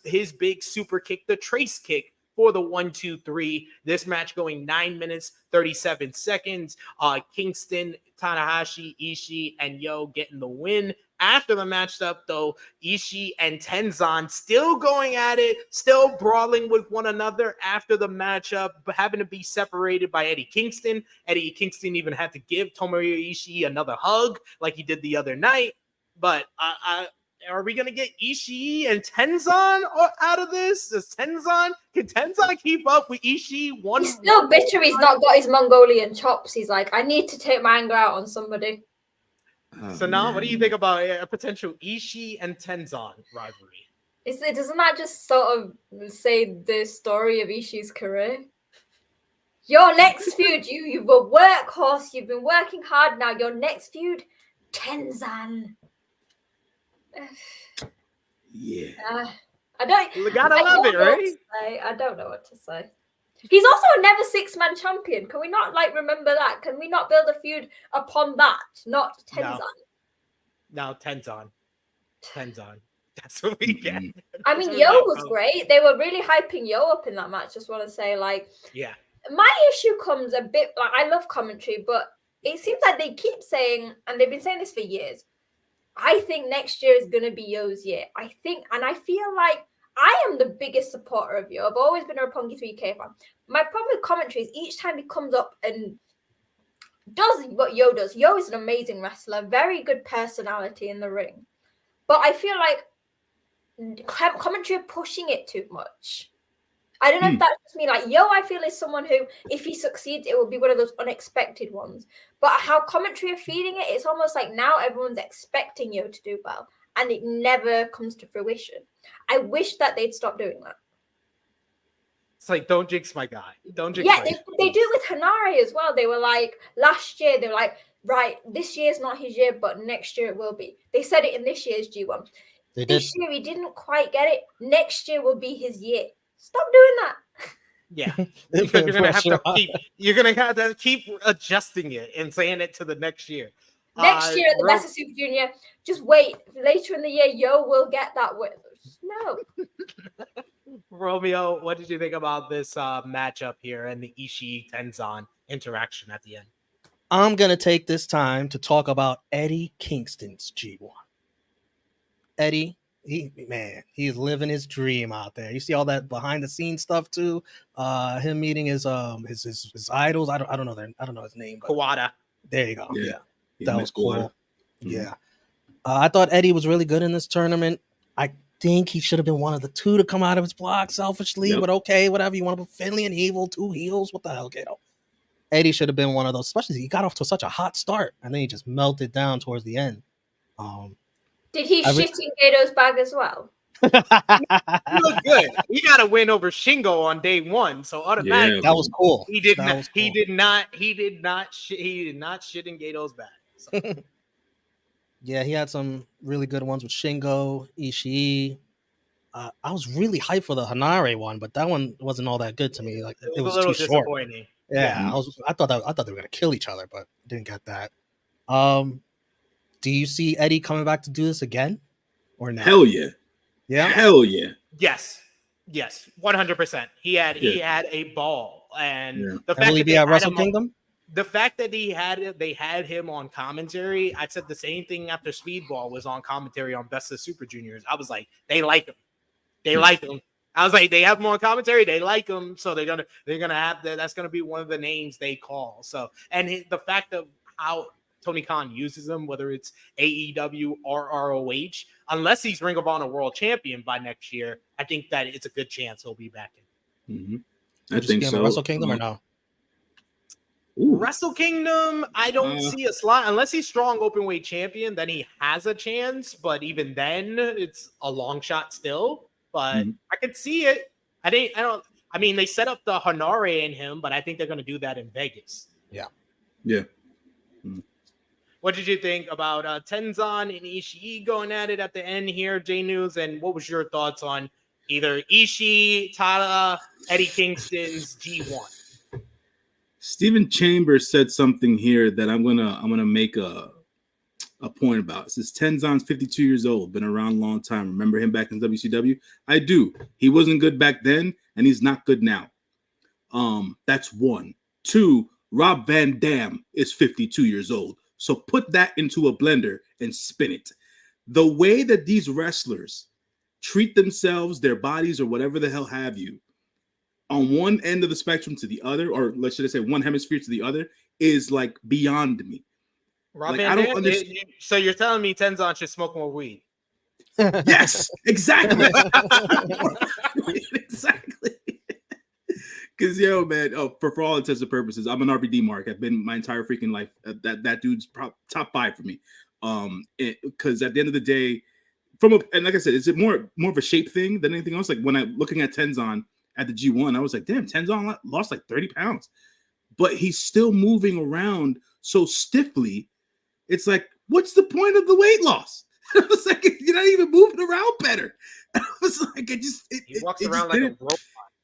his big super kick, the trace kick, for the 1-2-3. This match going 9 minutes, 37 seconds. Kingston, Tanahashi, Ishii, and Yo getting the win. After the matchup, though, Ishii and Tenzan still going at it, still brawling with one another after the matchup, but having to be separated by Eddie Kingston. Eddie Kingston even had to give Tomohiro Ishii another hug like he did the other night. But are we going to get Ishii and Tenzan out of this? Can Tenzan keep up with Ishii? He's still bitter he's not got his Mongolian chops. He's like, I need to take my anger out on somebody. So now, what do you think about a potential Ishii and Tenzan rivalry? Doesn't that just sort of say the story of Ishii's career? Your next feud, you've a workhorse, you've been working hard now. Your next feud, Tenzan. Yeah. I don't. You gotta love it, right? I don't know what to say. He's also a never 6-man champion. Can we not remember that? Can we not build a feud upon that? Not Tenzan. No, Tenzan. That's what we get. I mean, Yo was great. They were really hyping Yo up in that match. Just want to say, yeah. My issue comes a bit I love commentary, but it seems like they keep saying, and they've been saying this for years, I think next year is going to be Yo's year. I feel like I am the biggest supporter of Yo. I've always been a Roppongi 3K fan. My problem with commentary is each time he comes up and does what Yo does. Yo is an amazing wrestler, very good personality in the ring. But I feel like commentary are pushing it too much. I don't know if that's just me. Yo, I feel is someone who, if he succeeds, it will be one of those unexpected ones. But how commentary are feeding it, it's almost like now everyone's expecting Yo to do well, and it never comes to fruition. I wish that they'd stop doing that. It's like, don't jinx my guy. Don't jinx my guy. They do it with Hanare as well. They were like, last year, they were like, right, this year's not his year, but next year it will be. They said it in this year's G1. This year he didn't quite get it. Next year will be his year. Stop doing that. Yeah, you're gonna have to keep adjusting it and saying it to the next year. Next year at the Best of Super Junior, just wait. Later in the year, Yo will get that with. No. Romeo, what did you think about this matchup here and the Ishii Tenzan interaction at the end? I'm gonna take this time to talk about Eddie Kingston's G1. Eddie. He is living his dream out there. You see all that behind the scenes stuff too. Him meeting his idols. I don't know his name. Kawada. There you go. Yeah. That was cool. Mm-hmm. Yeah. I thought Eddie was really good in this tournament. I think he should have been one of the two to come out of his block selfishly, but okay, whatever. You want to put Finley and Evil, two heels? What the hell, Kato? Eddie should have been one of those, especially he got off to such a hot start and then he just melted down towards the end. Did he shit in Gato's bag as well? He looked good. He got a win over Shingo on day one, so automatically that was cool. He did not shit in Gato's bag. So. Yeah, he had some really good ones with Shingo, Ishii. I was really hyped for the Hanare one, but that one wasn't all that good to me. Like it was too short. Yeah, I thought they were gonna kill each other, but didn't get that. Do you see Eddie coming back to do this again, or no? Hell yeah! Yeah. Hell yeah. Yes, 100%. He had a ball, and the fact Will he that be at Wrestle Kingdom? The fact that they had him on commentary, I said the same thing after Speedball was on commentary on Best of Super Juniors. I was like, they like him. They like him. I was like, they have him on commentary. They like him, so they're gonna have that's gonna be one of the names they call. So, and the fact of how Tony Khan uses him, whether it's AEW or ROH, unless he's Ring of Honor World Champion by next year, I think that it's a good chance he'll be back in. Mm-hmm. I think so. Wrestle Kingdom or no? Wrestle Kingdom, I don't see a slot unless he's strong openweight champion. Then he has a chance, but even then, it's a long shot still. But I could see it. I mean, they set up the Hanare in him, but I think they're going to do that in Vegas. Yeah. What did you think about Tenzan and Ishii going at it at the end here, J News? And what was your thoughts on either Ishii, Tada, Eddie Kingston's G1? Stephen Chambers said something here that I'm gonna make a point about. It says Tenzan's 52 years old, been around a long time. Remember him back in WCW? I do. He wasn't good back then, and he's not good now. That's one. Two, Rob Van Dam is 52 years old. So put that into a blender and spin it. The way that these wrestlers treat themselves, their bodies, or whatever the hell have you, on one end of the spectrum to the other, or let's should I say one hemisphere to the other, is like beyond me. Like, I don't understand. So you're telling me Tenzan should smoke more weed? Yes, exactly. Exactly. Because man, for all intents and purposes, I'm an RVD mark. I've been my entire freaking life. That dude's top 5 for me. Because at the end of the day, and like I said, it's more of a shape thing than anything else. Like when I'm looking at Tenzan at the G1, I was like, damn, Tenzan lost like 30 pounds, but he's still moving around so stiffly. It's like, what's the point of the weight loss? I was like, you're not even moving around better. I was like, he walks around like a robot.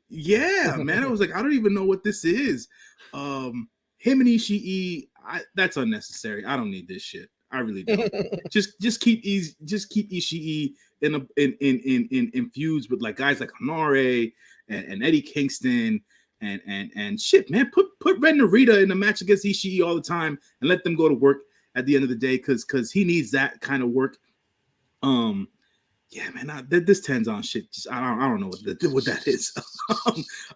Yeah, man. I was like, I don't even know what this is. Him and Ishii, that's unnecessary. I don't need this shit. I really don't. just keep Ishii in feuds with like guys like Hanare and Eddie Kingston and shit, man. Put Red Narita in a match against Ishii all the time and let them go to work at the end of the day because he needs that kind of work. Yeah, man, this Tenzan shit, I don't know what that is.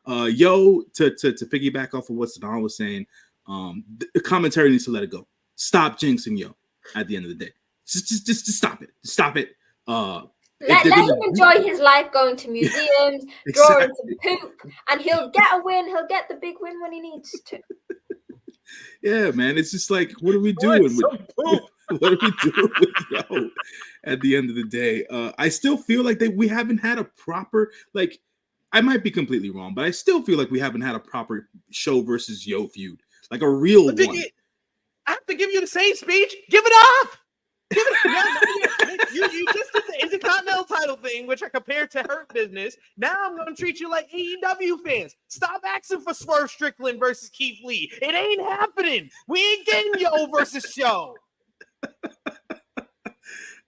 To piggyback off of what Sonal was saying, the commentary needs to let it go. Stop jinxing Yo at the end of the day. Just stop it. Stop it. Let him enjoy his life, going to museums, drawing some poop, and he'll get a win. He'll get the big win when he needs to. Yeah, man, it's just like, what are we doing? What are we doing with Yo at the end of the day? I still feel like we haven't had a proper, like, I might be completely wrong, but I still feel like we haven't had a proper Show versus Yo feud, like a real one. I have to give you the same speech. Give it up. Give it up. You just did the Intercontinental title thing, which I compared to Hurt Business. Now I'm going to treat you like AEW fans. Stop asking for Swerve Strickland versus Keith Lee. It ain't happening. We ain't getting Yo versus Show.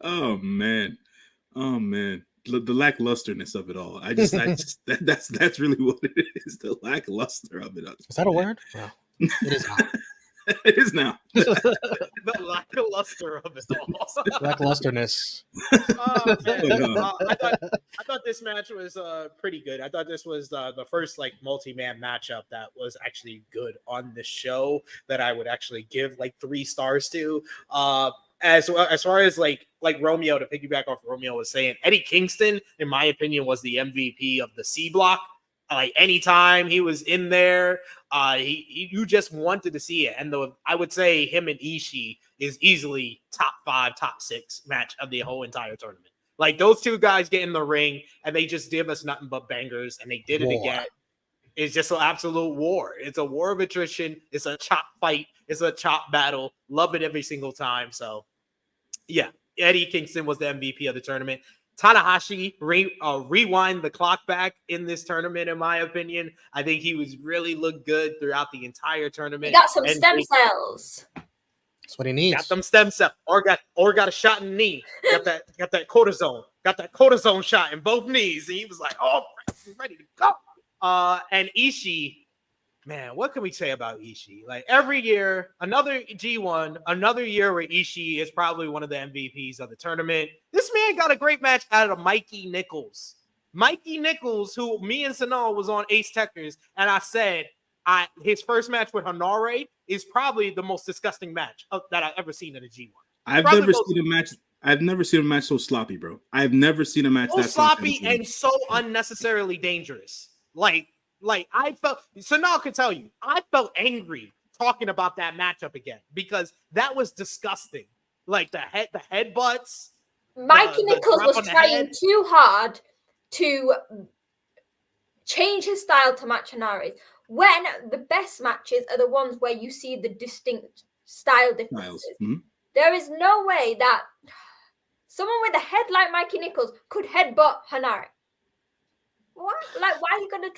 Oh man, the lacklusterness of it all. That's really what it is. The lackluster of it. Is that a word? No, it is not. It is now. The lackluster of it all. Lacklusterness. Oh, man. I thought this match was pretty good. I thought this was the first like multi-man matchup that was actually good on the show that I would actually give like 3 stars to. As far as like Romeo, to piggyback off Romeo was saying, Eddie Kingston, in my opinion, was the MVP of the C block. Like anytime he was in there, you just wanted to see it. And I would say him and Ishii is easily top 5, top 6 match of the whole entire tournament. Like those two guys get in the ring and they just give us nothing but bangers, and they did it again. It's just an absolute war. It's a war of attrition. It's a chop fight. It's a chop battle. Love it every single time. So yeah, Eddie Kingston was the MVP of the tournament. Tanahashi rewind the clock back in this tournament, in my opinion. I think he was really looked good throughout the entire tournament. He got some stem cells. That's what he needs. Got them stem cells, or got a shot in the knee. Got that cortisone shot in both knees, and he was like, "Oh, he's ready to go." And Ishii, man, what can we say about Ishii? Like every year, another G1, another year where Ishii is probably one of the MVPs of the tournament. This man got a great match out of Mikey Nichols. Mikey Nichols, who me and Sonal was on Ace Techers, and I said his first match with Hanare is probably the most disgusting match that I've ever seen in a G1. I've never seen a match so sloppy, bro. I've never seen a match so that sloppy and so unnecessarily dangerous. Like I felt, Sonal could tell you, I felt angry talking about that matchup again because that was disgusting. Like the headbutts. Mikey Nichols was trying too hard to change his style to match Hanare's, when the best matches are the ones where you see the distinct style differences. Mm-hmm. There is no way that someone with a head like Mikey Nichols could headbutt Hanare. What? Like, why are you gonna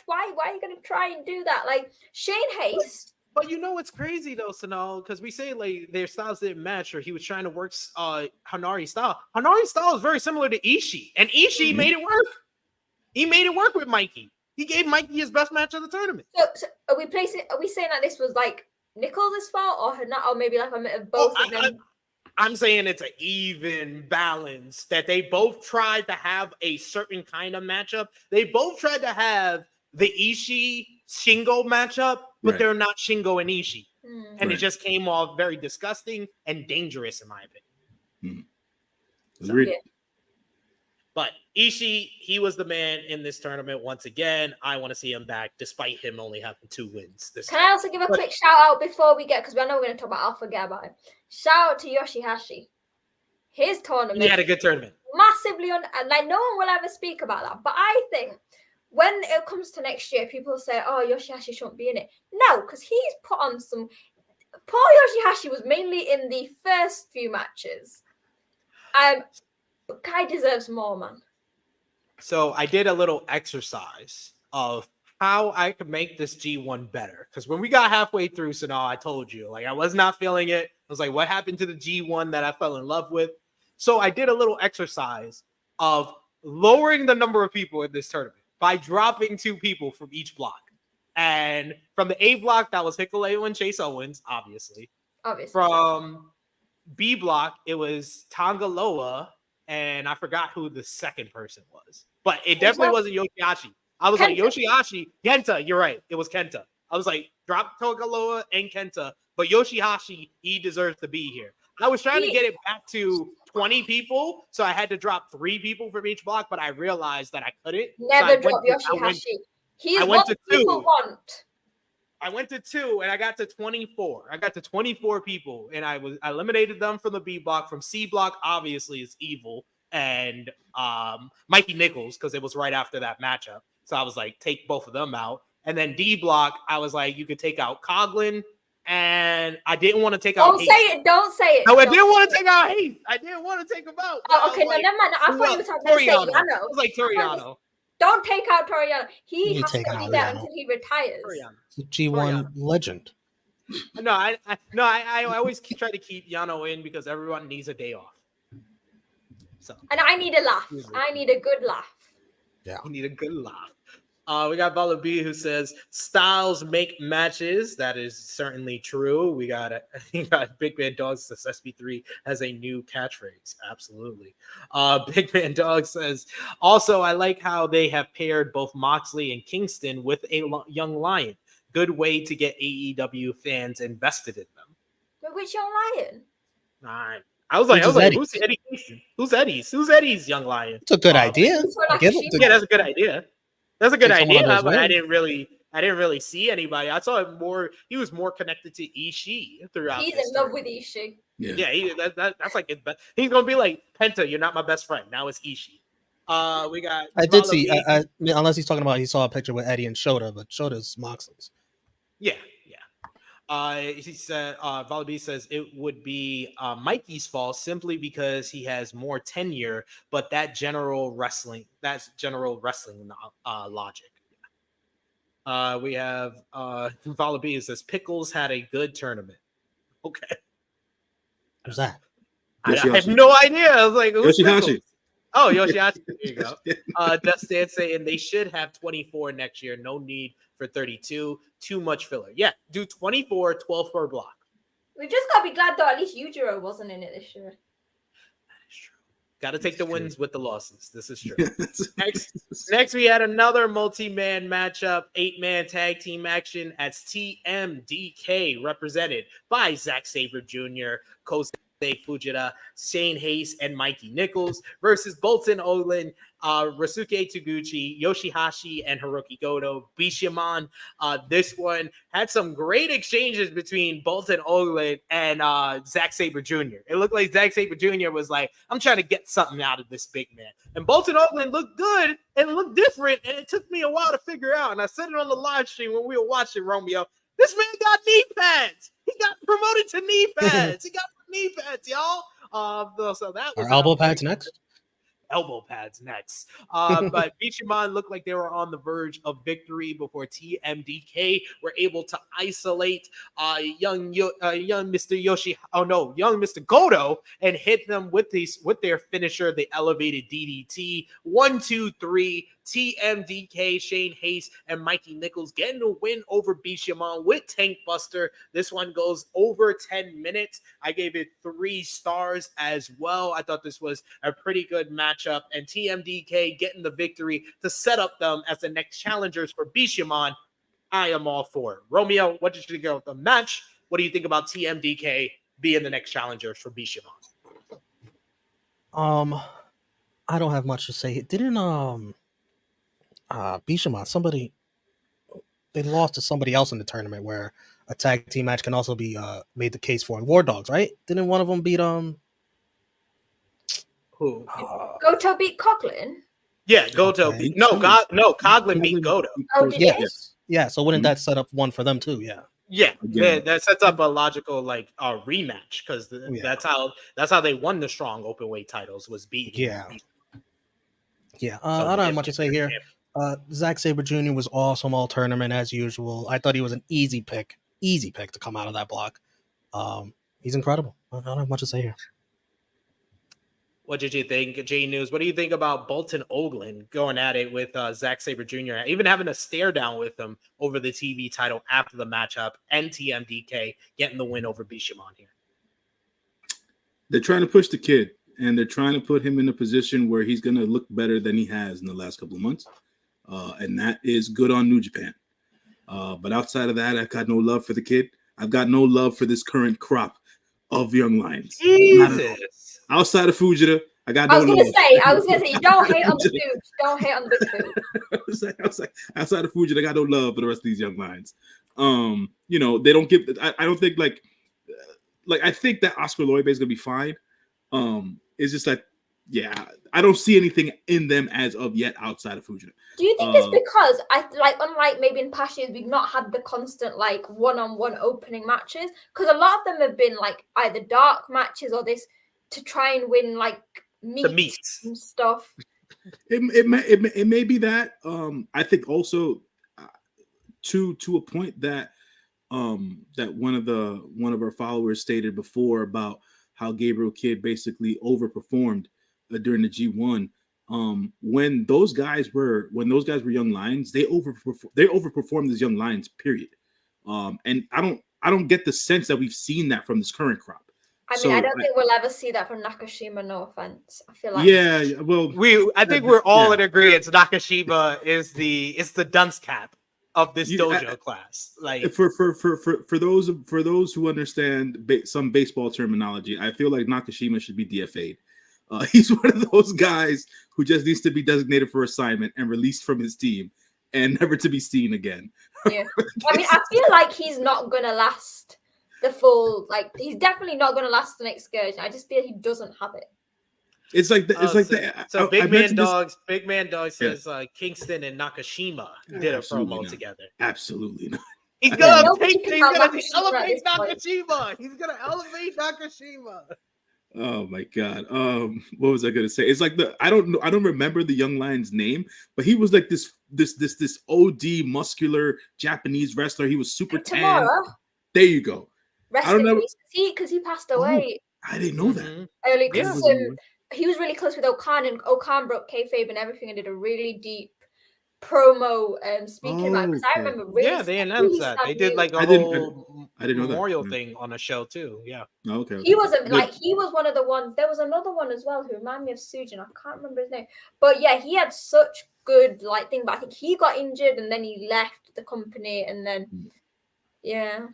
try and do that? Like Shane Haste. But you know what's crazy though, Sonal, because we say like their styles didn't match, or he was trying to work Hanare's style. Hanare's style is very similar to Ishii, and Ishii made it work. He made it work with Mikey. He gave Mikey his best match of the tournament. So are we saying that this was like Nichols' fault, or maybe like a bit of both of them? I'm saying it's an even balance, that they both tried to have a certain kind of matchup. They both tried to have the Ishii Shingo matchup, but they're not Shingo and Ishii. And it just came off very disgusting and dangerous, in my opinion. Agreed. But Ishii, he was the man in this tournament once again. I want to see him back, despite him only having 2 wins. Can I also give a quick shout out before we get, because I know we're going to talk about, I'll forget about him. Shout out to Yoshihashi. His tournament. He had a good tournament. Massively like no one will ever speak about that. But I think when it comes to next year, people say, "Oh, Yoshihashi shouldn't be in it." No, because he's put on some. Poor Yoshihashi was mainly in the first few matches. But Kai deserves more, man. So I did a little exercise of how I could make this G1 better. Because when we got halfway through, Sonal, I told you, like, I was not feeling it. I was like, what happened to the G1 that I fell in love with? So I did a little exercise of lowering the number of people in this tournament by dropping 2 people from each block. And from the A block, that was Hikuleo and Chase Owens, obviously. From B block, it was Tangaloa, and I forgot who the second person was. But it definitely wasn't Yoshihashi. I was like, Yoshihashi, Kenta, you're right. It was Kenta. I was like, drop Tangaloa and Kenta, but Yoshihashi, he deserves to be here. I was trying to get it back to 20 people, so I had to drop 3 people from each block, but I realized that I couldn't. Never drop Yoshihashi. He's what people want. I went to 2 and I got to 24. I got to 24 people, and I eliminated them from the B block. From C block, obviously, is Evil and Mikey Nichols, because it was right after that matchup. So I was like, take both of them out. And then D block, I was like, you could take out Coughlin, and I didn't want to take out Hayes. Don't say it. No, I didn't want to take out Hayes. I didn't want to take him out. Oh, okay, no, never mind. I thought you were talking about Yano. I was like Toriano. Don't take out Toriano. He has to be there until he retires. He's a G1 legend. No, I always try to keep Yano in because everyone needs a day off. So, and I need a laugh. I need a good laugh. Yeah, you need a good laugh. We got Vala B who says styles make matches. That is certainly true. We got Big Man Dog says SB3 has a new catchphrase. Absolutely. Big Man Dog says also, I like how they have paired both Moxley and Kingston with a young lion. Good way to get AEW fans invested in them. But which young lion? I was like, who's Eddie Kingston? Who's Eddie's young lion? It's a good idea. Yeah, that's a good idea. That's a good idea, but I didn't really see anybody. I saw it more. He was more connected to Ishii throughout. He's in love with Ishii. Yeah, that's like his best. He's gonna be like, Penta, you're not my best friend. Now it's Ishii. We got. I did see. Unless he's talking about, he saw a picture with Eddie and Shota, but Shota's Moxley's. Yeah. He said, Valabi says it would be Mikey's fault simply because he has more tenure, but that's general wrestling logic. We have Valabi says Pickles had a good tournament. Okay. Who's that? I have no idea. I was like, who's Yoshihashi. Oh, Yoshihashi. There you go. Dustin saying they should have 24 next year. No need for 32. Too much filler. Yeah, do 24, 12 per block. We just gotta be glad though. At least Yujiro wasn't in it this year. That is true. Got to take the wins with the losses. This is true. Next, we had another multi-man matchup, 8-man tag team action as TMDK, represented by Zack Sabre Jr., Kosei Fujita, Shane Hayes, and Mikey Nichols versus Bolton Olin, Rasuke Taguchi, Yoshihashi, and Hiroki Goto. Bishamon, this one had some great exchanges between Bolton Olin and Zack Sabre Jr. It looked like Zack Sabre Jr. was like, I'm trying to get something out of this big man. And Bolton Olin looked good and looked different, and it took me a while to figure out. And I said it on the live stream when we were watching, Romeo. This man got knee pads. He got promoted to knee pads. He got knee pads, y'all. So that was our elbow pads next. Elbow pads next. But Bishamon looked like they were on the verge of victory before TMDK were able to isolate young Mr. Goto and hit them with their finisher, the elevated DDT. 1, 2, 3. TMDK, Shane Hayes, and Mikey Nichols getting a win over Bishamon with Tank Buster. This one goes over 10 minutes. I gave it 3 stars as well. I thought this was a pretty good matchup, and TMDK getting the victory to set up them as the next challengers for Bishamon. I am all for it. Romeo, what did you think of the match? What do you think about TMDK being the next challengers for Bishamon? I don't have much to say. Didn't Bishamon, they lost to somebody else in the tournament where a tag team match can also be made the case for in War Dogs, right? Didn't one of them beat Who? Goto beat Coughlin? Yeah, Goto beat Coughlin beat Goto. Oh, did Yeah. it? Yeah, so wouldn't that set up one for them too? Yeah. Yeah, that sets up a logical rematch because that's how they won the strong open weight titles, was beating. Yeah. I don't have much to say here. Zack Sabre Jr. was awesome all tournament as usual. I thought he was an easy pick to come out of that block. He's incredible. I don't have much to say here. What did you think, J News? What do you think about Bolton Olin going at it with Zack Sabre Jr., even having a stare down with him over the TV title after the matchup, and TMDK getting the win over Bishamon here? They're trying to push the kid, and they're trying to put him in a position where he's going to look better than he has in the last couple of months. And that is good on New Japan. But outside of that, I've got no love for the kid. I've got no love for this current crop of young lions. Jesus. Outside of Fujita, I got no love. I was gonna say, don't hate on the food. Don't hate on the big food. I was like, outside of Fujita, I got no love for the rest of these young lions. They don't give. I don't think I think that Oscar Loibe is gonna be fine. It's just like, yeah, I don't see anything in them as of yet outside of Fujita. Do you think it's because unlike maybe in past years, we've not had the constant one-on-one opening matches? Because a lot of them have been either dark matches or this to try and win meats and stuff. It may be that. I think also to a point that that one of our followers stated before about how Gabriel Kidd basically overperformed during the G1. When those guys were young lions, they overperformed as young lions, period. And I don't get the sense that we've seen that from this current crop. I don't think we'll ever see that from Nakashima. No offense. I feel like I think we're all in agreement. Nakashima is the dunce cap of this dojo class. For those who understand some baseball terminology, I feel like Nakashima should be DFA'd. He's one of those guys who just needs to be designated for assignment and released from his team and never to be seen again. Yeah. I feel like he's not going to last the full, he's definitely not going to last the next excursion. I just feel he doesn't have it. It's like Big Man Dog says Kingston and Nakashima did a promo together. Absolutely not. He's gonna elevate Nakashima. He's gonna elevate Nakashima. Oh my God. What was I gonna say? It's like I don't remember the young lion's name, but he was like this OD muscular Japanese wrestler. He was super tan. There you go. I don't know because he passed away. I didn't know that. Early, Yeah. because he was really close with Okan, and Okan broke kayfabe and everything and did a really deep promo speaking about it. Because I remember really they announced that. They did like a I didn't know that. memorial thing on a show too. Yeah. Oh, okay. He wasn't like he was one of the ones. There was another one as well who reminded me of Tsuji. I can't remember his name, but yeah, he had such good like thing. But I think he got injured and then he left the company, and then yeah.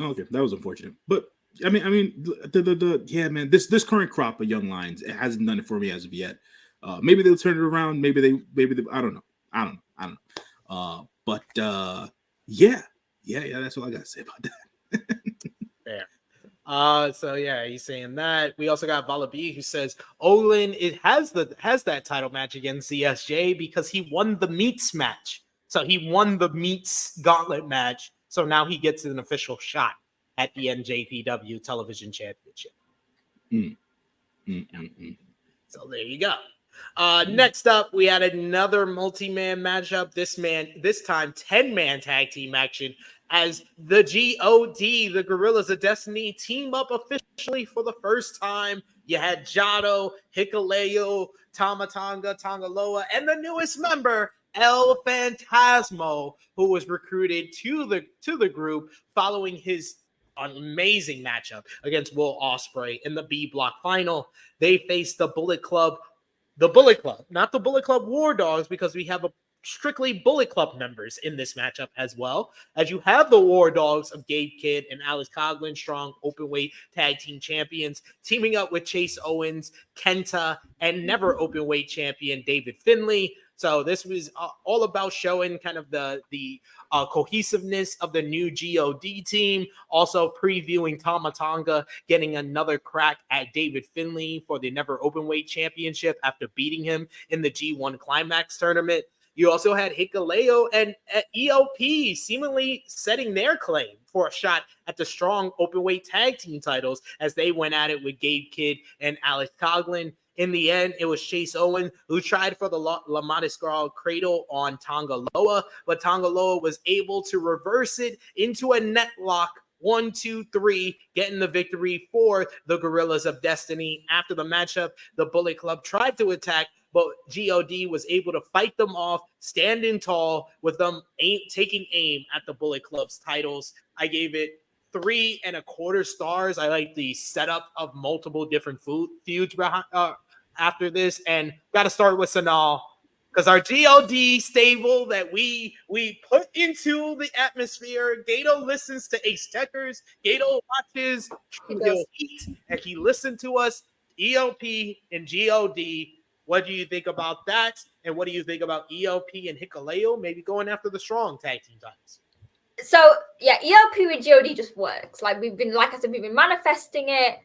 Okay, that was unfortunate, but I mean, yeah, man, this current crop of young lions, it hasn't done it for me as of yet. Maybe they'll turn it around. Maybe they, I don't know. But yeah, that's all I gotta say about that. Fair. So yeah, he's saying that. We also got Valabi who says Olin has that title match against CSJ because he won the meats match. So he won the meats gauntlet match. So now he gets an official shot at the NJPW Television Championship. So there you go. Next up, we had another multi-man matchup. This time 10-man tag team action as the GOD, the Gorillas of Destiny, team up officially for the first time. You had Jado, Hikuleo, Tamatanga, Tangaloa, and the newest member, El Phantasmo, who was recruited to the group following his amazing matchup against Will Ospreay in the B Block final. They faced the Bullet Club, not the Bullet Club War Dogs, because we have strictly Bullet Club members in this matchup as well, as you have the War Dogs of Gabe Kidd and Alex Coughlin, strong openweight tag team champions, teaming up with Chase Owens, Kenta, and never openweight champion David Finlay. So this was all about showing kind of the cohesiveness of the new GOD team. Also previewing Tamatanga getting another crack at David Finlay for the never openweight championship after beating him in the G1 Climax tournament. You also had Hikuleo and ELP seemingly setting their claim for a shot at the strong openweight tag team titles as they went at it with Gabe Kidd and Alex Coughlin. In the end, it was Chase Owen who tried for the La Matiscal cradle on Tangaloa, but Tangaloa was able to reverse it into a net lock. 1, 2, 3, getting the victory for the Gorillas of Destiny. After the matchup, the Bullet Club tried to attack, but GOD was able to fight them off, standing tall with them taking aim at the Bullet Club's titles. I gave it 3.25 stars. I like the setup of multiple different feuds after this, and got to start with Sonal, because our GOD stable that we put into the atmosphere. Gato listens to Ace Checkers. Gato watches Heat, and he listened to us. ELP and GOD. What do you think about that? And what do you think about ELP and Hikuleo maybe going after the strong tag team titles? So yeah, ELP with GOD just works. Like we've been manifesting it.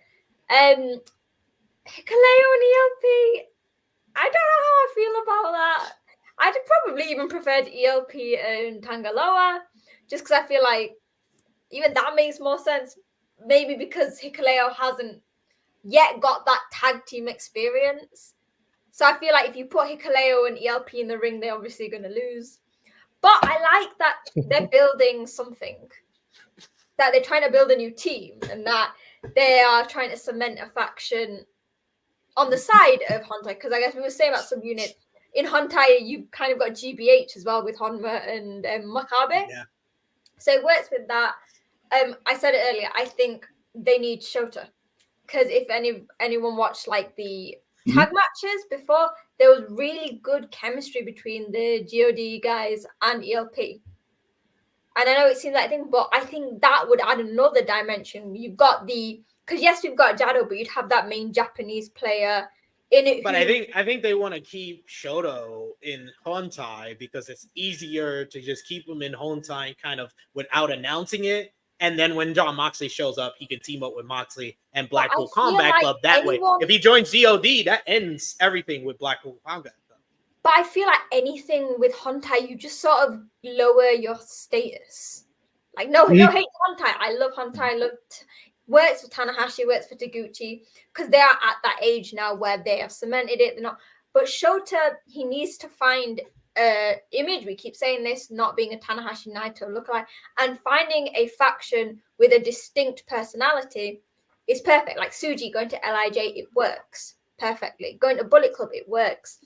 Hikuleo and ELP, I don't know how I feel about that. I'd probably even preferred ELP and Tangaloa, just because I feel like even that makes more sense. Maybe because Hikuleo hasn't yet got that tag team experience. So I feel like if you put Hikuleo and ELP in the ring, they're obviously going to lose. But I like that they're building something, that they're trying to build a new team, and that they are trying to cement a faction on the side of Hontai. Because I guess we were saying about subunit. In Hontai, you've kind of got GBH as well with Honma and Makabe. Yeah. So it works with that. I said it earlier, I think they need Shota. Because if anyone watched like the tag matches before, there was really good chemistry between the GOD guys and ELP. And I know it seems like a thing, but I think that would add another dimension. You've got because yes, we've got Jado, but you'd have that main Japanese player in it. But I think they want to keep Shoto in Hontai because it's easier to just keep him in Hontai kind of without announcing it. And then when John Moxley shows up, he can team up with Moxley and Blackpool Combat Club that way. If he joins GOD, that ends everything with Blackpool Combat Club. But I feel like anything with Hontai, you just sort of lower your status. Like, no hate Hontai. I love Hontai. Works for Tanahashi, works for Taguchi, because they are at that age now where they have cemented it. They're not. But Shota, he needs to find image. We keep saying this, not being a Tanahashi Naito lookalike, and finding a faction with a distinct personality is perfect. Like Tsuji going to LIJ, it works perfectly. Going to Bullet Club, it works.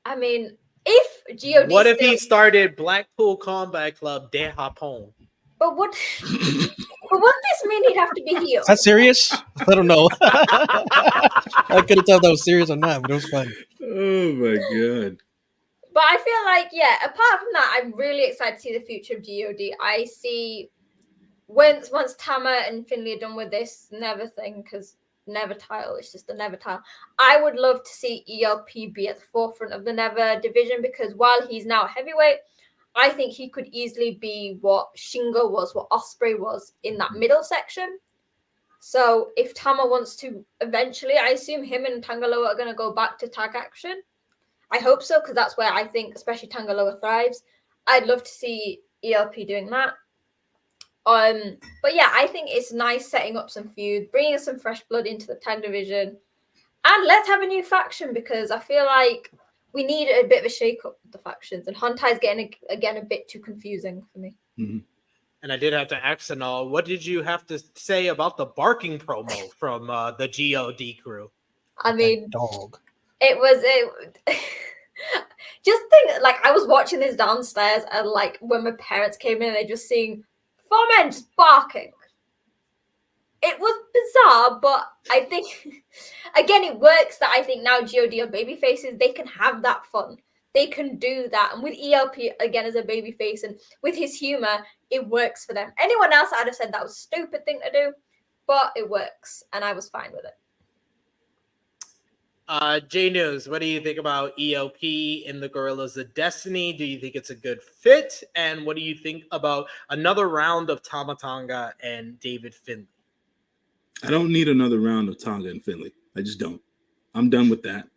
I mean, if God, what if he started Blackpool Combat Club de Japón? But what? But wouldn't this mean he'd have to be heel? Is that serious? I don't know. I couldn't tell if that was serious or not, but it was funny. Oh my god. But I feel like, yeah, apart from that, I'm really excited to see the future of God. I see once Tama and Finley are done with this Never thing, because Never title, it's just a Never title. I would love to see ELP be at the forefront of the Never division, because while he's now a heavyweight, I think he could easily be what Shingo was, what Osprey was in that middle section. So if Tama wants to eventually, I assume him and Tangaloa are going to go back to tag action. I hope so, because that's where I think especially Tangaloa thrives. I'd love to see ELP doing that. But yeah, I think it's nice setting up some feud, bringing some fresh blood into the tag division, and let's have a new faction, because I feel like we need a bit of a shake-up with the factions, and Hontai's getting again a bit too confusing for me. Mm-hmm. And I did have to ask Sonal, what did you have to say about the barking promo from the God crew? I mean, dog. It was just think, like, I was watching this downstairs, and like when my parents came in, they're just seeing 4 men just barking. It was bizarre, but I think again it works that I think now God are baby faces, they can have that fun. They can do that. And with ELP again as a baby face and with his humor, it works for them. Anyone else, I'd have said that was a stupid thing to do, but it works, and I was fine with it. J News, what do you think about ELP in the Gorillas of Destiny? Do you think it's a good fit? And what do you think about another round of Tama Tonga and David Finlay? I don't need another round of Tonga and Finlay. I just don't. I'm done with that.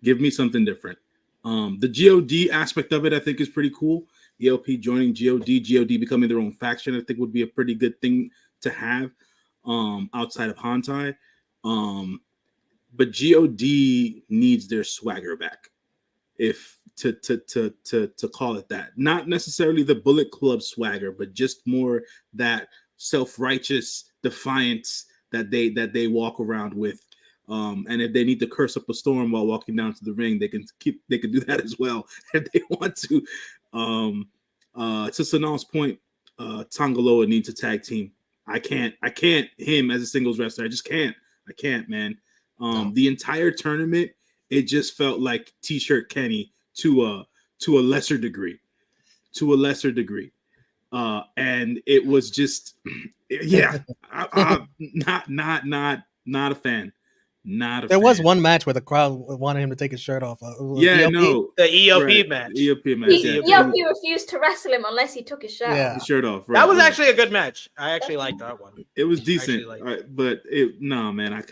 Give me something different. The GOD aspect of it, I think, is pretty cool. ELP joining GOD becoming their own faction, I think would be a pretty good thing to have outside of Hontai. But God needs their swagger back, if to call it that. Not necessarily the Bullet Club swagger, but just more that self-righteous defiance that they walk around with. And if they need to curse up a storm while walking down to the ring, they can do that as well if they want to. To Sonal's point, Tangaloa needs a tag team. I can't him as a singles wrestler. I just can't. I can't, man. The entire tournament, it just felt like T-shirt Kenny to a lesser degree. And it was just, yeah, I'm not a fan. There was one match where the crowd wanted him to take his shirt off. Yeah, ELP? no, the ELP right. match. ELP match. ELP refused to wrestle him unless he took his shirt off. His shirt off. Right, that was right. actually a good match. I actually liked that one. It was decent, but man,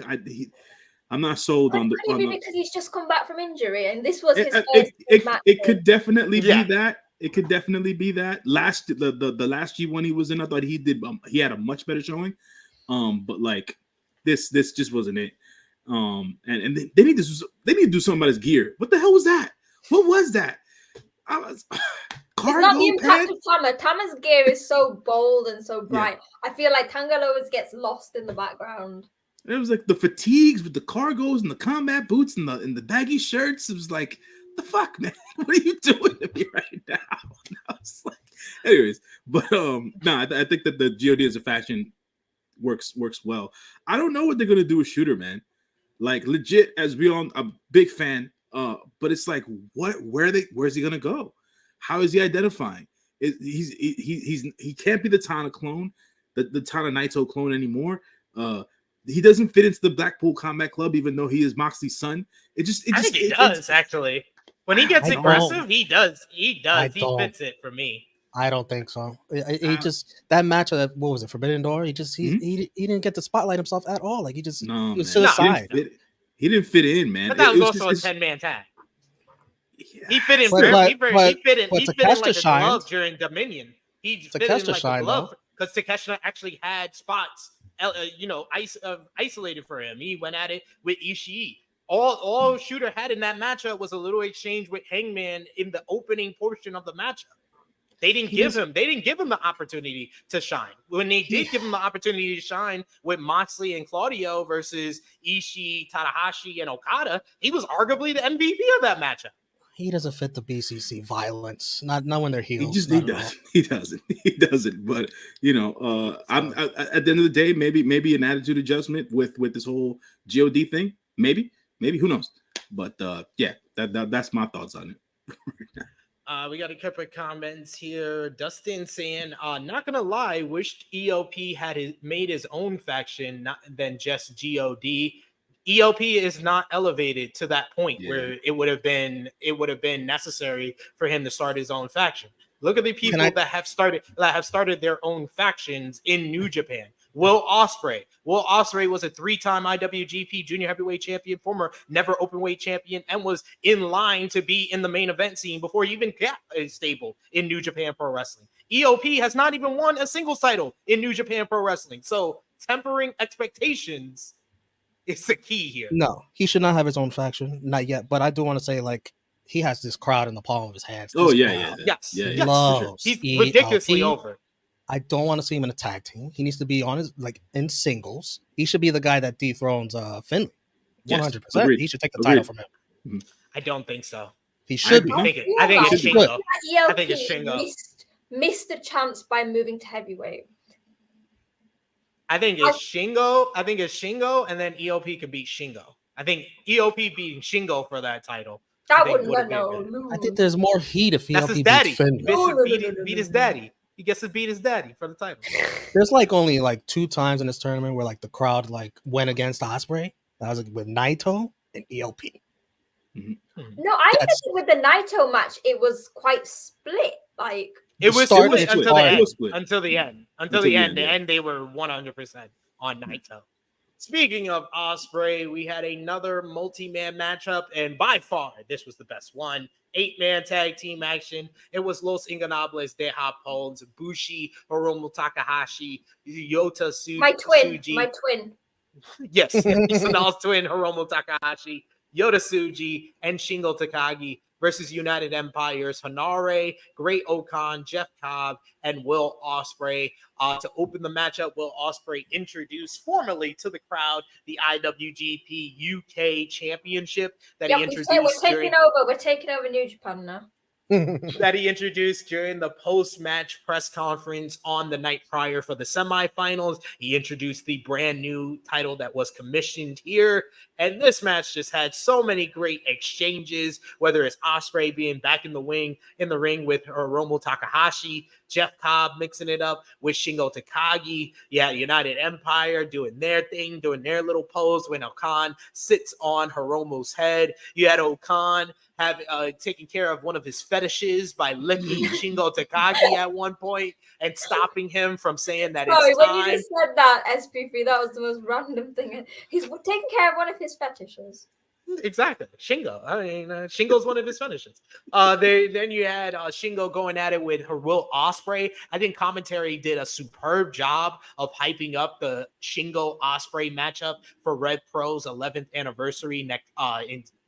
I'm not sold on the. Could it be because he's just come back from injury and this was his first match? It could definitely be that. It could definitely be that. The last G1 he was in, I thought he did. He had a much better showing. But like this just wasn't it. And they need to do something about his gear. What the hell was that? What was that? It's not the impact of Tama. Tama's gear is so bold and so bright. Yeah. I feel like Tangaloa's gets lost in the background. It was like the fatigues with the cargos and the combat boots and the baggy shirts. It was like, the fuck, man? What are you doing to me right now? I was like, anyways, but I think that the God as a faction works well. I don't know what they're gonna do with Shooter, man. Like legit, as we all, I'm a big fan. But it's like, where's he gonna go? How is he identifying? He can't be the Tana clone, the Tana Naito clone anymore. He doesn't fit into the Blackpool Combat Club, even though he is Moxley's son. I think he does actually. When he gets aggressive, he does. He fits it for me. I don't think so. He just that match of what was it, Forbidden Door? He didn't get to spotlight himself at all. Like he was to the side. He didn't fit in, man. But that was also a 10-man tag. Yeah. He fit in. He fit in like a glove during Dominion. He fit in like a glove because Takeshita actually had spots, isolated for him. He went at it with Ishii. All Shooter had in that matchup was a little exchange with Hangman in the opening portion of the matchup. They didn't give him the opportunity to shine. When they did give him the opportunity to shine with Moxley and Claudio versus Ishii, Tanahashi, and Okada, he was arguably the MVP of that matchup. He doesn't fit the BCC violence. Not when they're heels. He doesn't. But I'm at the end of the day, maybe an attitude adjustment with this whole God thing. Maybe who knows? But that's my thoughts on it. We got a couple of comments here. Dustin saying, not gonna lie, wished EOP had made his own faction than just God. EOP is not elevated to that point where it would have been necessary for him to start his own faction. Look at the people that have started their own factions in New Japan. Will Ospreay was a 3-time IWGP Junior Heavyweight Champion, former never Openweight Champion, and was in line to be in the main event scene before he even got a stable in New Japan Pro Wrestling. EOP has not even won a singles title in New Japan Pro Wrestling. So tempering expectations is the key here. No, he should not have his own faction, not yet. But I do want to say, like, he has this crowd in the palm of his hands. Yes. He's ridiculously over. I don't want to see him in a tag team. He needs to be on his in singles. He should be the guy that dethrones Finlay. 100%. He should take the title from him. I don't think so. He should be. I think it's Shingo. I think it's Shingo. Missed a chance by moving to heavyweight. I think it's Shingo, and then EOP could beat Shingo. I think EOP beating Shingo for that title. That would no. I think there's more heat if that's his daddy. Beat his daddy. He gets to beat his daddy for the title. There's only 2 times in this tournament where the crowd went against Ospreay. That was with Naito and EOP. Mm-hmm. No, I think with the Naito match, it was quite split. It was split until the end. Until the end, they were 100% on Naito. Speaking of Ospreay, we had another multi-man matchup, and by far, this was the best one. 8-man tag team action. It was Los Ingonables de Japón, Bushi, Hiromu Takahashi, Yota Tsuji. My twin. Yes, Sonal's twin, Hiromu Takahashi, Yota Tsuji, and Shingo Takagi versus United Empires, Hanare, Great Okan, Jeff Cobb, and Will Ospreay. To open the matchup, Will Ospreay introduced formally to the crowd the IWGP UK Championship that he introduced. We're taking over New Japan now. That he introduced during the post-match press conference on the night prior for the semifinals. He introduced the brand new title that was commissioned here. And this match just had so many great exchanges, whether it's Ospreay being back in the ring with Hiromu Takahashi, Jeff Cobb mixing it up with Shingo Takagi. Yeah, United Empire doing their thing, doing their little pose when Okan sits on Hiromu's head. You had Okan have taken care of one of his fetishes by licking Shingo Takagi at one point and stopping him from saying that it's time. When you just said that, SP3, that was the most random thing. He's taking care of one of his fetishes. Exactly. Shingo. I mean, Shingo's one of his finishes. Then you had Shingo going at it with Will Ospreay. I think commentary did a superb job of hyping up the Shingo Ospreay matchup for Red Pro's 11th anniversary in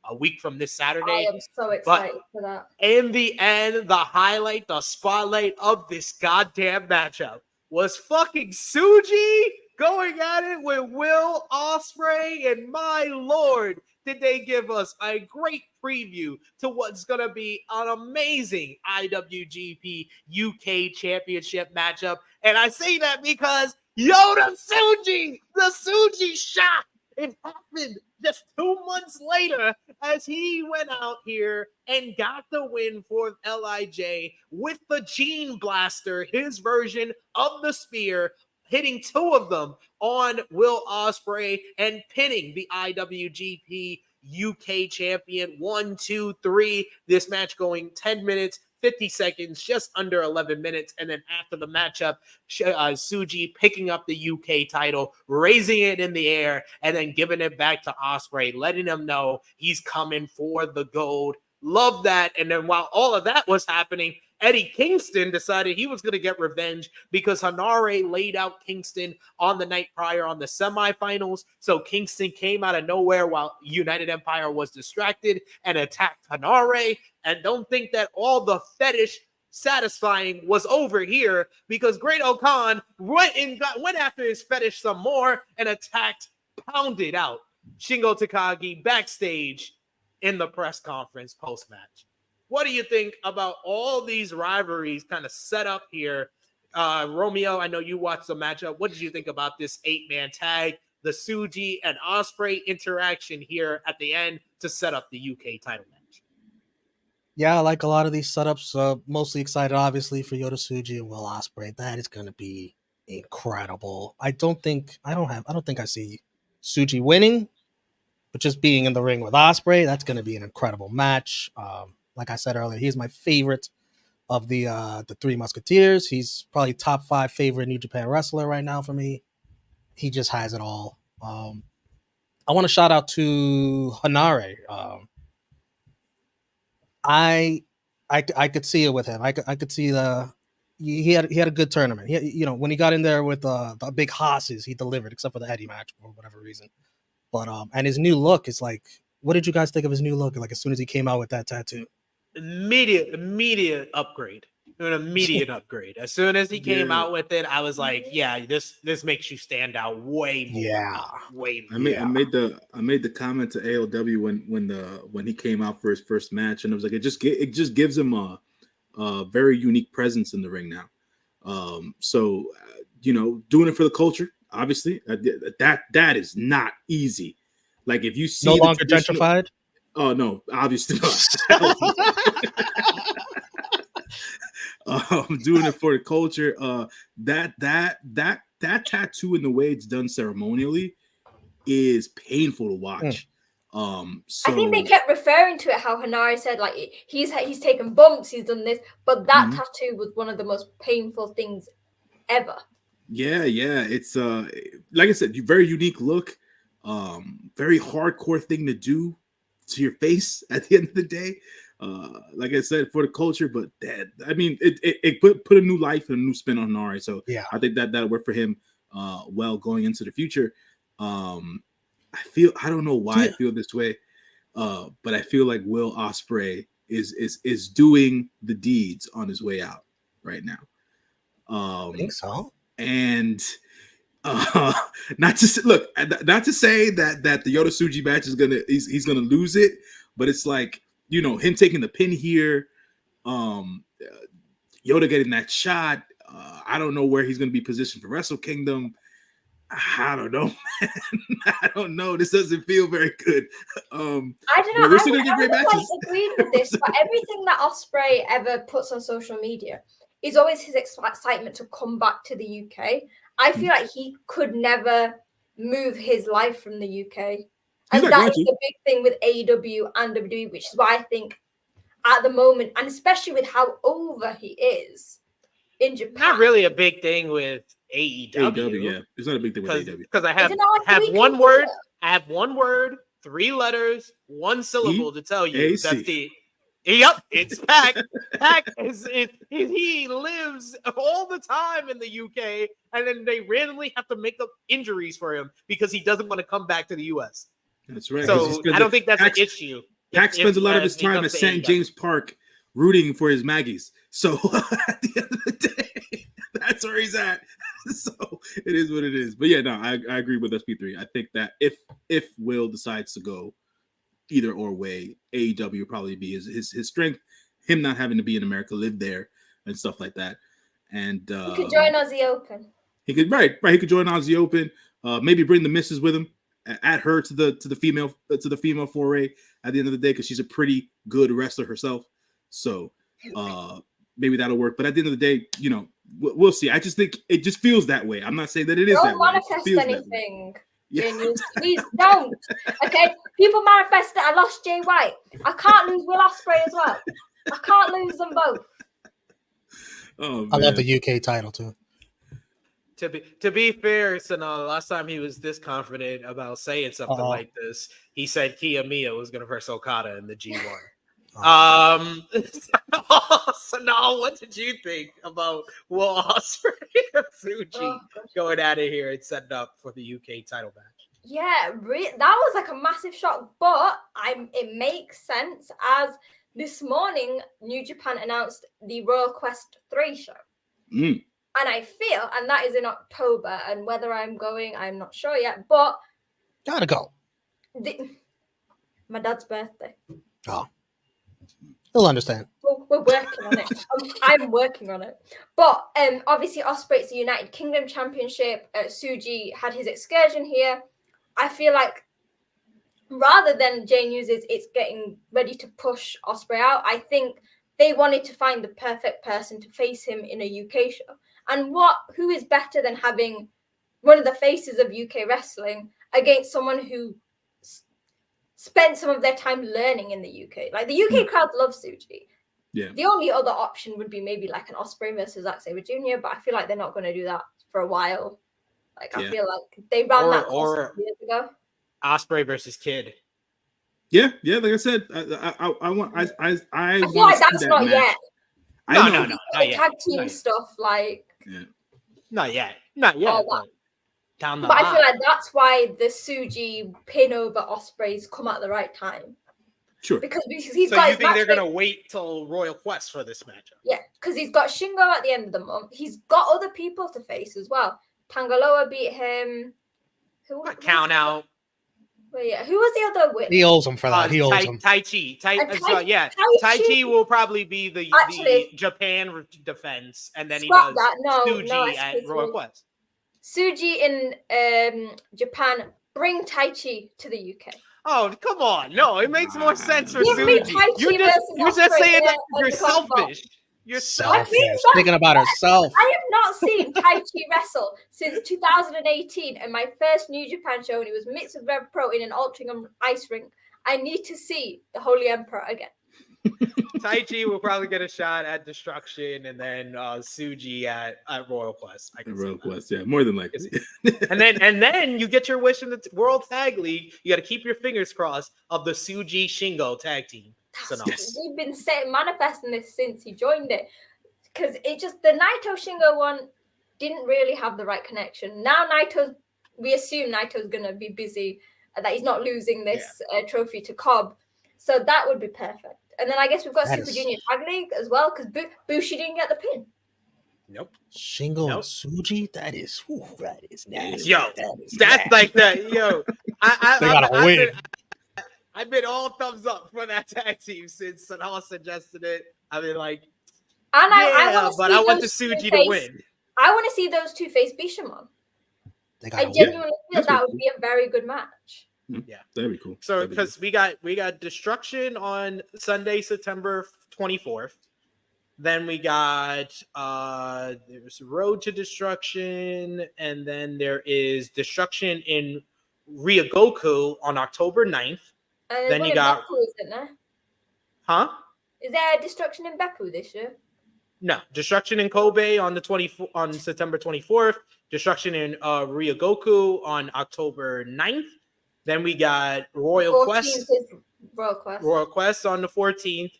a week from this Saturday. I am so excited for that. In the end, the spotlight of this goddamn matchup was fucking Tsuji going at it with Will Ospreay, and my lord, did they give us a great preview to what's going to be an amazing IWGP UK Championship matchup. And I say that because Yota Tsuji, the Tsuji shot, it happened just 2 months later as he went out here and got the win for LIJ with the Gene Blaster, his version of the spear, hitting 2 of them on Will Ospreay and pinning the IWGP UK champion 1, 2, 3. This match going 10 minutes, 50 seconds, just under 11 minutes. And then after the matchup, Tsuji picking up the UK title, raising it in the air, and then giving it back to Ospreay, letting him know he's coming for the gold. Love that. And then while all of that was happening, Eddie Kingston decided he was going to get revenge because Hanare laid out Kingston on the night prior on the semifinals. So Kingston came out of nowhere while United Empire was distracted and attacked Hanare. And don't think that all the fetish satisfying was over here because Great Okan went after his fetish some more and pounded out Shingo Takagi backstage in the press conference post-match. What do you think about all these rivalries kind of set up here? Romeo, I know you watched the matchup. What did you think about this 8-man tag, the Tsuji and Osprey interaction here at the end to set up the UK title match? Yeah, I like a lot of these setups. Mostly excited, obviously, for Yota Tsuji and Will Ospreay. That is going to be incredible. I don't think I see Tsuji winning, but just being in the ring with Ospreay, that's going to be an incredible match. Like I said earlier, he's my favorite of the Three Musketeers. He's probably top 5 favorite New Japan wrestler right now for me. He just has it all. I want to shout out to Hanare. I could see it with him. I could see he had a good tournament. When he got in there with the big hosses, he delivered, except for the Eddie match for whatever reason. But and his new look is like, what did you guys think of his new look? Like as soon as he came out with that tattoo, immediate upgrade. An immediate upgrade. As soon as he came out with it, I was like, yeah, this makes you stand out way more. Yeah. Way more. I made the comment to ALW when he came out for his first match, and I was like, it just gives him a very unique presence in the ring now. So doing it for the culture, obviously, that is not easy. Like if you see no longer gentrified. Oh no, obviously not. Doing it for the culture. That tattoo and the way it's done ceremonially is painful to watch. So I think they kept referring to it how Hanare said like he's taken bumps, he's done this, but that tattoo was one of the most painful things ever. Yeah, it's like I said, very unique look, very hardcore thing to do to your face at the end of the day. Like I said, for the culture, but it put a new life and a new spin on Nari. So yeah, I think that'll work for him well going into the future. I don't know why I feel this way, but I feel like Will Ospreay is doing the deeds on his way out right now. I think so. And not to say that the Yota Tsuji match he's gonna lose it, but it's like, him taking the pin here, Yota getting that shot. I don't know where he's going to be positioned for Wrestle Kingdom. I don't know, man. I don't know. This doesn't feel very good. I don't know. We're still going to get great matches. I agreed with this, but everything that Ospreay ever puts on social media is always his excitement to come back to the UK. I feel like he could never move his life from the UK. And that is the big thing with AEW and WWE, which is why I think at the moment, and especially with how over he is in Japan. Not really a big thing with AEW. Yeah. It's not a big thing with AEW. Because I have one word. I have one word, 3 letters, 1 syllable to tell you. A-C. That's the... Yep, it's Pac. Pac he lives all the time in the UK, and then they randomly have to make up injuries for him because he doesn't want to come back to the US. That's right. So I don't think that's an issue. Pac spends a lot of his time at St. James Park rooting for his Maggies. So at the end of the day, that's where he's at. So it is what it is. But yeah, no, I agree with SP3. I think that if Will decides to go either or way, AEW will probably be his strength. Him not having to be in America, live there and stuff like that. And he could join Aussie Open. He could He could join Aussie Open. Maybe bring the missus with him. Add her to the female foray at the end of the day, because she's a pretty good wrestler herself. So maybe that'll work. But at the end of the day, we'll see. I just think it just feels that way. I'm not saying that it is that way. Don't manifest anything. Genius. Please don't. Okay, people manifest that I lost Jay White. I can't lose Will Ospreay as well. I can't lose them both. Oh, I love the UK title too. To be fair, Sonata, last time he was this confident about saying something like this, he said Kiyomiya was going to verse Okada in the G1. Sonata, what did you think about Will Ospreay and Tsuji going out of here and setting up for the UK title match? Yeah, that was like a massive shock, but it makes sense as this morning, New Japan announced the Royal Quest 3 show. Mm. And I feel, and that is in October, and whether I'm going, I'm not sure yet, but Gotta go. My dad's birthday. Oh. He'll understand. We're working on it. I'm working on it. But obviously, Ospreay, it's the United Kingdom Championship. Tsuji had his excursion here. I feel like rather than Jane uses it's getting ready to push Ospreay out, I think they wanted to find the perfect person to face him in a UK show. And who is better than having one of the faces of UK wrestling against someone who spent some of their time learning in the UK? Like, the UK crowd loves Tsuji. Yeah. The only other option would be maybe like an Ospreay versus Zack Sabre Jr., but I feel like they're not going to do that for a while. Like, I feel like they ran that years ago. Ospreay versus Kid. Yeah, like I said, I want. I feel like that's not match. yet. No, not yet. Tag team stuff, like. Yeah. Not yet. Down the But line. I feel like that's why the Tsuji pin over Ospreay's come at the right time. Sure. Because he's so got. You think they're gonna wait till Royal Quest for this matchup? Yeah, because he's got Shingo at the end of the month. He's got other people to face as well. Tangaloa beat him. Count out. Well, yeah. Who was the other winner? He owes him for that. He owes him. Tai Chi. Tai Chi will probably be the Japan defense, and then he Scrap does that. No, Tsuji at Royal Quest. Tsuji in Japan. Bring Tai Chi to the UK. Oh, come on. No, it makes more sense for Give me Tsuji. Tai Chi You're just saying that you're selfish. You're selfish. Thinking about herself. I have not seen Tai Chi wrestle since 2018, and my first New Japan show, and it was mixed with Red Pro in an Altrincham ice rink. I need to see the Holy Emperor again. Tai Chi will probably get a shot at Destruction, and then Tsuji at Royal Quest. Royal Quest, yeah, more than likely. and then you get your wish in the World Tag League. You got to keep your fingers crossed of the Tsuji Shingo tag team. We've been manifesting this since he joined it, because the Naito Shingo one didn't really have the right connection. Now we assume Naito's gonna be busy, that he's not losing this trophy to Cobb, so that would be perfect. And then I guess we've got Super Junior Tag League as well, because Bushi didn't get the pin. Nope. Shingo and Tsuji, that is nasty. Yo, that's like that. Yo, they gotta win. I've been all thumbs up for that tag team since Sonal suggested it. I've been like, I want the Tsuji to win. I want to see those two face Bishamon. I genuinely feel that would be a very good match. Yeah, that'd be cool. So because we got Destruction on Sunday, September 24th. Then we got there's Road to Destruction, and then there is Destruction in Ryogoku on October 9th. Then you got Beppu, isn't there? Huh? Is there Destruction in Beppu this year? No, Destruction in Kobe on September 24th. Destruction in Ryogoku on October 9th. Then we got Royal Quest on the 14th.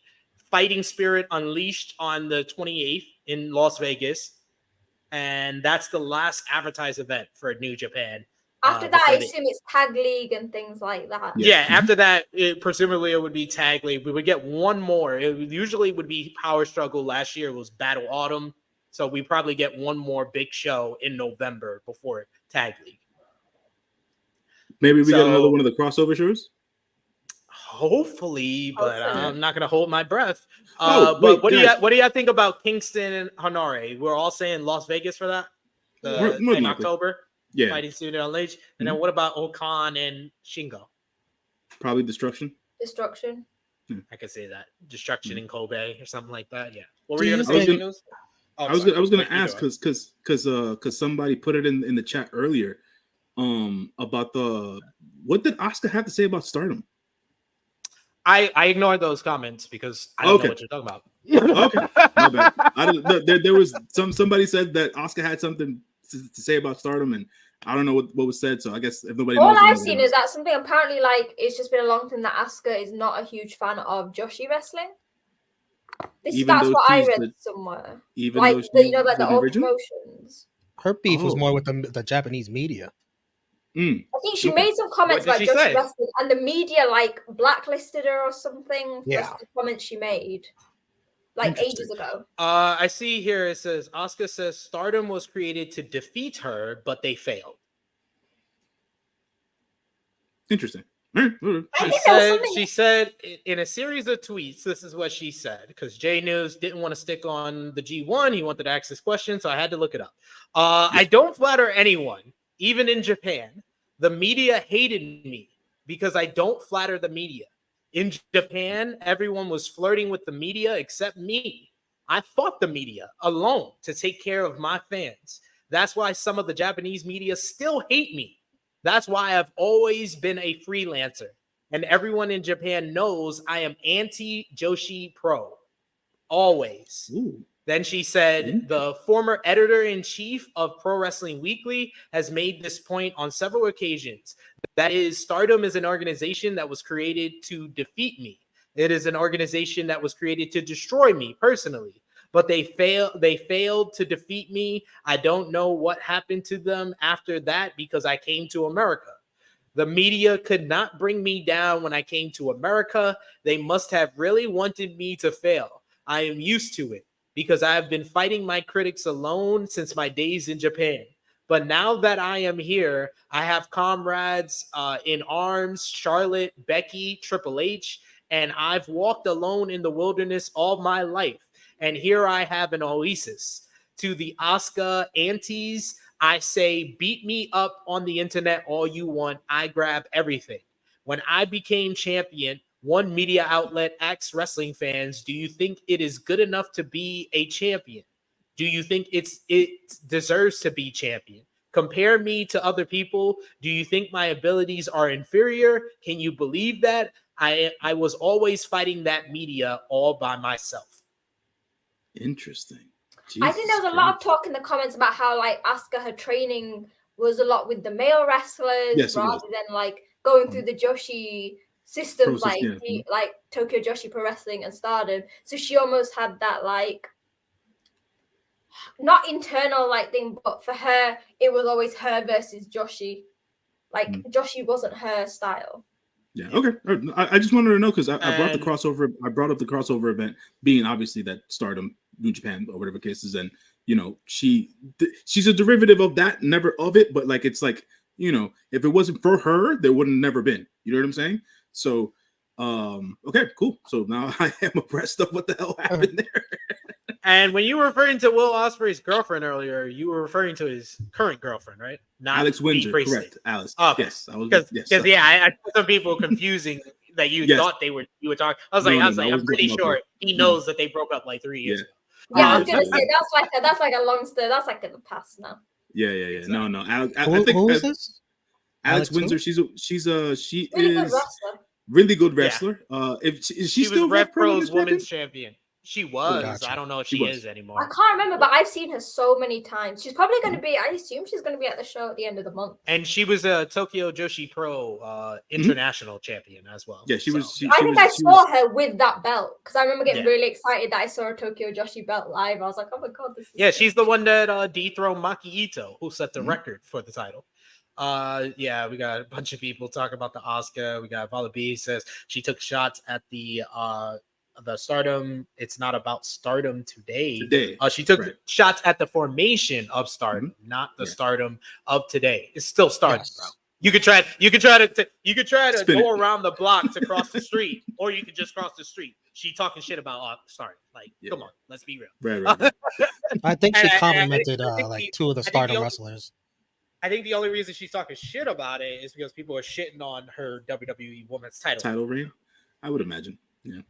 Fighting Spirit Unleashed on the 28th in Las Vegas. And that's the last advertised event for New Japan. After that, I assume it's Tag League and things like that. Yeah, after that, presumably it would be Tag League. We would get one more. It usually would be Power Struggle. Last year it was Battle Autumn. So we probably get one more big show in November before Tag League. Maybe we get another one of the crossover shows? Hopefully, but I'm not going to hold my breath. But what do you think about Kingston and Hanare? We're all saying Las Vegas for that in October. Yeah, Fighting Student Unleashed. And then what about Okan and Shingo? Probably Destruction. I could say that. Destruction in Kobe or something like that. Yeah. What were you going to say? I was going to ask because somebody put it in the chat earlier about what did Asuka have to say about Stardom? I ignored those comments because I don't know what you're talking about. Okay, my bad. There was somebody said that Asuka had something to say about Stardom, and I don't know what was said. So I guess if nobody all knows, I've seen is that something apparently like it's just been a long time that Asuka is not a huge fan of Joshi wrestling. That's what I read somewhere. Even like though the old promotions. Her beef was more with the Japanese media. I think she made some comments What about did she Joshi say? wrestling, and the media like blacklisted her or something for Yeah. the comments she made like ages ago. I see here it says Asuka says Stardom was created to defeat her, but they failed. Interesting. She said in a series of tweets, this is what she said, because Jay News didn't want to stick on the G1. He wanted to ask this question, so I had to look it up. I don't flatter anyone, even in Japan. The media hated me because I don't flatter the media. In Japan, everyone was flirting with the media except me. I fought the media alone to take care of my fans. That's why some of the Japanese media still hate me. That's why I've always been a freelancer. And everyone in Japan knows I am anti-Joshi Pro. Always. Ooh. Then she said, the former editor-in-chief of Pro Wrestling Weekly has made this point on several occasions. That is, Stardom is an organization that was created to defeat me. It is an organization that was created to destroy me personally. But they failed to defeat me. I don't know what happened to them after that because I came to America. The media could not bring me down when I came to America. They must have really wanted me to fail. I am used to it because I have been fighting my critics alone since my days in Japan. But now that I am here, I have comrades in arms, Charlotte, Becky, Triple H, and I've walked alone in the wilderness all my life. And here I have an oasis. To the Asuka antis, I say, beat me up on the internet all you want. I grab everything. When I became champion, one media outlet asked wrestling fans, do you think it is good enough to be a champion? Do you think it deserves to be champion? Compare me to other people. Do you think my abilities are inferior? Can you believe that? I was always fighting that media all by myself. Interesting. I think there was a lot of talk in the comments about how like Asuka, her training was a lot with the male wrestlers rather than like going through the Joshi systems like Tokyo Joshi Pro Wrestling and Stardom. So she almost had that like not internal like thing, but for her it was always her versus Joshi. Like Joshi wasn't her style. Yeah. Okay. I just wanted to know because I brought the crossover. I brought up the crossover event being obviously that Stardom, New Japan, or whatever cases, and you know she's a derivative of that, never of it, but like it's like if it wasn't for her, there would have never been. You know what I'm saying? So, okay, cool. So now I am abreast of what the hell happened there. And when you were referring to Will Ospreay's girlfriend earlier, you were referring to his current girlfriend, right? Not Alex Windsor, correct? Alice. Oh, yes, I was because I saw some people confusing that you thought you were talking. I was I'm pretty sure he knows that they broke up like 3 years ago. Yeah, I was gonna say that's like a long story. That's like in the past now. Yeah. Exactly. No. Who is this? Alex Windsor. She is really good wrestler. If she still was Rev Pro's women's champion. She was. Gotcha. I don't know if she is anymore. I can't remember, but I've seen her so many times. She's probably going to be. I assume she's going to be at the show at the end of the month. And she was a Tokyo Joshi Pro international champion as well. Yeah, she was. I saw her with that belt because I remember getting really excited that I saw a Tokyo Joshi belt live. I was like, oh my god, this is she's the one that dethroned Maki Ito, who set the record for the title. We got a bunch of people talking about the Asuka. We got Vala B says she took shots at the Stardom. It's not about Stardom today. She took shots at the formation of Stardom, not the Stardom of today. It's still Stardom, bro. You could try to go around the block to cross the street, or you could just cross the street. She talking shit about Stardom. Like, come on, let's be real. Right. I think she complimented like two of the Stardom wrestlers. I think the only reason she's talking shit about it is because people are shitting on her WWE Women's title reign. I would imagine. Yeah.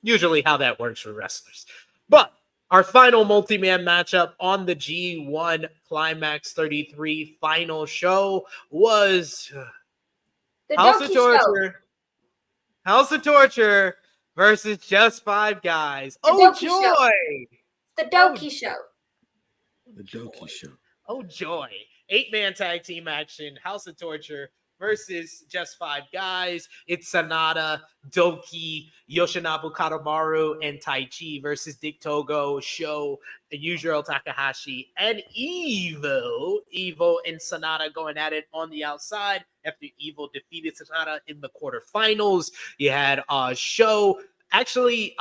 Usually how that works for wrestlers. But our final multi-man matchup on the G1 Climax 33 final show was House of Torture versus Just Five Guys. Oh, joy! The Doki Show. The Doki Show. Oh, joy. 8-man tag team action. House of Torture versus just 5 guys. It's Sonata, Doki, Yoshinobu Kanemaru, and Taichi versus Dick Togo, Sho, Yujiro Takahashi, and Evil. Evil and Sonata going at it on the outside after Evil defeated Sonata in the quarterfinals. You had Sho actually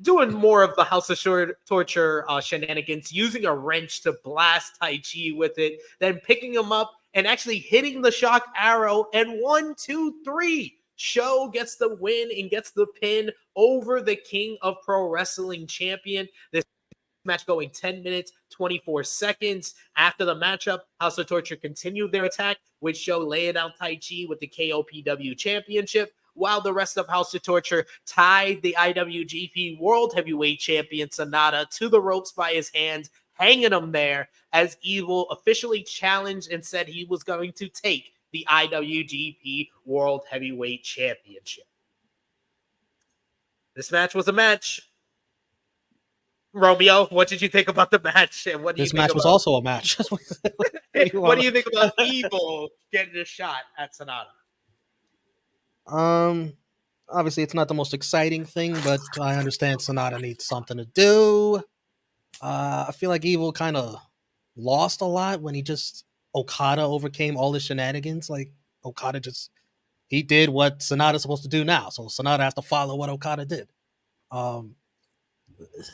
doing more of the House of Torture shenanigans, using a wrench to blast Taichi with it, then picking him up and actually hitting the shock arrow, and 1, 2, 3. Sho gets the win and gets the pin over the King of Pro Wrestling champion. This match going 10 minutes, 24 seconds. After the matchup, House of Torture continued their attack, with Sho laying out Taichi with the KOPW championship, while the rest of House of Torture tied the IWGP World Heavyweight Champion Sonata to the ropes by his hands, hanging him there, as Evil officially challenged and said he was going to take the IWGP World Heavyweight Championship. This match was a match. Romeo, what did you think about the match? And what do This you think match was about, also a match. what do you think about Evil getting a shot at Sonata? Obviously it's not the most exciting thing, but I understand Sonata needs something to do. I feel like Evil kind of lost a lot when Okada overcame all the shenanigans. Like Okada he did what Sonata's supposed to do now, so Sonata has to follow what Okada did.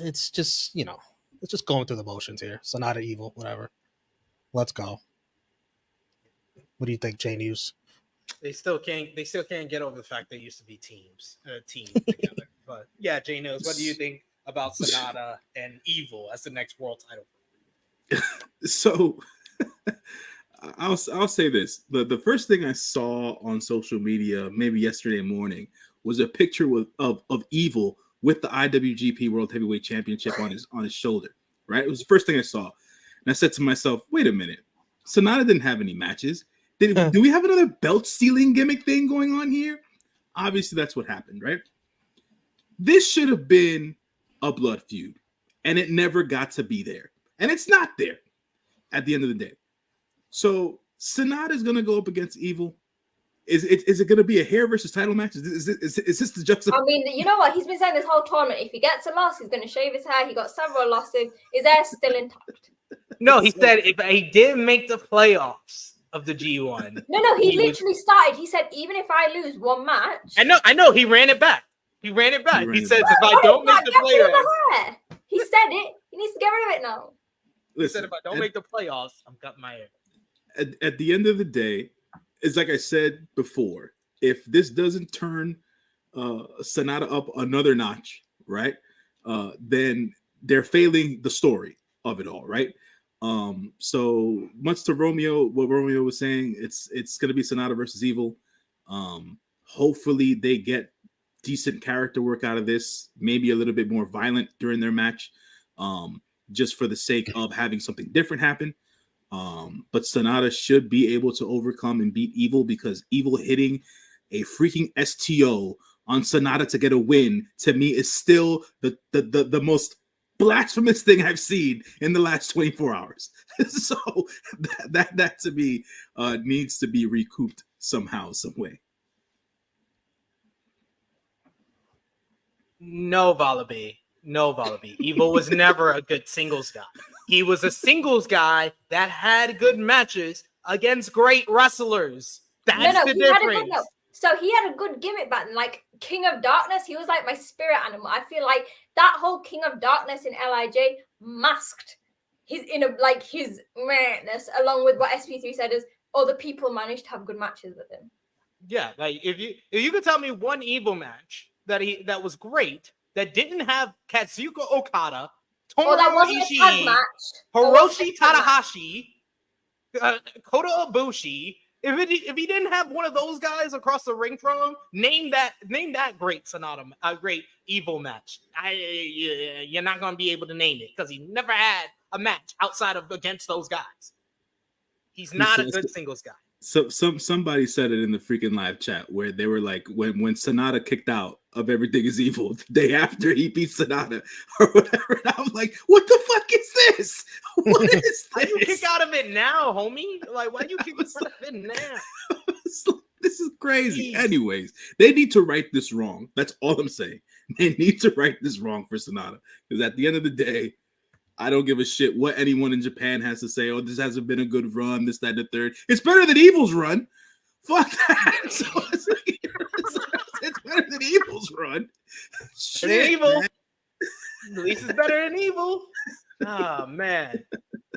It's just it's just going through the motions here. Sonata, Evil, whatever. Let's go. What do you think, J News? They still can't get over the fact they used to be teams together. But yeah, J Knows, what do you think about Sonata and Evil as the next world title? So I'll say this. The first thing I saw on social media, maybe yesterday morning, was a picture of Evil with the IWGP World Heavyweight Championship on his shoulder. Right? It was the first thing I saw. And I said to myself, wait a minute. Sonata didn't have any matches. Do we have another belt stealing gimmick thing going on here? Obviously, that's what happened, right? This should have been a blood feud, and it never got to be there. And it's not there at the end of the day. So Sonata is going to go up against Evil. Is it going to be a hair versus title match? Is this the juxtaposition? I mean, you know what? He's been saying this whole tournament, if he gets a loss, he's going to shave his hair. He got several losses. His hair's still intact. No, he said if he didn't make the playoffs of the G1. No, he literally started. He said, even if I lose one match. I know. He ran it back. He says, if I don't make the playoffs. He said it. He needs to get rid of it now. He said, if I don't make the playoffs, I'm cutting my hair. At the end of the day, it's like I said before, if this doesn't turn Sonata up another notch, right, then they're failing the story of it all, right? So much to what Romeo was saying, it's going to be Sonata versus Evil. Hopefully they get decent character work out of this, maybe a little bit more violent during their match, just for the sake of having something different happen. But Sonata should be able to overcome and beat Evil, because Evil hitting a freaking STO on Sonata to get a win, to me, is still the most blasphemous thing I've seen in the last 24 hours. So that to me needs to be recouped somehow, some way. No, Wallaby. Evil was never a good singles guy. He was a singles guy that had good matches against great wrestlers. That's the difference. So he had a good gimmick back then, like King of Darkness. He was like my spirit animal. I feel like that whole King of Darkness in LIJ masked his madness, along with what SP3 said is other people managed to have good matches with him. Yeah, like if you could tell me one Evil match that was great, that didn't have Kazuchika Okada, that wasn't a tag match. Hiroshi Tanahashi, Kota Ibushi. If he didn't have one of those guys across the ring from him, name that great great Evil match. You're not gonna be able to name it, because he never had a match outside of against those guys. He's not a good singles guy. So somebody said it in the freaking live chat, where they were like, when Sonata kicked out of Everything Is Evil the day after he beat Sonata or whatever, and I'm like, what the fuck is this? What is this? Why you kick out of it now, homie? Like, why you kick out of it now? This is crazy. Anyways, they need to right this wrong. That's all I'm saying. They need to right this wrong for Sonata. Because at the end of the day, I don't give a shit what anyone in Japan has to say. Oh, this hasn't been a good run, this, that, and the third. It's better than Evil's run. Fuck that. So it's better than Evil's run. Shit, than Evil. Man. At least it's better than Evil. Oh man.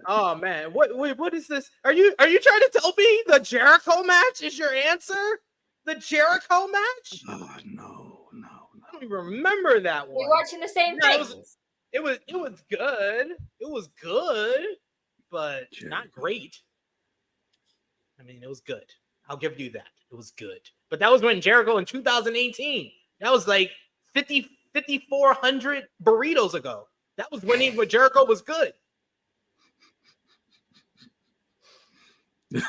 Oh man. What is this? Are you trying to tell me the Jericho match is your answer? The Jericho match? Oh no. I don't even remember that one. We're watching the same thing. It was good. It was good, but not great. I mean, it was good. I'll give you that. It was good. But that was when Jericho in 2018. That was like 5,400 burritos ago. That was when Jericho was good.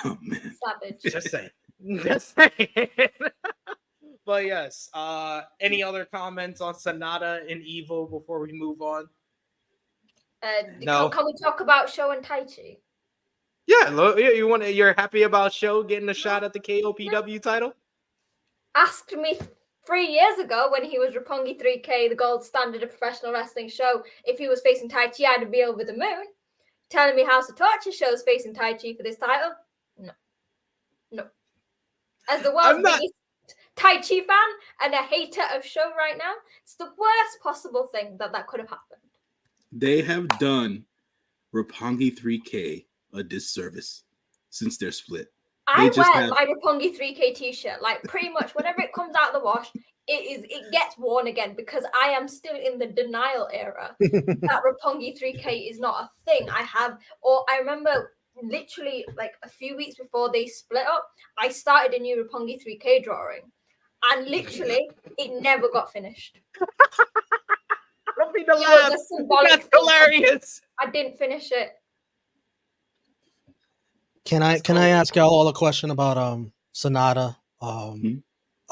Oh man. Savage. Just saying. Just saying. But yes, any other comments on Sonata and Evil before we move on? No. Can we talk about Sho and Taichi? Yeah, you're happy about Sho getting a shot at the KOPW title? Asked me 3 years ago when he was Roppongi 3K, the gold standard of professional wrestling show, if he was facing Taichi, I'd be over the moon. Telling me House of Torture Show's facing Taichi for this title? No. As the world's biggest Taichi fan and a hater of Sho right now, it's the worst possible thing that could have happened. They have done Roppongi 3K a disservice since their split. I wear my Roppongi 3K t-shirt, like pretty much whenever it comes out of the wash, it gets worn again because I am still in the denial era that Roppongi 3K is not a thing. I remember literally like a few weeks before they split up, I started a new Roppongi 3K drawing, and literally it never got finished. Don't be the laugh. That's hilarious. I didn't finish it. Can I ask y'all all a question about Sonata?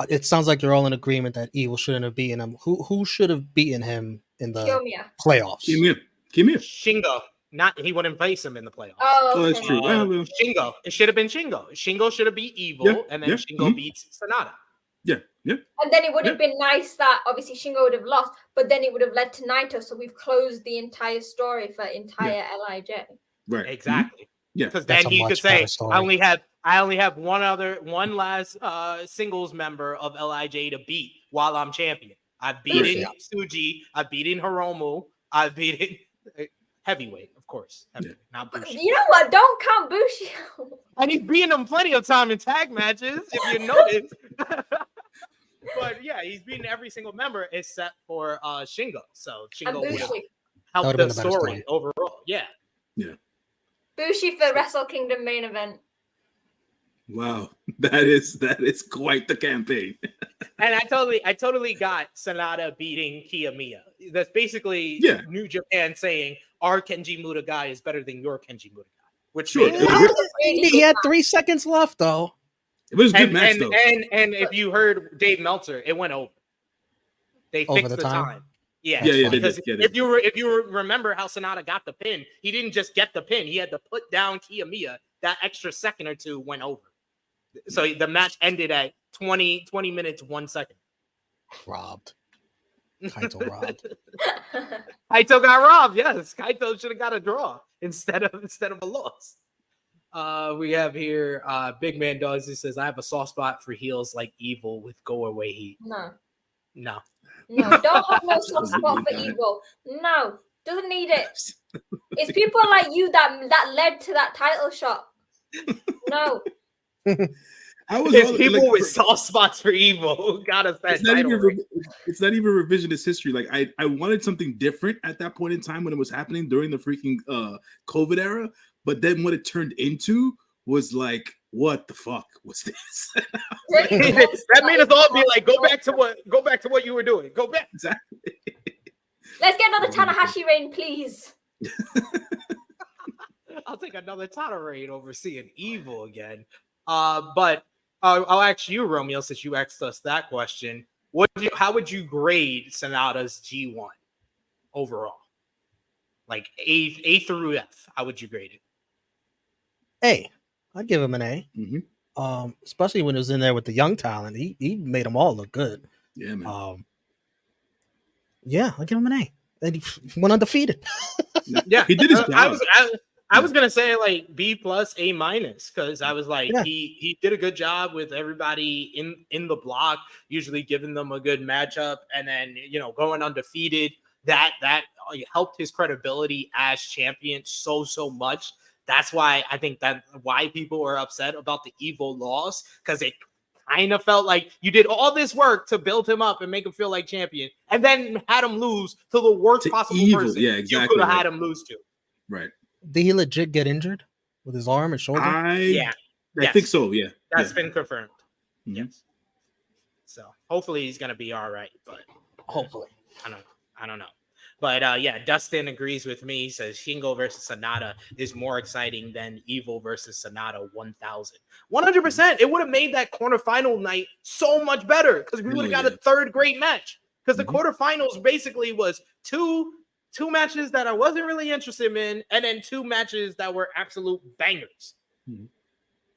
It sounds like you're all in agreement that Evil shouldn't have beaten him. Who should have beaten him in the playoffs? Kiyomiya. Shingo. He wouldn't face him in the playoffs. Oh, okay. That's true. Shingo. It should have been Shingo. Shingo should have beat Evil, and then Shingo beats Sonata. Yeah. And then it would have been nice that obviously Shingo would have lost, but then it would have led to Naito. So we've closed the entire story for entire LIJ. Right. Exactly. Yeah. Because then he could say, I only have one last singles member of LIJ to beat while I'm champion. I've beaten Tsuji. I've beaten Hiromu. I've beaten heavyweight, of course. Not Bushi. You know what? Don't count Bushi. And he's beaten him plenty of time in tag matches, if you notice. But yeah, he's beaten every single member except for Shingo. So Shingo would have helped the story overall. Yeah. Bushi for Wrestle Kingdom main event. Wow, that is quite the campaign. And I totally got Sonata beating Kiyomiya. That's basically New Japan saying our Kenji Muda guy is better than your Kenji Muda guy. Which he had 3 seconds left though. It was a good match though. And if you heard Dave Meltzer, it went over. They fixed the time. Yeah. Because if you remember how Sonata got the pin, he didn't just get the pin. He had to put down Kiyomiya. That extra second or two went over. So the match ended at 20 minutes, 1 second. Robbed. Kaito robbed. Kaito got robbed. Yes, Kaito should have got a draw instead of a loss. We have here Big Man Does. He says, I have a soft spot for heels like Evil with go away heat. No, don't have no soft spot for Evil. No, doesn't need it. It's people like you that led to that title shot. No. It's people with soft spots for Evil who got us that title. It's not even revisionist history. Like I wanted something different at that point in time when it was happening during the freaking COVID era. But then what it turned into was like, what the fuck was this? That made us all be like, go back to what you were doing. Go back. Exactly. Let's get another Tanahashi reign, please. I'll take another Tana reign over seeing Evil again. But I'll ask you, Romeo, since you asked us that question. How would you grade Sonata's G1 overall? Like A through F. How would you grade it? A. I'd give him an A. Mm-hmm. Especially when it was in there with the young talent. He made them all look good. Yeah, man. Yeah, I'll give him an A. And he went undefeated. Yeah, he did his job. I was gonna say like B+, A-, because I was like, Yeah. he did a good job with everybody in the block, usually giving them a good matchup, and then going undefeated. That helped his credibility as champion so much. That's why I think why people were upset about the Evil loss, because it kind of felt like you did all this work to build him up and make him feel like champion, and then had him lose to the worst possible Evil. person Yeah, exactly. you could have had him lose to. Right. Did he legit get injured with his arm and shoulder? I think so. Yeah, that's been confirmed. Mm-hmm. Yes. So hopefully he's gonna be all right, but hopefully, I don't know. But Dustin agrees with me. He says Shingo versus Sonata is more exciting than Evil versus Sonata 1000. 100%. It would have made that quarterfinal night so much better because we would have got a third great match. Because the quarterfinals basically was two matches that I wasn't really interested in, and then two matches that were absolute bangers. Mm-hmm.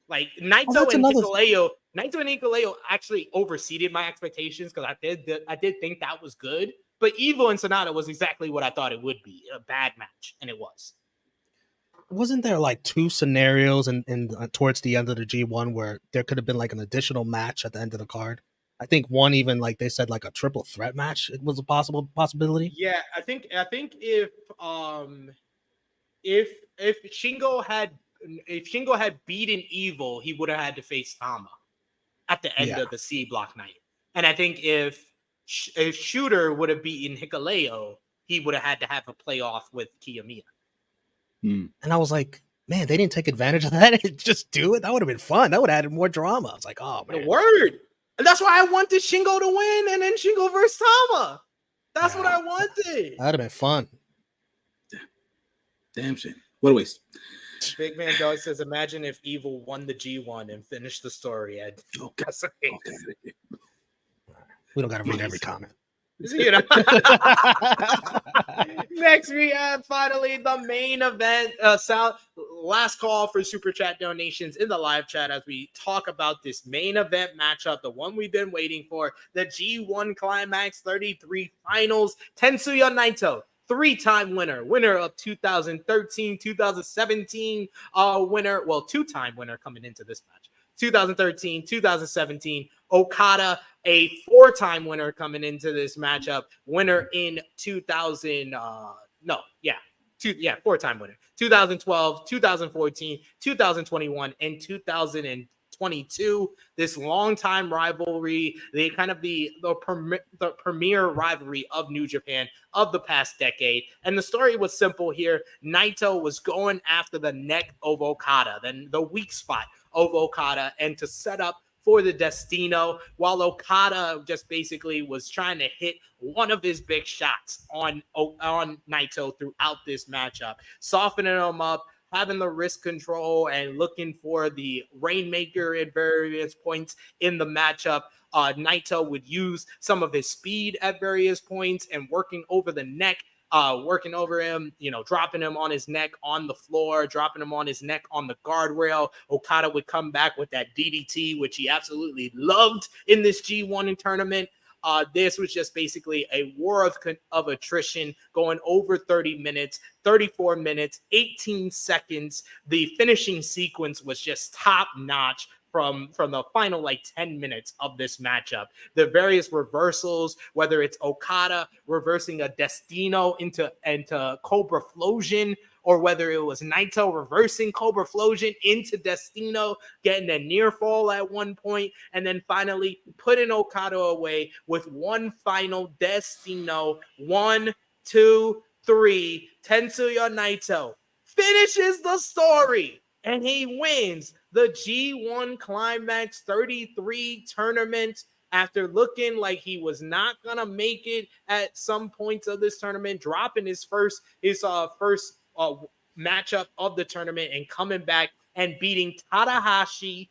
Like Naito and Hikuleo actually overseeded my expectations because I did think that was good. But Evil and Sonata was exactly what I thought it would be, a bad match, and it was. Wasn't there like two scenarios in towards the end of the G1 where there could have been like an additional match at the end of the card? I think one even like they said like a triple threat match. It was a possibility. Yeah, I think if Shingo had beaten Evil, he would have had to face Tama at the end of the C block night. And I think if Shooter would have beaten Hikuleo, he would have had to have a playoff with Kiyomiya. And I was like, man, they didn't take advantage of that and just do it. That would have been fun. That would have added more drama. I was like, oh man. Word. And that's why I wanted Shingo to win and then Shingo versus Tama. That's what I wanted. That would have been fun. Damn shame. What a waste. Big Man Dog says, imagine if Evil won the G1 and finished the story. We don't got to read every comment. Next, we have finally the main event. Last call for super chat donations in the live chat as we talk about this main event matchup, the one we've been waiting for, the G1 Climax 33 Finals. Tetsuya Naito, three-time winner of 2013, 2017 winner. Well, two-time winner coming into this match. 2013, 2017. Okada, a four-time winner coming into this matchup. Winner in 4-time winner. 2012, 2014, 2021, and 2022. This long-time rivalry, the premier rivalry of New Japan of the past decade. And the story was simple here. Naito was going after the neck of Okada, then the weak spot of Okada, and to set up for the Destino, while Okada just basically was trying to hit one of his big shots on Naito throughout this matchup, softening him up, having the wrist control, and looking for the Rainmaker at various points in the matchup. Naito would use some of his speed at various points and working over the neck, working over him, dropping him on his neck on the floor, dropping him on his neck on the guardrail. Okada would come back with that DDT, which he absolutely loved in this G1 tournament. This was just basically a war of attrition going over 30 minutes, 34 minutes, 18 seconds. The finishing sequence was just top notch. From the final 10 minutes of this matchup, the various reversals, whether it's Okada reversing a Destino into Cobra Flosion, or whether it was Naito reversing Cobra Flosion into Destino, getting a near fall at one point, and then finally putting Okada away with one final Destino. 1, 2, 3. Tetsuya Naito finishes the story, and he wins the G1 Climax 33 tournament after looking like he was not gonna make it at some points of this tournament, dropping his first matchup of the tournament and coming back and beating Tanahashi,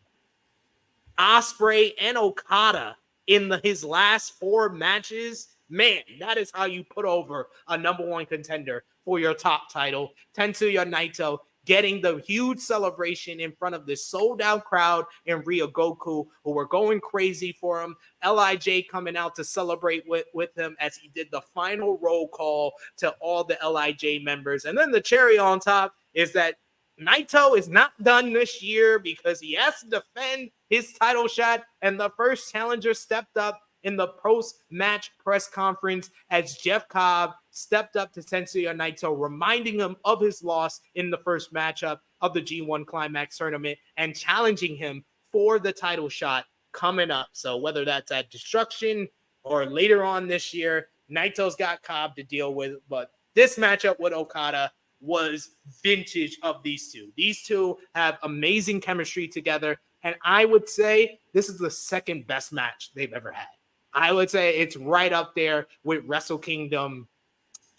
Ospreay, and Okada in his last 4 matches. Man, that is how you put over a number one contender for your top title. Tetsuya Naito getting the huge celebration in front of this sold-out crowd in Ryogoku, who were going crazy for him. LIJ coming out to celebrate with him as he did the final roll call to all the LIJ members. And then the cherry on top is that Naito is not done this year because he has to defend his title shot, and the first challenger stepped up in the post-match press conference as Jeff Cobb stepped up to Tetsuya Naito, reminding him of his loss in the first matchup of the G1 Climax tournament and challenging him for the title shot coming up. So whether that's at Destruction or later on this year, Naito's got Cobb to deal with, but this matchup with Okada was vintage of these two. These two have amazing chemistry together, and I would say this is the second best match they've ever had. I would say it's right up there with Wrestle Kingdom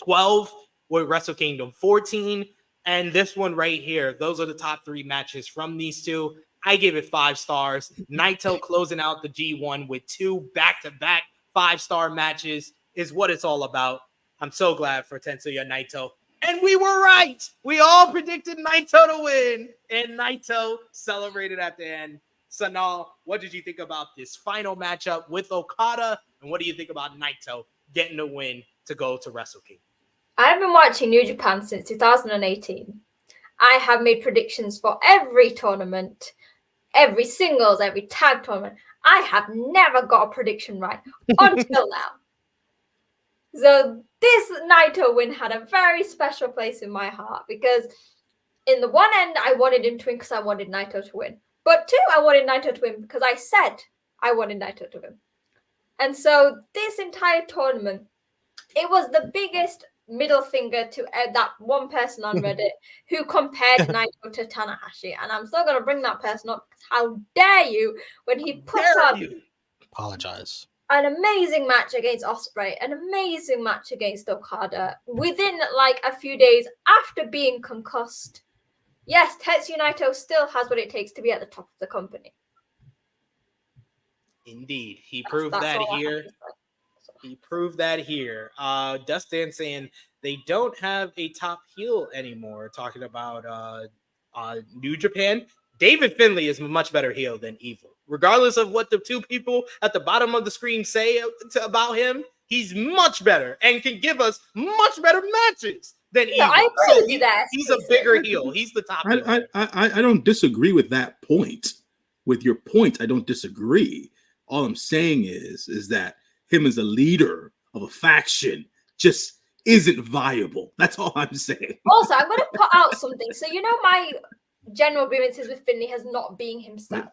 12, with Wrestle Kingdom 14, and this one right here. Those are the top three matches from these two. I give it 5 stars. Naito closing out the G1 with 2 back-to-back 5-star matches is what it's all about. I'm so glad for Tetsuya Naito. And we were right. We all predicted Naito to win, and Naito celebrated at the end. Sonal, what did you think about this final matchup with Okada, and what do you think about Naito getting the win to go to Wrestle Kingdom? I've been watching New Japan since 2018. I have made predictions for every tournament, every singles, every tag tournament. I have never got a prediction right until now. So this Naito win had a very special place in my heart because in the one end, I wanted him to win because I wanted Naito to win. But 2, I wanted Naito to win because I said I wanted Naito to win. And so this entire tournament, it was the biggest middle finger to that one person on Reddit who compared Naito to Tanahashi. And I'm still going to bring that person up because how dare you when he put on Apologize. an amazing match against Ospreay, an amazing match against Okada within like a few days after being concussed. Yes, Tetsuya Naito still has what it takes to be at the top of the company. Indeed. He proved that here. He proved that here. Dustin saying they don't have a top heel anymore, talking about New Japan. David Finlay is a much better heel than Evil. Regardless of what the 2 people at the bottom of the screen say about him, he's much better and can give us much better matches than Evil. I agree with you there. He's a bigger heel. He's the top heel. I don't disagree with that point. With your point, I don't disagree. All I'm saying is that him as a leader of a faction just isn't viable. That's all I'm saying. Also, I'm going to put out something. So, you know, my general grievances with Finlay has not being himself.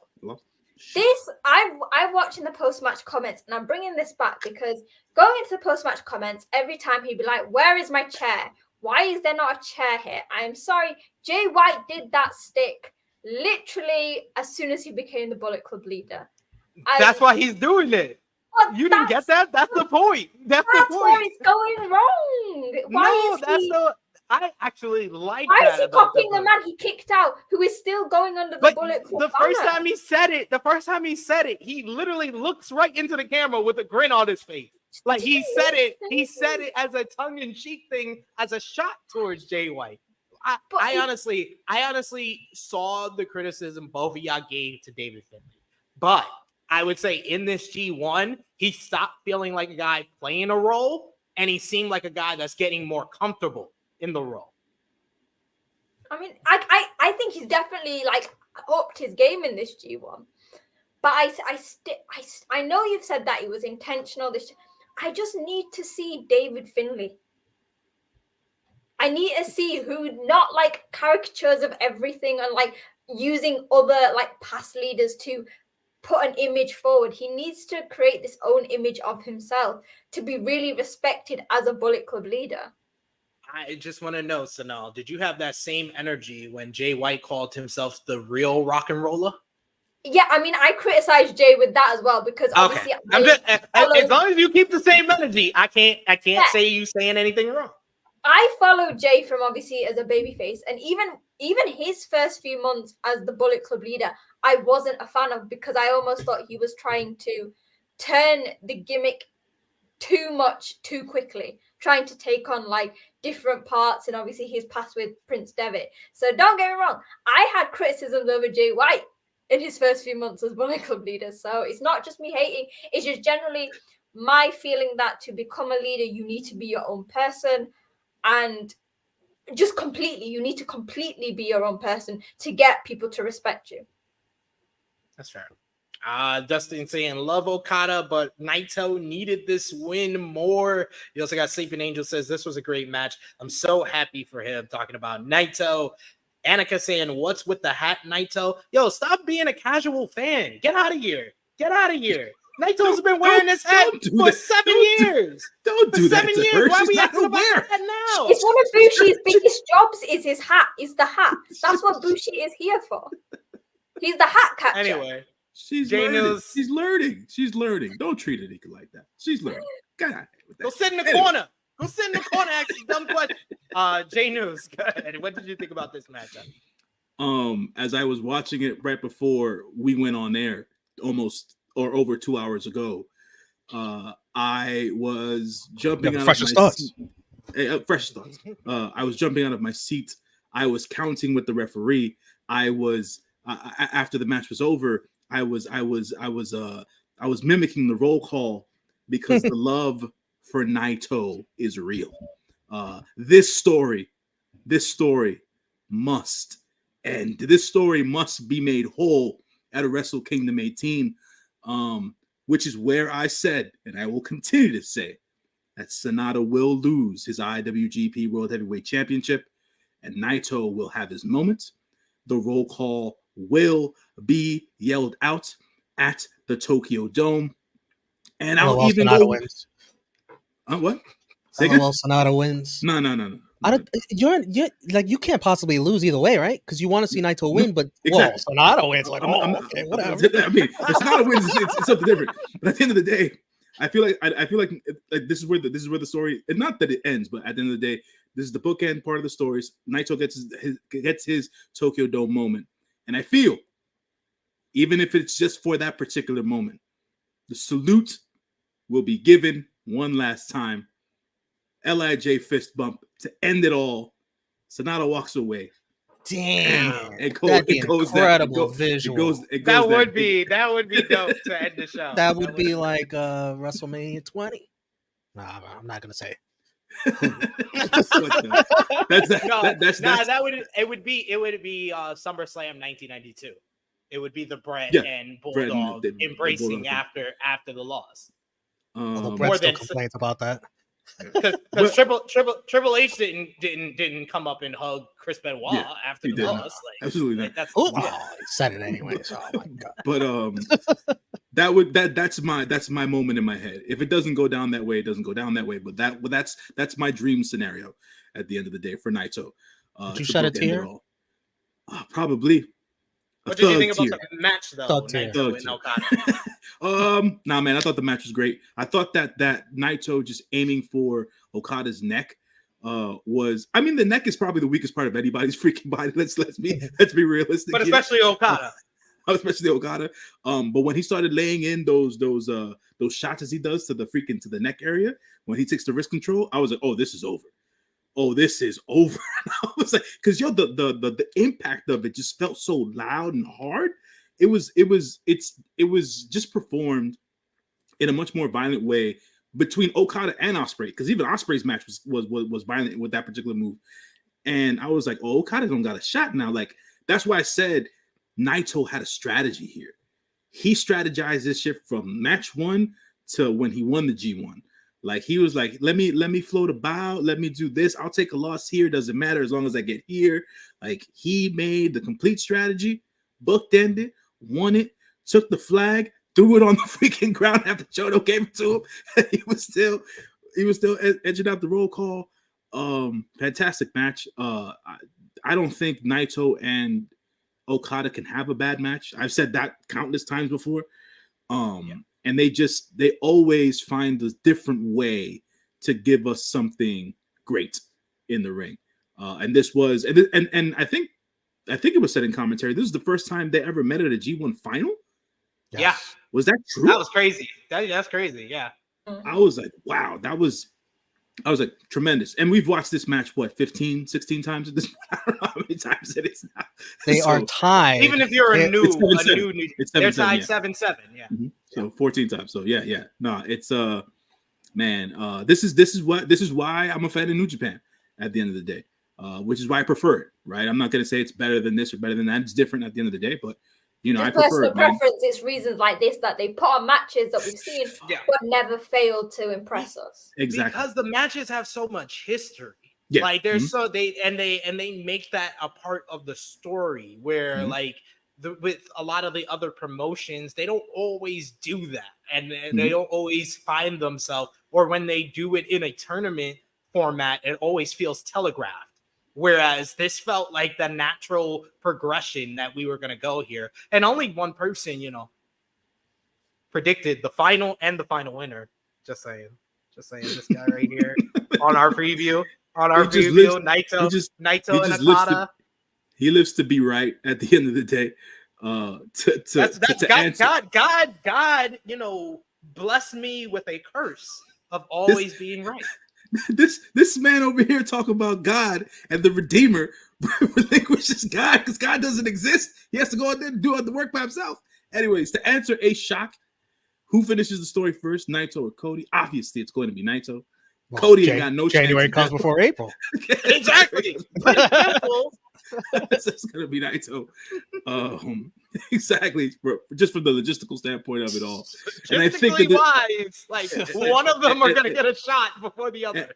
This, I'm watching the post-match comments, and I'm bringing this back because going into the post-match comments, every time he'd be like, where is my chair? Why is there not a chair here? I'm sorry. Jay White did that stick literally as soon as he became the Bullet Club leader. That's why he's doing it. You didn't get that? That's the point. That's the point. Where it's going wrong. I actually like Why that. is he copying the man he kicked out who is still going under the Bullet Club the first time he said it, he literally looks right into the camera with a grin on his face. Like he said it as a tongue-in-cheek thing, as a shot towards Jay White. I honestly saw the criticism both of y'all gave to David Finlay. But I would say in this G1, he stopped feeling like a guy playing a role, and he seemed like a guy that's getting more comfortable in the role. I mean, I think he's definitely like upped his game in this G1. But I know you've said that it was intentional. I just need to see David Finlay. I need to see who, not like caricatures of everything and like using other like past leaders to put an image forward. He needs to create this own image of himself to be really respected as a Bullet Club leader. I just want to know, Sonal, did you have that same energy when Jay White called himself the real rock and roller? Yeah, I mean, I criticized Jay with that as well because obviously, as long as you keep the same energy, I can't say you saying anything wrong. I followed Jay from obviously as a babyface, and even his first few months as the Bullet Club leader, I wasn't a fan of because I almost thought he was trying to turn the gimmick too much too quickly, trying to take on like different parts, and obviously his past with Prince Devitt. So don't get me wrong, I had criticisms over Jay White in his first few months as Bullet Club leader. So it's not just me hating, it's just generally my feeling that to become a leader, you need to be your own person, and just completely, you need to completely be your own person to get people to respect you. That's fair. Dustin saying love Okada, but Naito needed this win more. You also got Sleeping Angel says this was a great match. I'm so happy for him. Talking about Naito. Annika saying, what's with the hat, Naito? Yo, stop being a casual fan. Get out of here. Get out of here. Naito's been wearing this hat for 7 years. Don't do that. 7 years. Why are we asking about that now? It's one of Bushi's biggest jobs is his hat. Is the hat. That's what Bushi is here for. He's the hat catcher. Anyway. She's learning. She's learning. She's learning. Don't treat Anika like that. She's learning. God, go sit in the corner. Go sit in the corner. Ask a dumb question. J News, go ahead. What did you think about this matchup? As I was watching it right before we went on air, almost or over 2 hours ago, I was jumping out of my seat. Fresh thoughts. I was jumping out of my seat. I was counting with the referee. I was after the match was over. I was mimicking the roll call because the love for Naito is real. This story must end. This story must be made whole at a Wrestle Kingdom 18, which is where I said, and I will continue to say, that Sonata will lose his IWGP World Heavyweight Championship, and Naito will have his moment. The roll call will be yelled out at the Tokyo Dome, and I'll even Sonata go. Wins. What? Sonata wins. No. I don't. You're like you can't possibly lose either way, right? Because you want to see Naito win, but exactly. Sonata wins. Like, okay, whatever. I mean, if Sonata wins, it's something different. But at the end of the day, I feel like this is where the story. And not that it ends, but at the end of the day, this is the bookend part of the stories. Naito gets his Tokyo Dome moment. And I feel, even if it's just for that particular moment, the salute will be given one last time. LIJ fist bump to end it all. Sonata walks away. Damn, it goes incredible visual. That would be dope to end the show. That would be like WrestleMania 20. Nah, I'm not gonna say. It would be SummerSlam 1992. It would be the Brett and Bulldog embracing after the loss. Brett still complains about that because Triple H didn't come up and hug Chris Benoit after the loss. Like, absolutely not. He said it anyway. So, oh my God. But that's my moment in my head. If it doesn't go down that way, it doesn't go down that way. But that's my dream scenario at the end of the day for Naito. Did you shed a tear? Probably. What did you think about the match though? Naito and Okada. Nah, man, I thought the match was great. I thought that Naito just aiming for Okada's neck was. I mean, the neck is probably the weakest part of anybody's freaking body. Let's be realistic. But especially Okada. Especially Okada. But when he started laying in those shots as he does to the neck area, when he takes the wrist control, I was like, oh, this is over. Oh, this is over. I was like, because the impact of it just felt so loud and hard. It was just performed in a much more violent way between Okada and Ospreay, because even Ospreay's match was violent with that particular move. And I was like, oh, Okada don't got a shot now. Like, that's why I said Naito had a strategy here. He strategized this shit from match 1 to when he won the G1. Like, he was like, let me float about, let me do this. I'll take a loss here. Doesn't matter as long as I get here. Like, he made the complete strategy, booked ended, won it, took the flag, threw it on the freaking ground after Chono gave it to him. He was still edging out the roll call. Fantastic match. I don't think Naito and Okada can have a bad match. I've said that countless times before. And they always find a different way to give us something great in the ring. And this was, and I think it was said in commentary, this is the first time they ever met at a G1 final. Yes. Yeah. Was that true? That was crazy. That's crazy. Yeah. I was like, wow, that was I was like, tremendous. And we've watched this match, what, 15, 16 times at this point? I don't know how many times it is now. They are tied. Even if you're It's 7-7. It's they're 7-7, tied yeah. 7-7. Yeah. Mm-hmm. So 14 times. So yeah. No, it's man, this is why I'm a fan of New Japan at the end of the day. Which is why I prefer it, right? I'm not gonna say it's better than this or better than that. It's different at the end of the day, but you know, I prefer it. Preference, it's reasons like this that they put on matches that we've seen but never failed to impress us. Exactly. Because the matches have so much history. Yeah. Like there's so they make that a part of the story where like with a lot of the other promotions, they don't always do that. And they don't always find themselves, or when they do it in a tournament format, it always feels telegraphed. Whereas this felt like the natural progression that we were going to go here. And only one person, you know, predicted the final and the final winner. Just saying. This guy right here on our preview. Naito and Okada. He lives to be right at the end of the day. God, you know, bless me with a curse of always being right. This man over here talk about God and the Redeemer relinquishes God because God doesn't exist. He has to go out there and do the work by himself. Anyways, to answer a shock, who finishes the story first, Naito or Cody? Obviously, it's going to be Naito. Well, Cody ain't got no January comes before April. Exactly. It's going to be Naito. Exactly. Just from the logistical standpoint of it all. And I think wise, like one of them are going to get a shot before the other.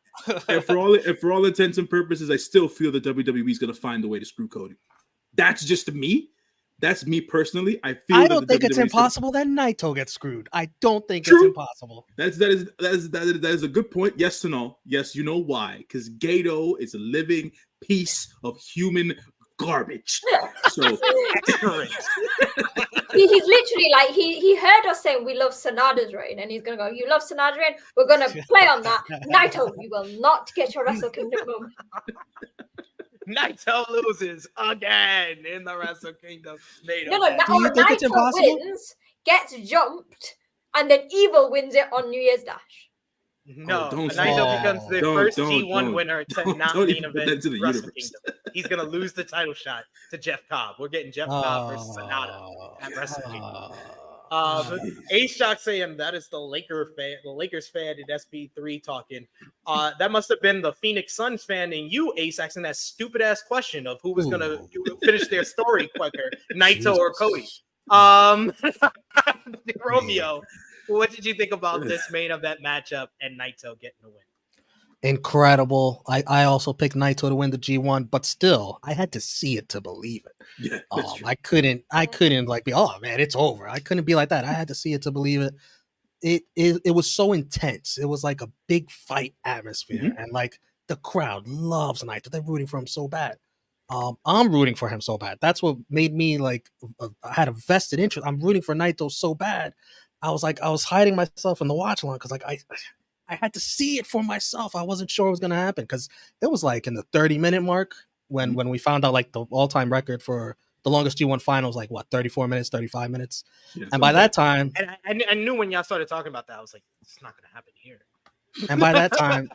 And for all intents and purposes, I still feel that WWE is going to find a way to screw Cody. That's just me. That's me personally. I don't think it's impossible that Naito gets screwed. I don't think it's impossible. That is a good point. Yes and no. Yes, you know why? Because Kaito is a living piece of human garbage. So he's literally like he heard us saying we love Sonata's reign, and he's gonna go, "You love Sonata's reign? We're gonna play on that." Naito, you will not get your Wrestle Kingdom moment. Naito loses again in the Wrestle Kingdom. Naito wins, gets jumped, and then Evil wins it on New Year's Dash. No, Naito becomes the first G1 winner to not main event Wrestle Kingdom. He's gonna lose the title shot to Jeff Cobb. We're getting Jeff Cobb versus Sonata at Wrestle Kingdom. Ace Shock saying that is the Lakers fan at SP3 talking. That must have been the Phoenix Suns fan and you, Ace, asking that stupid ass question of who was gonna finish their story quicker, Naito or Cody. Romeo, what did you think about this main event matchup and Naito getting the win? Incredible. I also picked Naito to win the G1, but still, I had to see it to believe it. Yeah, I couldn't like be, oh man, it's over. I couldn't be like that. I had to see it to believe it. It was so intense. It was like a big fight atmosphere, and like the crowd loves Naito. They're rooting for him so bad. I'm rooting for him so bad. That's what made me like I had a vested interest. I'm rooting for Naito so bad. I was hiding myself in the watch line because like I had to see it for myself. I wasn't sure it was gonna happen because it was like in the 30-minute mark when we found out like the all-time record for the longest G1 finals, like what, 34 minutes, 35 minutes. Yeah, and by that time, and I knew when y'all started talking about that, I was like, it's not gonna happen here. And by that time,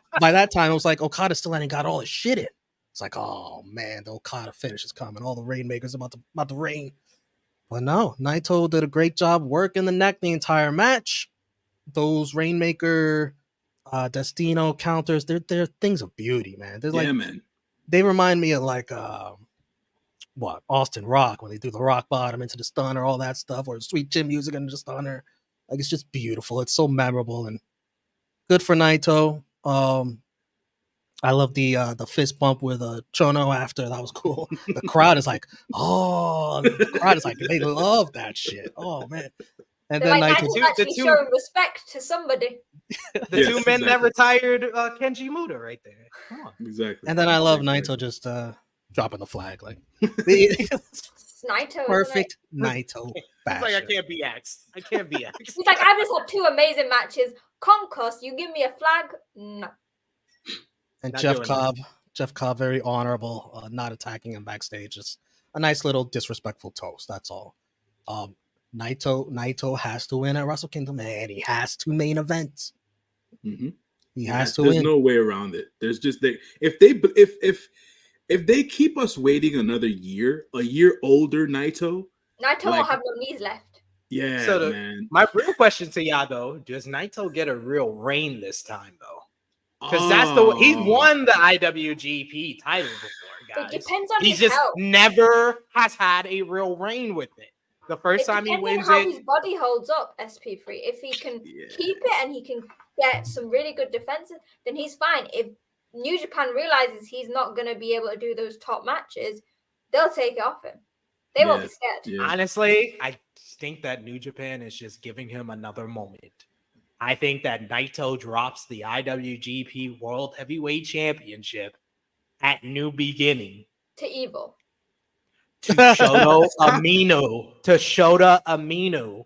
it was like Okada still hadn't got all his shit in. It's like, oh man, the Okada finish is coming. All the Rainmakers about to rain. But no, Naito did a great job working the neck the entire match. Those Rainmaker Destino counters, they're things of beauty, man. They're like, man. They remind me of like Austin Rock when they do the rock bottom into the stunner, all that stuff, or sweet chin music into the stunner. Like, it's just beautiful. It's so memorable and good for Naito. I love the fist bump with Chono after. That was cool. The crowd is like, they love that shit. Oh man. And they're then like, Naito actually showing respect to somebody. The two men that retired Kenji Muda right there. Come on. Exactly. And then I love Naito just dropping the flag. Like Naito. Perfect Naito. It's like, I can't be axed. He's like, I've just had two amazing matches. Conquest, you give me a flag? No. And not Jeff Cobb, very honorable, not attacking him backstage. It's a nice little disrespectful toast. That's all. Naito has to win at Wrestle Kingdom, and he has to main event. Mm-hmm. He has to There's win. no way around it. There's just if they keep us waiting another year, a year older Naito, Naito like, will have no knees left. yeah, So man. my real question to y'all though, does Naito get a real reign this time though? Because that's he's won the IWGP title before, guys. It depends on He his just health. never has had a real reign with it. The first It time he depends wins on how it, his body holds up, SP3. If he can keep it and he can get some really good defenses, then he's fine. If New Japan realizes he's not going to be able to do those top matches, they'll take it off him. They won't be scared. Yeah. honestly, I think that New Japan is just giving him another moment. I think that Naito drops the IWGP World Heavyweight Championship at New Beginning To Evil. to Shota Amino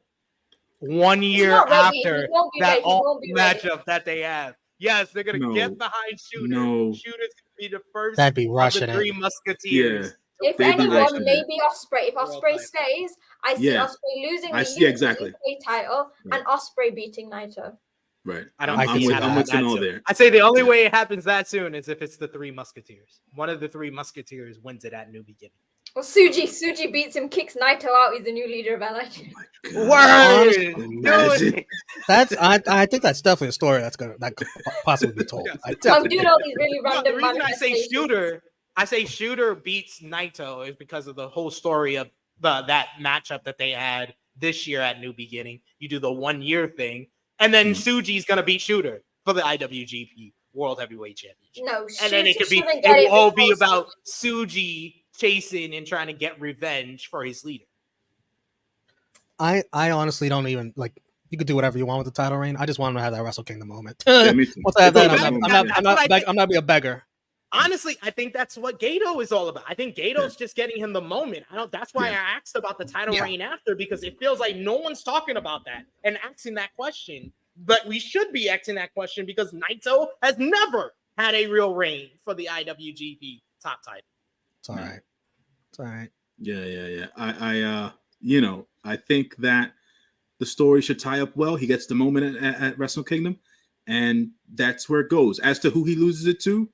1 year not ready. He after won't be that ready. He won't be ready. matchup that they have. Yes, they're gonna No. get behind Shooter. No. Shooter's gonna be the first That'd be of rushing the it. three Musketeers. Yeah. If They'd be anyone, rushing it. maybe Osprey. If World Osprey title. stays, I see Yeah. Osprey losing I the see exactly. UK title Right. and Osprey beating Naito. Right. I don't I I'm see with that. I'm with that Sonal soon. there. I'd say the only Yeah. way it happens that soon is if it's the three Musketeers. One of the three Musketeers wins it at New Beginning. Well, Tsuji beats him, kicks Naito out. He's the new leader of LIJ. Honestly, Imagine. That's I think that's definitely a story that could possibly be told. I I'm definitely doing think all that. these really No, the random reason I say manifestations. Shooter beats Naito is because of the whole story of that matchup that they had this year at New Beginning. You do the 1 year thing, and then Tsuji's gonna beat Shooter for the IWGP World Heavyweight Championship. No, And then Shooter shouldn't it get will it all be because- about Tsuji chasing and trying to get revenge for his leader. I honestly don't even like. You could do whatever you want with the title reign. I just want him to have that Wrestle Kingdom moment. Yeah, me too. Once I have that, That's I'm what not be a beggar. Honestly, I think that's what Gato is all about. I think Gato's just getting him the moment. That's why I asked about the title reign after, because it feels like no one's talking about that and asking that question. But we should be asking that question because Naito has never had a real reign for the IWGP top title. It's all right. It's all right. Yeah. I think that the story should tie up well. He gets the moment at Wrestle Kingdom, and that's where it goes. As to who he loses it to,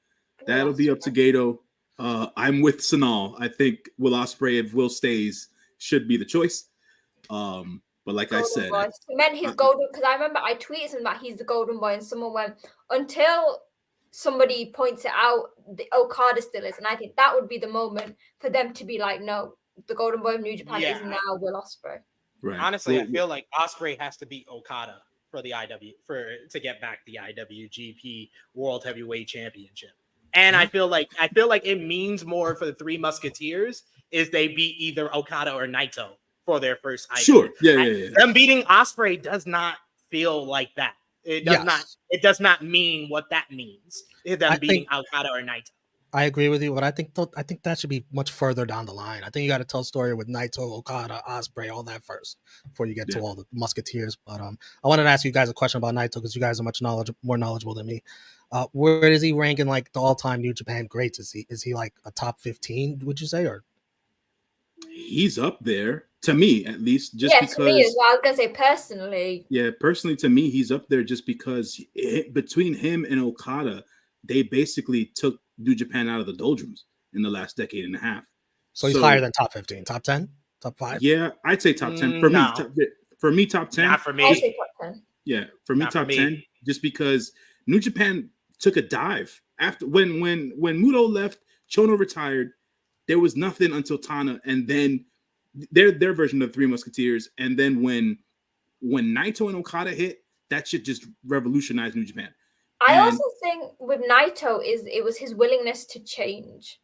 that'll be up to Gato. I'm with Sonal. I think Will Ospreay, if Will stays, should be the choice. But like Golden I said, boy. He meant his golden, because I remember I tweeted something that he's the golden boy, and someone went, until somebody points it out, the Okada still is. And I think that would be the moment for them to be like, no, the golden boy of New Japan is now Will Ospreay. right. Honestly, I feel like Ospreay has to beat Okada for the to get back the IWGP World Heavyweight Championship. And I feel like it means more for the three Musketeers is they beat either Okada or Naito for their first IW. Sure. Yeah. Them beating Ospreay does not feel like that. It does not. It does not mean what that means. Them beating Okada or Naito. I agree with you, but I think that should be much further down the line. I think you got to tell a story with Naito, Okada, Ospreay, all that first before you get to all the Musketeers. But I wanted to ask you guys a question about Naito because you guys are much more knowledgeable than me. Where does he rank in like the all-time New Japan greats? Is he like a top 15? Would you say, or he's up there to me at least? Just because, to me as well. I was gonna say personally. Yeah, personally to me, he's up there just because between him and Okada, they basically took New Japan out of the doldrums in the last decade and a half. So he's higher than top 15, top 10, top 5. Yeah, I'd say top 10 for me. For me, top 10. Not for me. I'll say top 10. Yeah, for me, top 10. Just because New Japan took a dive after when Muto left, Chono retired. There was nothing until Tana, and then their version of Three Musketeers. And then when Naito and Okada hit, that shit just revolutionized New Japan. I also think with Naito it was his willingness to change.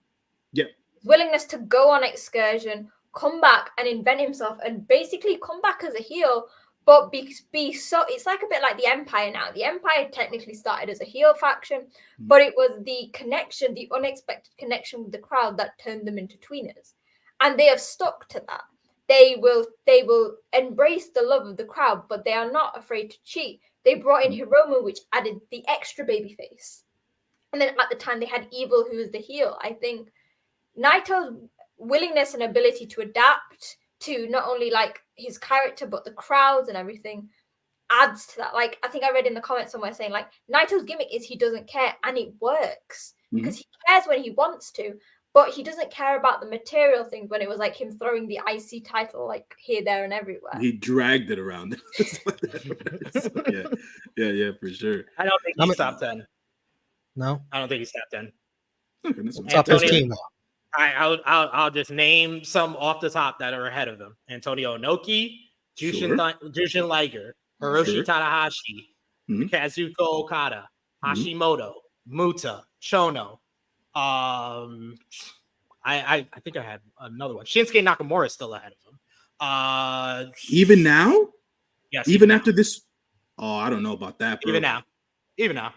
Yeah. Willingness to go on excursion, come back and invent himself, and basically come back as a heel, but be so. It's like a bit like the Empire now. The Empire technically started as a heel faction, but it was the connection, the unexpected connection with the crowd that turned them into tweeners, and they have stuck to that. They will embrace the love of the crowd, but they are not afraid to cheat. They brought in Hiromu, which added the extra babyface. And then at the time they had Evil, who was the heel. I think Naito's willingness and ability to adapt to not only like his character, but the crowds and everything. adds to that. Like, I think I read in the comments somewhere saying, like, Naito's gimmick is he doesn't care, and it works because he cares when he wants to, but he doesn't care about the material things when it was like him throwing the IC title like here, there, and everywhere. He dragged it around. So, yeah, for sure. I don't think he's top 10. No, I don't think he's top 10. Okay, that's top 15 though. I'll just name some off the top that are ahead of him: Antonio Inoki, Jushin Liger, Hiroshi Tanahashi, Kazuchika Okada, Hashimoto, Muta, Chono. I think I had another one. Shinsuke Nakamura is still ahead of him. Even now? Yes. Even after this? Oh, I don't know about that, bro. Even now.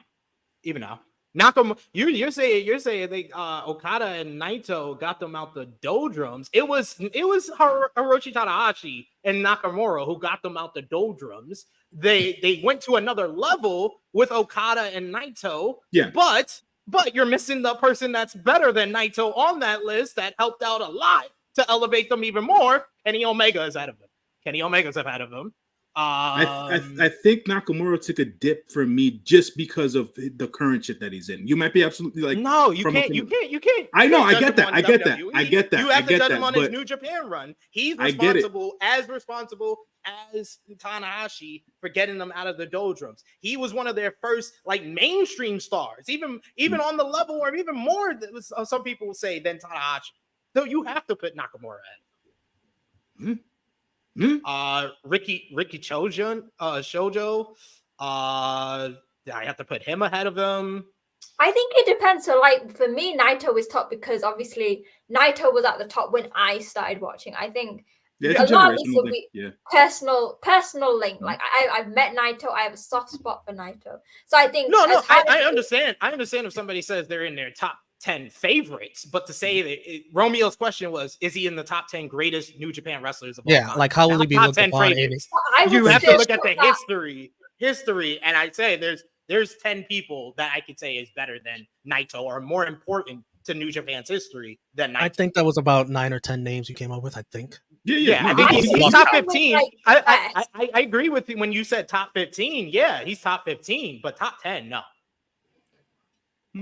Nakamura, you're saying they Okada and Naito got them out the doldrums. It was Hiroshi Tanahashi and Nakamura who got them out the doldrums. They went to another level with Okada and Naito. Yeah, but you're missing the person that's better than Naito on that list that helped out a lot to elevate them even more. Kenny Omega is ahead of him. I think Nakamura took a dip for me just because of the current shit that he's in. You might be absolutely like, no, you can't. I know, I get that. You have to judge him on his New Japan run. He's responsible as Tanahashi for getting them out of the doldrums. He was one of their first like mainstream stars, even on the level or even more. Some people will say than Tanahashi. So you have to put Nakamura in. Ricky Shoujo. I have to put him ahead of him. I think it depends. So, like for me, Naito is top because obviously Naito was at the top when I started watching. I think a lot of this will be personal link. Like I've met Naito. I have a soft spot for Naito. So I think I understand. I understand if somebody says they're in their top 10 favorites, but to say that Romeo's question was, is he in the top 10 greatest New Japan wrestlers of all time? Like how will he be looked upon? You have to look at the history, and I'd say there's 10 people that I could say is better than Naito or more important to New Japan's history than Naito. I think that was about 9 or 10 names you came up with. I think. Yeah. I think he's top 15. I agree with you when you said top 15. Yeah, he's top 15, but top 10, no.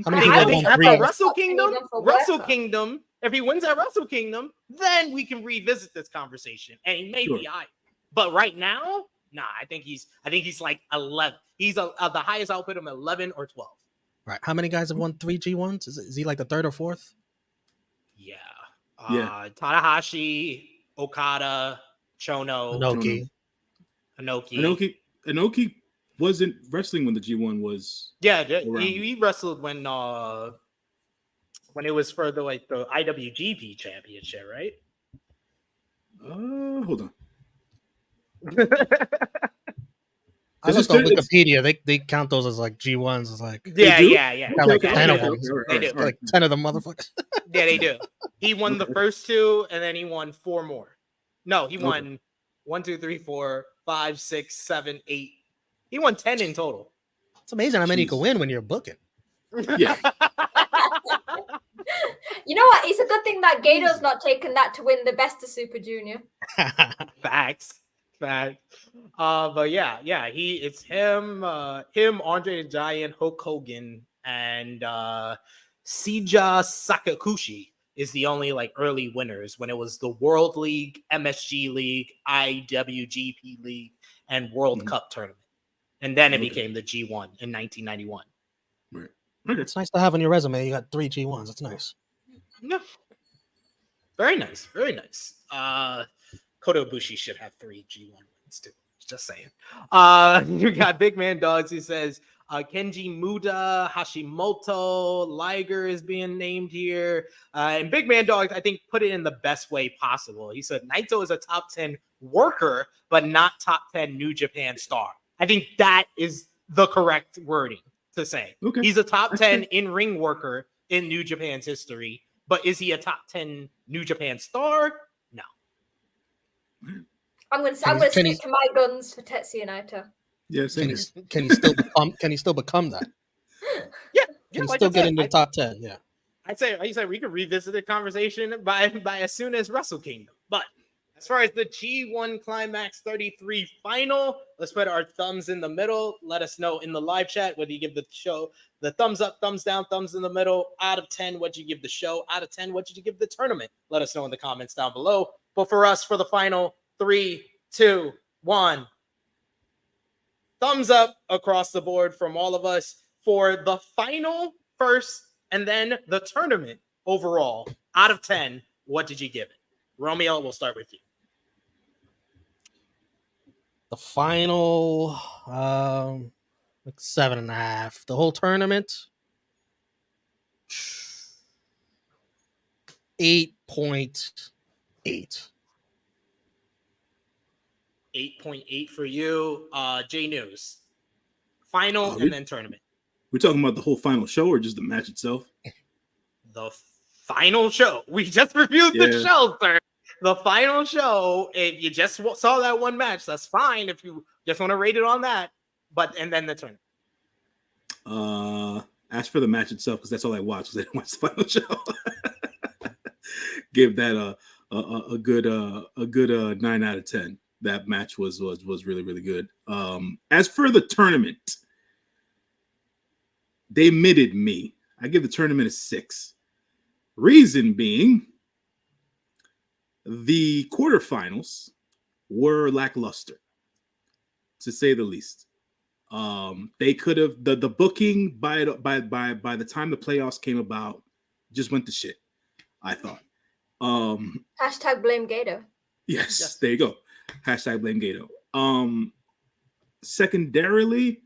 I think at the Wrestle Kingdom, if he wins at Wrestle Kingdom, then we can revisit this conversation, and he may be high. But right now, nah. I think he's like 11. He's the highest I'll put him 11 or 12. Right. How many guys have won 3 G1s? Is he like the third or fourth? Yeah. Tanahashi, Okada, Chono, Inoki wasn't wrestling when the G1 was. Yeah, he wrestled when it was for the IWGP championship, right? Hold on. I looked on Wikipedia. They count those as like G1s. As like yeah. Like 10 of them. They do. Like 10 of them motherfuckers. Yeah, they do. He won the first 2, and then he won 4 more. No, he won 1, 2, 3, 4, 5, 6, 7, 8. He won 10 in total. It's amazing how many you can win when you're booking. Yeah. You know what? It's a good thing that Gato's not taken that to win the Best of Super Junior. Facts. But it's him, Andre the Giant, Hulk Hogan, and Seija Sakaguchi is the only like early winners when it was the World League, MSG League, IWGP League, and World Cup tournament. And then it became the G1 in 1991. Right. It's nice to have on your resume. You got 3 G1s. That's nice. Yeah. Very nice. Very nice. Kota Ibushi should have 3 G1 wins too. Just saying. You got Big Man Dogs who says Kenji Muda, Hashimoto, Liger is being named here. And Big Man Dogs, I think, put it in the best way possible. He said Naito is a top 10 worker, but not top 10 New Japan star. I think that is the correct wording to say. Okay. He's a top 10 in-ring worker in New Japan's history, but is he a top 10 New Japan star? No. I'm going to stick to my guns for Tetsuya Naito. Yeah, can he still become that? Yeah. Can he still get into the top 10? Yeah. I'd say we could revisit the conversation by as soon as Wrestle Kingdom, but As far as the G1 Climax 33 final, let's put our thumbs in the middle. Let us know in the live chat whether you give the show the thumbs up, thumbs down, thumbs in the middle. Out of 10, what'd you give the show? Out of 10, what did you give the tournament? Let us know in the comments down below. But for us, for the final, 3, 2, 1. Thumbs up across the board from all of us for the final first and then the tournament overall. Out of 10, what did you give it? Romeo, we'll start with you. The final, like 7.5. The whole tournament, 8.8. 8.8 for you. J News. Final and then tournament. We're talking about the whole final show or just the match itself? The final show. We just reviewed the show, sir. The final show. If you just saw that one match, that's fine. If you just want to rate it on that, and then the tournament. As for the match itself, because that's all I watched. I didn't watch the final show. Give that a good 9 out of 10. That match was really, really good. As for the tournament, they admitted me. I give the tournament a 6. Reason being, the quarterfinals were lackluster, to say the least. They could have the booking by the time the playoffs came about just went to shit, I thought. Hashtag blame Gato. Yes, there you go. Hashtag blame Gato. Secondarily,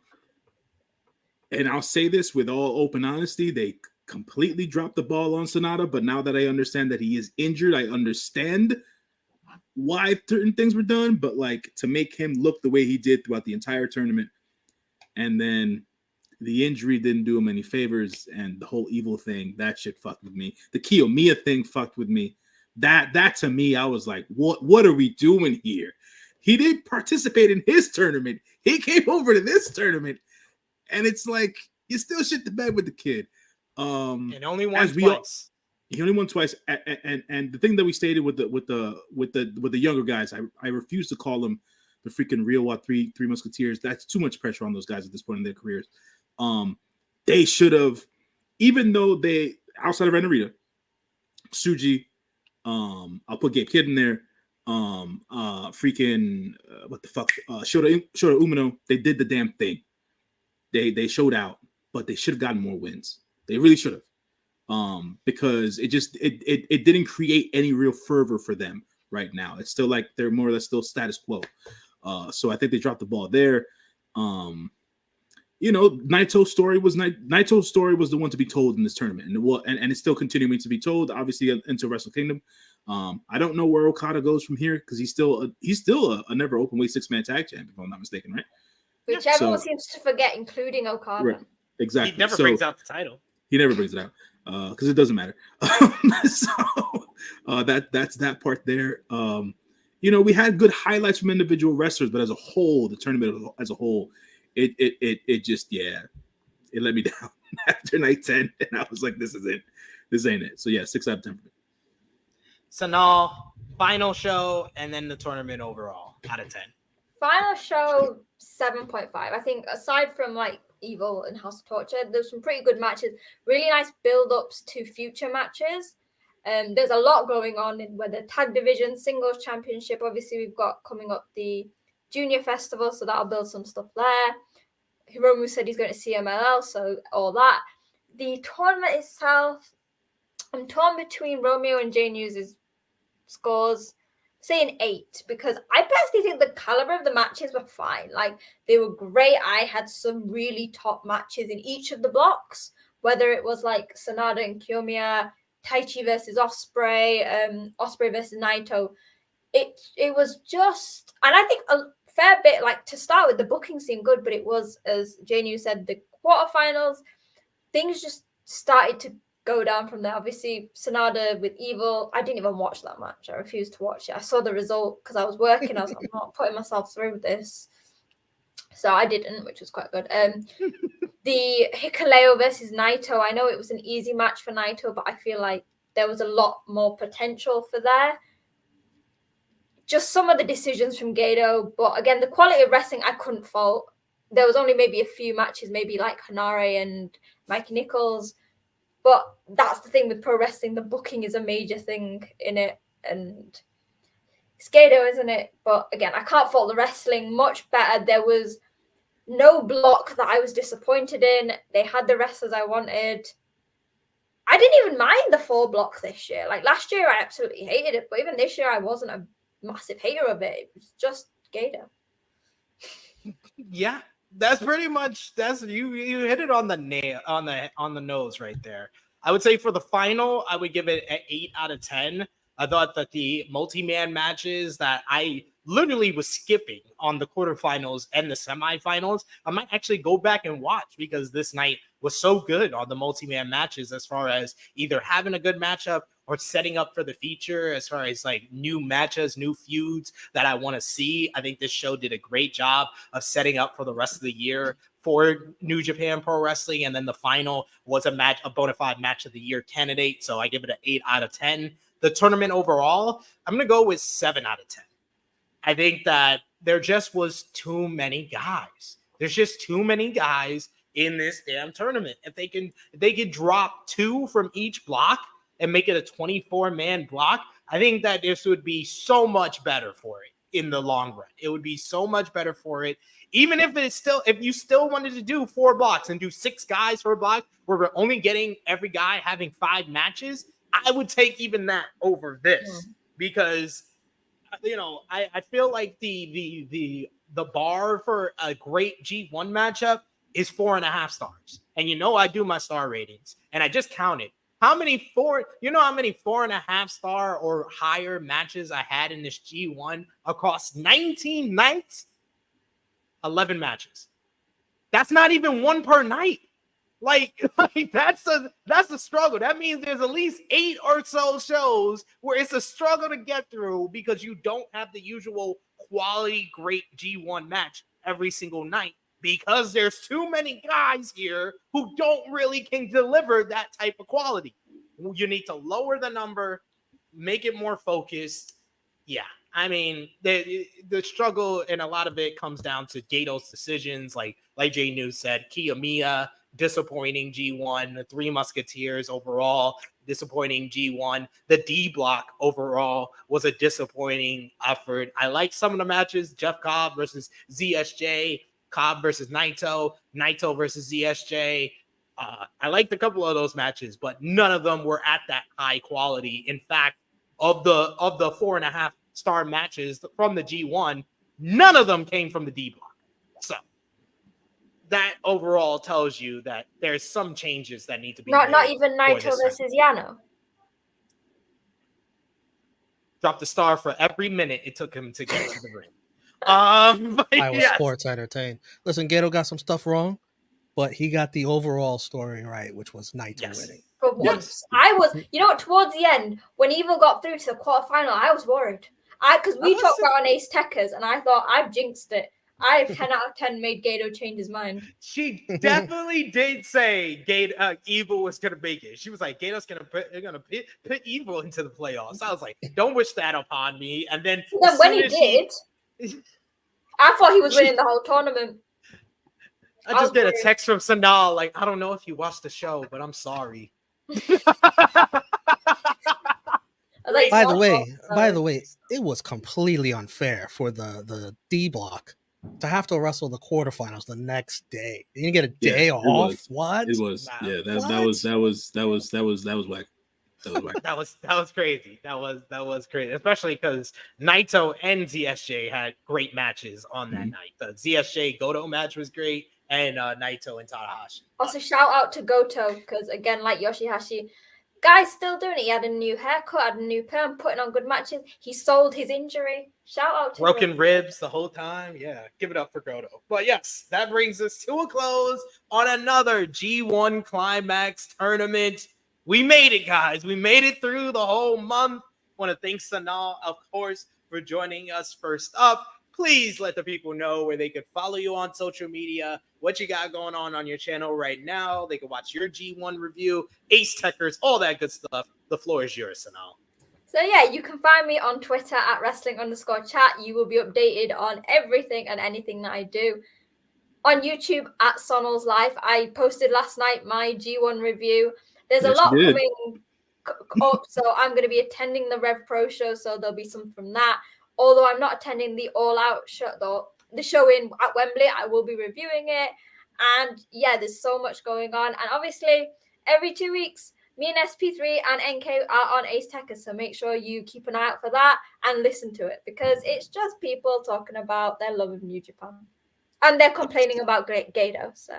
and I'll say this with all open honesty, they completely dropped the ball on Sonata, but now that I understand that he is injured, I understand why certain things were done, but like to make him look the way he did throughout the entire tournament, and then the injury didn't do him any favors, and the whole evil thing, that shit fucked with me. The Kiyomiya thing fucked with me. That to me, I was like, what are we doing here? He didn't participate in his tournament. He came over to this tournament, and it's like you still shit the bed with the kid. And only won twice. He only won twice. And the thing that we stated with the younger guys, I refuse to call them the freaking real three musketeers. That's too much pressure on those guys at this point in their careers. They should have, even though they outside of Narita, Tsuji, I'll put Gabe Kidd in there. What the fuck? Shota Umino. They did the damn thing. They showed out, but they should have gotten more wins. They really should have. Because it didn't create any real fervor for them right now. It's still like they're more or less still status quo. So I think they dropped the ball there. Naito's story was the one to be told in this tournament, and it's still continuing to be told. Obviously, into Wrestle Kingdom. I don't know where Okada goes from here because he's still a never open weight 6-man tag champ, if I'm not mistaken, right? Which everyone seems to forget, including Okada. Right. Exactly. He never brings out the title. He never brings it out because it doesn't matter. That's that part there. We had good highlights from individual wrestlers, but as a whole, the tournament as a whole, it just it let me down after night 10, and I was like, this is it. This ain't it. So 6 out of 10 for me. Sonal, final show, and then the tournament overall out of 10. Final show 7.5. I think aside from like Evil and House of Torture, there's some pretty good matches. Really nice build-ups to future matches. There's a lot going on in whether tag division, singles championship. Obviously, we've got coming up the Junior Festival, so that'll build some stuff there. Hiromu said he's going to CMLL, so all that. The tournament itself, I'm torn between Romeo and J News' scores. Say an 8, because I personally think the caliber of the matches were fine. Like, they were great. I had some really top matches in each of the blocks, whether it was like Sonata and Kiyomiya, Taichi versus Osprey, Osprey versus Naito. It was just, and I think a fair bit, like, to start with, the booking seemed good, but it was, as Janu said, the quarterfinals, things just started to go down from there. Obviously, Sonata with Evil, I didn't even watch that match. I refused to watch it. I saw the result because I was working. I was like, I'm not putting myself through this. So I didn't, which was quite good. The Hikuleo versus Naito, I know it was an easy match for Naito, but I feel like there was a lot more potential for there. just some of the decisions from Gato. But again, the quality of wrestling I couldn't fault. There was only maybe a few matches, maybe like Hanare and Mikey Nichols. But that's the thing with pro wrestling. The booking is a major thing in it. And it's Gato, isn't it? But again, I can't fault the wrestling. Much better. There was no block that I was disappointed in. They had the wrestlers I wanted. I didn't even mind the 4 block this year. Like last year, I absolutely hated it. But even this year, I wasn't a massive hater of it. It was just Gato. Yeah, that's pretty much you hit it on the nail on the nose right there. I would say for the final, I would give it an 8 out of 10. I thought that the multi-man matches that I literally was skipping on the quarterfinals and the semifinals, I might actually go back and watch because this night was so good on the multi-man matches as far as either having a good matchup or setting up for the feature as far as like new matches, new feuds that I want to see. I think this show did a great job of setting up for the rest of the year for New Japan Pro Wrestling. And then the final was a bona fide match of the year candidate. So I give it an 8 out of 10. The tournament overall, I'm going to go with 7 out of 10. I think that there just was too many guys. There's just too many guys in this damn tournament. If they could drop 2 from each block and make it a 24-man block, I think that this would be so much better for it in the long run. It would be so much better for it. Even if you still wanted to do 4 blocks and do 6 guys for a block, where we're only getting every guy having 5 matches, I would take even that over this because, you know, I feel like the bar for a great G1 matchup is 4.5 stars. And you know I do my star ratings, and I just counted how many 4.5 star or higher matches I had in this G1 across 19 nights. 11 matches. That's not even 1 per night. Like that's a struggle. That means there's at least 8 or so shows where it's a struggle to get through because you don't have the usual quality great G1 match every single night because there's too many guys here who don't really can deliver that type of quality. You need to lower the number, make it more focused. Yeah, I mean, the struggle and a lot of it comes down to Gato's decisions, like Jay News said, Kiyomiya, disappointing G1, the 3 Musketeers overall, disappointing G1. The D block overall was a disappointing effort. I like some of the matches, Jeff Cobb versus ZSJ, Cobb versus Naito, Naito versus ZSJ. I liked a couple of those matches, but none of them were at that high quality. In fact, of the 4.5 star matches from the G1, none of them came from the D block. So that overall tells you that there's some changes that need to be made. Not even Naito versus Yano. Dropped the star for every minute it took him to get to the ring. I was sports entertained. Listen, Gato got some stuff wrong, but he got the overall story right, which was Naito winning. For once, I was, you know what, towards the end, when Evil got through to the quarterfinal, I was worried. Because we talked about on Ace Techers, and I thought, I've jinxed it. I 10 out of 10 made Gato change his mind. She definitely did say Evil was going to make it. She was like, Gato's going to put Evil into the playoffs. I was like, don't wish that upon me. And then when he did, I thought he was winning the whole tournament. I just get a text from Sonal, like, I don't know if you watched the show, but I'm sorry. By the way, it was completely unfair for the D block to have to wrestle the quarterfinals the next day. You didn't get a day off. What? It was that was whack. That was crazy. That was crazy, especially because Naito and ZSJ had great matches on that night. The ZSJ Goto match was great, and Naito and Tanahashi. Also, shout out to Goto because again, like Yoshihashi, guy's still doing it. He had a new haircut, had a new perm, putting on good matches. He sold his injury. Shout out to broken ribs the whole time. Yeah, give it up for Goto. But yes, that brings us to a close on another G1 Climax tournament. We made it, guys. We made it through the whole month. Want to thank Sonal, of course, for joining us first up. Please let the people know where they could follow you on social media, what you got going on your channel right now. They can watch your G1 review, Ace Techers, all that good stuff. The floor is yours, Sonal. So yeah, you can find me on Twitter at wrestling_chat. You will be updated on everything and anything that I do. On YouTube at Sonal's Life. I posted last night my G1 review. There's a Yes, you lot did. coming up, so I'm going to be attending the Rev Pro show, so there'll be some from that. Although I'm not attending the All Out show, though, the show at Wembley, I will be reviewing it. And yeah, there's so much going on. And obviously, every 2 weeks, me and SP3 and NK are on Ace Tekkers, so make sure you keep an eye out for that and listen to it, because it's just people talking about their love of New Japan. And they're complaining about Gato, so.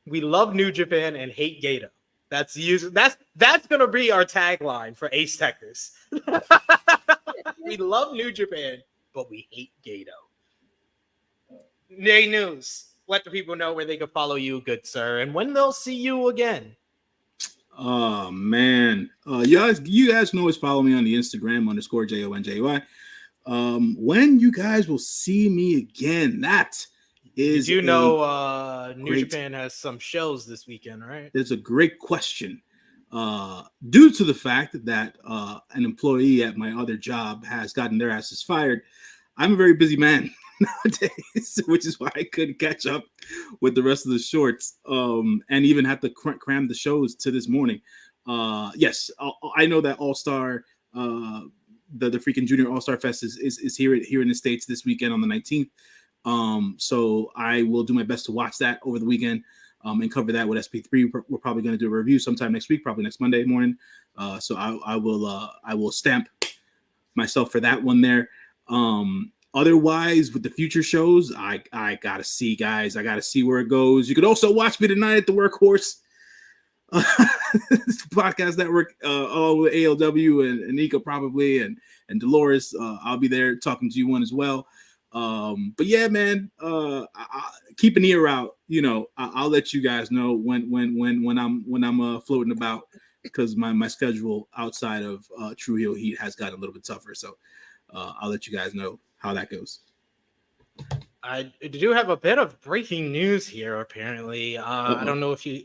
We love New Japan and hate Gato. That's gonna be our tagline for Ace Tekkers. We love New Japan, but we hate Gato. Nay News. Let the people know where they can follow you, good sir, and when they'll see you again. Oh man, you guys can always follow me on the Instagram _JONJY. When you guys will see me again, that is. You know, New Japan has some shows this weekend, right? It's a great question. Due to the fact that an employee at my other job has gotten their asses fired, I'm a very busy man nowadays, which is why I couldn't catch up with the rest of the shorts, and even had to cram the shows to this morning. Yes, I know that All-Star, the freaking Junior All-Star Fest is here in the States this weekend on the 19th. So I will do my best to watch that over the weekend and cover that with SP3. We're probably going to do a review sometime next week, probably next Monday morning. So I will stamp myself for that one there. Otherwise, with the future shows, I gotta see, guys. I gotta see where it goes. You could also watch me tonight at the Workhorse podcast network, all with ALW and Nika probably, and Dolores. I'll be there talking to G1 as well. But yeah, man, keep an ear out. You know, I'll let you guys know when I'm floating about, because my schedule outside of True Heel Heat has gotten a little bit tougher. So I'll let you guys know how that goes. I do have a bit of breaking news here, apparently. I don't know if you...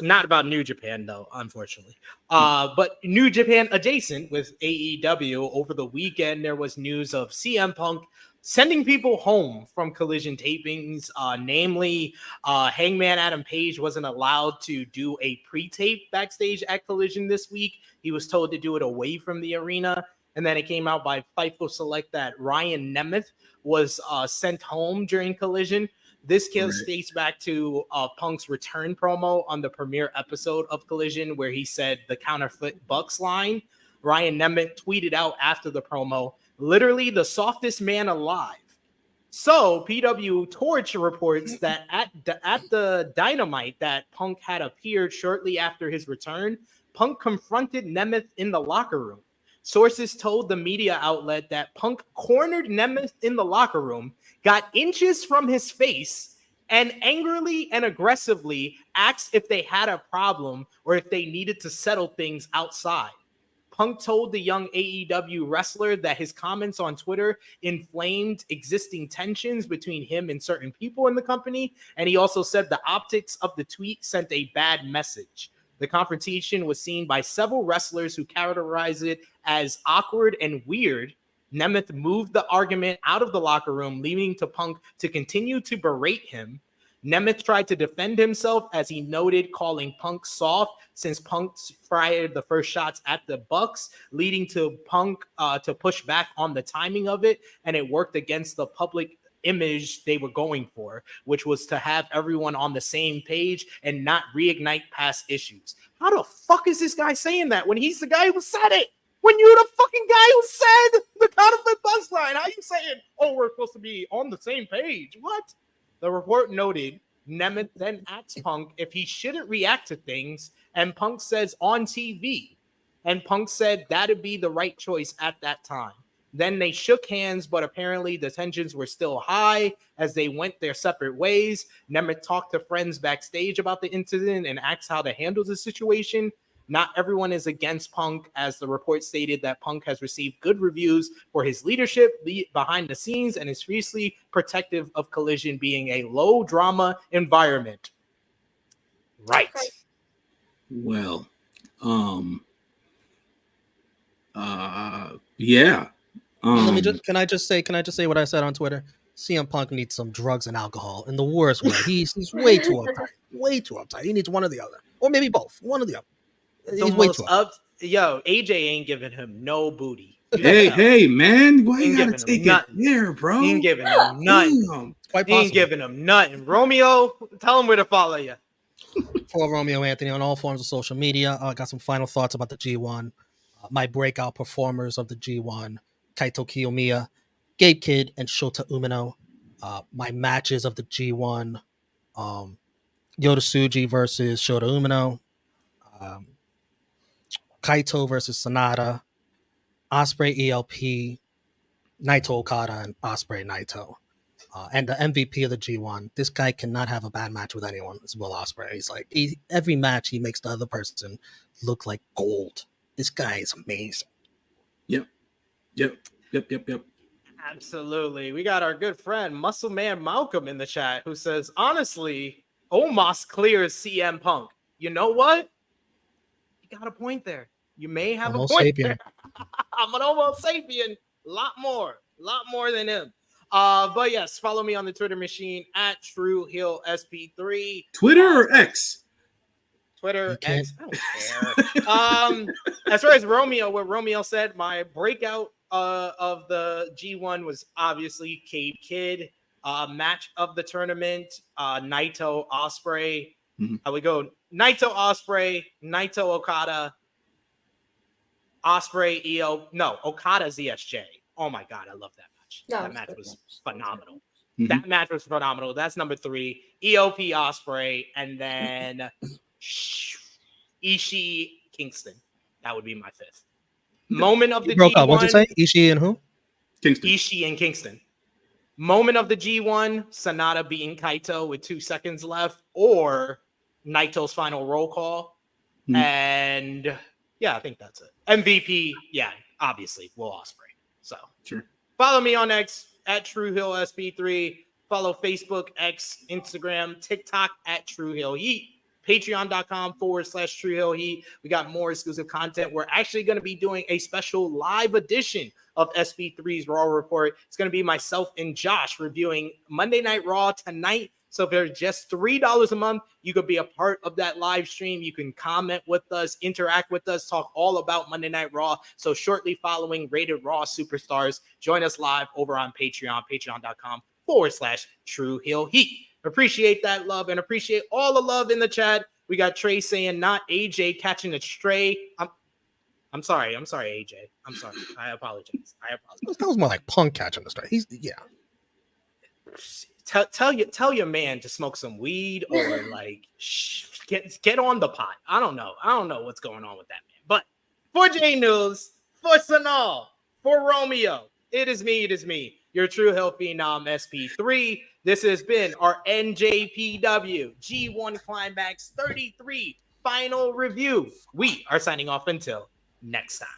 not about New Japan, though, unfortunately. But New Japan adjacent with AEW. Over the weekend, there was news of CM Punk sending people home from Collision tapings. Namely, Hangman Adam Page wasn't allowed to do a pre-tape backstage at Collision this week. He was told to do it away from the arena. And then it came out by Fightful Select that Ryan Nemeth was sent home during Collision. This case dates back to Punk's return promo on the premiere episode of Collision, where he said the counterfeit Bucks line. Ryan Nemeth tweeted out after the promo, "Literally the softest man alive." So PW Torch reports that at the Dynamite that Punk had appeared shortly after his return, Punk confronted Nemeth in the locker room. Sources told the media outlet that Punk cornered Nemeth in the locker room, got inches from his face, and angrily and aggressively asked if they had a problem or if they needed to settle things outside. Punk told the young AEW wrestler that his comments on Twitter inflamed existing tensions between him and certain people in the company, and he also said the optics of the tweet sent a bad message. The confrontation was seen by several wrestlers who characterized it as awkward and weird. Nemeth moved the argument out of the locker room, leaving to Punk to continue to berate him. Nemeth tried to defend himself, as he noted, calling Punk soft since Punk fired the first shots at the Bucks, leading to Punk to push back on the timing of it, and it worked against the public image they were going for, which was to have everyone on the same page and not reignite past issues. How the fuck is this guy saying that when he's the guy who said it? When you're the fucking guy who said the counterfeit bus line, how you saying, oh, we're supposed to be on the same page? What? The report noted Nemeth then asked Punk if he shouldn't react to things, and Punk says on TV. And Punk said that'd be the right choice at that time. Then they shook hands, but apparently the tensions were still high as they went their separate ways. Nemeth talked to friends backstage about the incident and asked how to handle the situation. Not everyone is against Punk, as the report stated that Punk has received good reviews for his leadership behind the scenes and is fiercely protective of Collision being a low drama environment. Right. Well, Yeah. Can I just say what I said on Twitter? CM Punk needs some drugs and alcohol in the worst way. He's way too uptight. Way too uptight. He needs one or the other. Or maybe both. One or the other. The He's way most too uptight. Yo, AJ ain't giving him no booty. Hey, man, why you Ain't gotta giving him take it nothing. there, bro? He ain't giving him nothing. Damn. Quite He ain't possible. giving him nothing. Romeo, tell him where to follow you. For Romeo Anthony on all forms of social media. I got some final thoughts about the G1. My breakout performers of the G1, Kaito Kiyomiya, Gabe Kidd, and Shota Umino. My matches of the G1, Yota Tsuji versus Shota Umino, Kaito versus Sonata, Osprey ELP, Naito Okada, and Osprey Naito. And the MVP of the G1, this guy cannot have a bad match with anyone. It's Will Ospreay. He's like, every match he makes the other person look like gold. This guy is amazing. Yep. Absolutely. We got our good friend, Muscle Man Malcolm, in the chat who says, honestly, Omos clears CM Punk. You know what? You got a point there. You may have Homo a point sapien. there. I'm an Homo sapien. A lot more than him. But yes, follow me on the Twitter machine at TrueHillSP3. Twitter or X? Twitter, X, I don't care. As far as Romeo, what Romeo said, my breakout of the G1 was obviously Cade Kidd. Match of the tournament, Naito Osprey. How we go? Naito Osprey, Naito Okada, Osprey Okada's ESJ. Oh my god, I love that match. That match was phenomenal. That match was phenomenal. That's number 3. EOP Osprey, and then Ishii Kingston. That would be my 5th. Moment of the G1. What'd you say? Ishii and who? Kingston. Ishii and Kingston. Moment of the G1, Sonata beating Kaito with 2 seconds left, or Naito's final roll call. And yeah, I think that's it. MVP, yeah, obviously, Will Ospreay. So sure. Follow me on X at TrueHillSP3. Follow Facebook, X, Instagram, TikTok at TrueHillHeat. Patreon.com/TrueHillHeat. We got more exclusive content. We're actually going to be doing a special live edition of SP3's Raw Report. It's going to be myself and Josh reviewing Monday Night Raw tonight. So for just $3 a month, you could be a part of that live stream. You can comment with us, interact with us, talk all about Monday Night Raw. So shortly following Rated Raw Superstars, join us live over on Patreon, patreon.com/TrueHillHeat. Appreciate that love and appreciate all the love in the chat. We got Trey saying not AJ catching a stray. I'm sorry, AJ. I'm sorry. I apologize. That was more like Punk catching the stray. Tell your man to smoke some weed or like get on the pot. I don't know what's going on with that man. But for J News, for Sonal, for Romeo, it is me, your True Hill Phenom SP3. This has been our NJPW G1 Climax 33 final review. We are signing off until next time.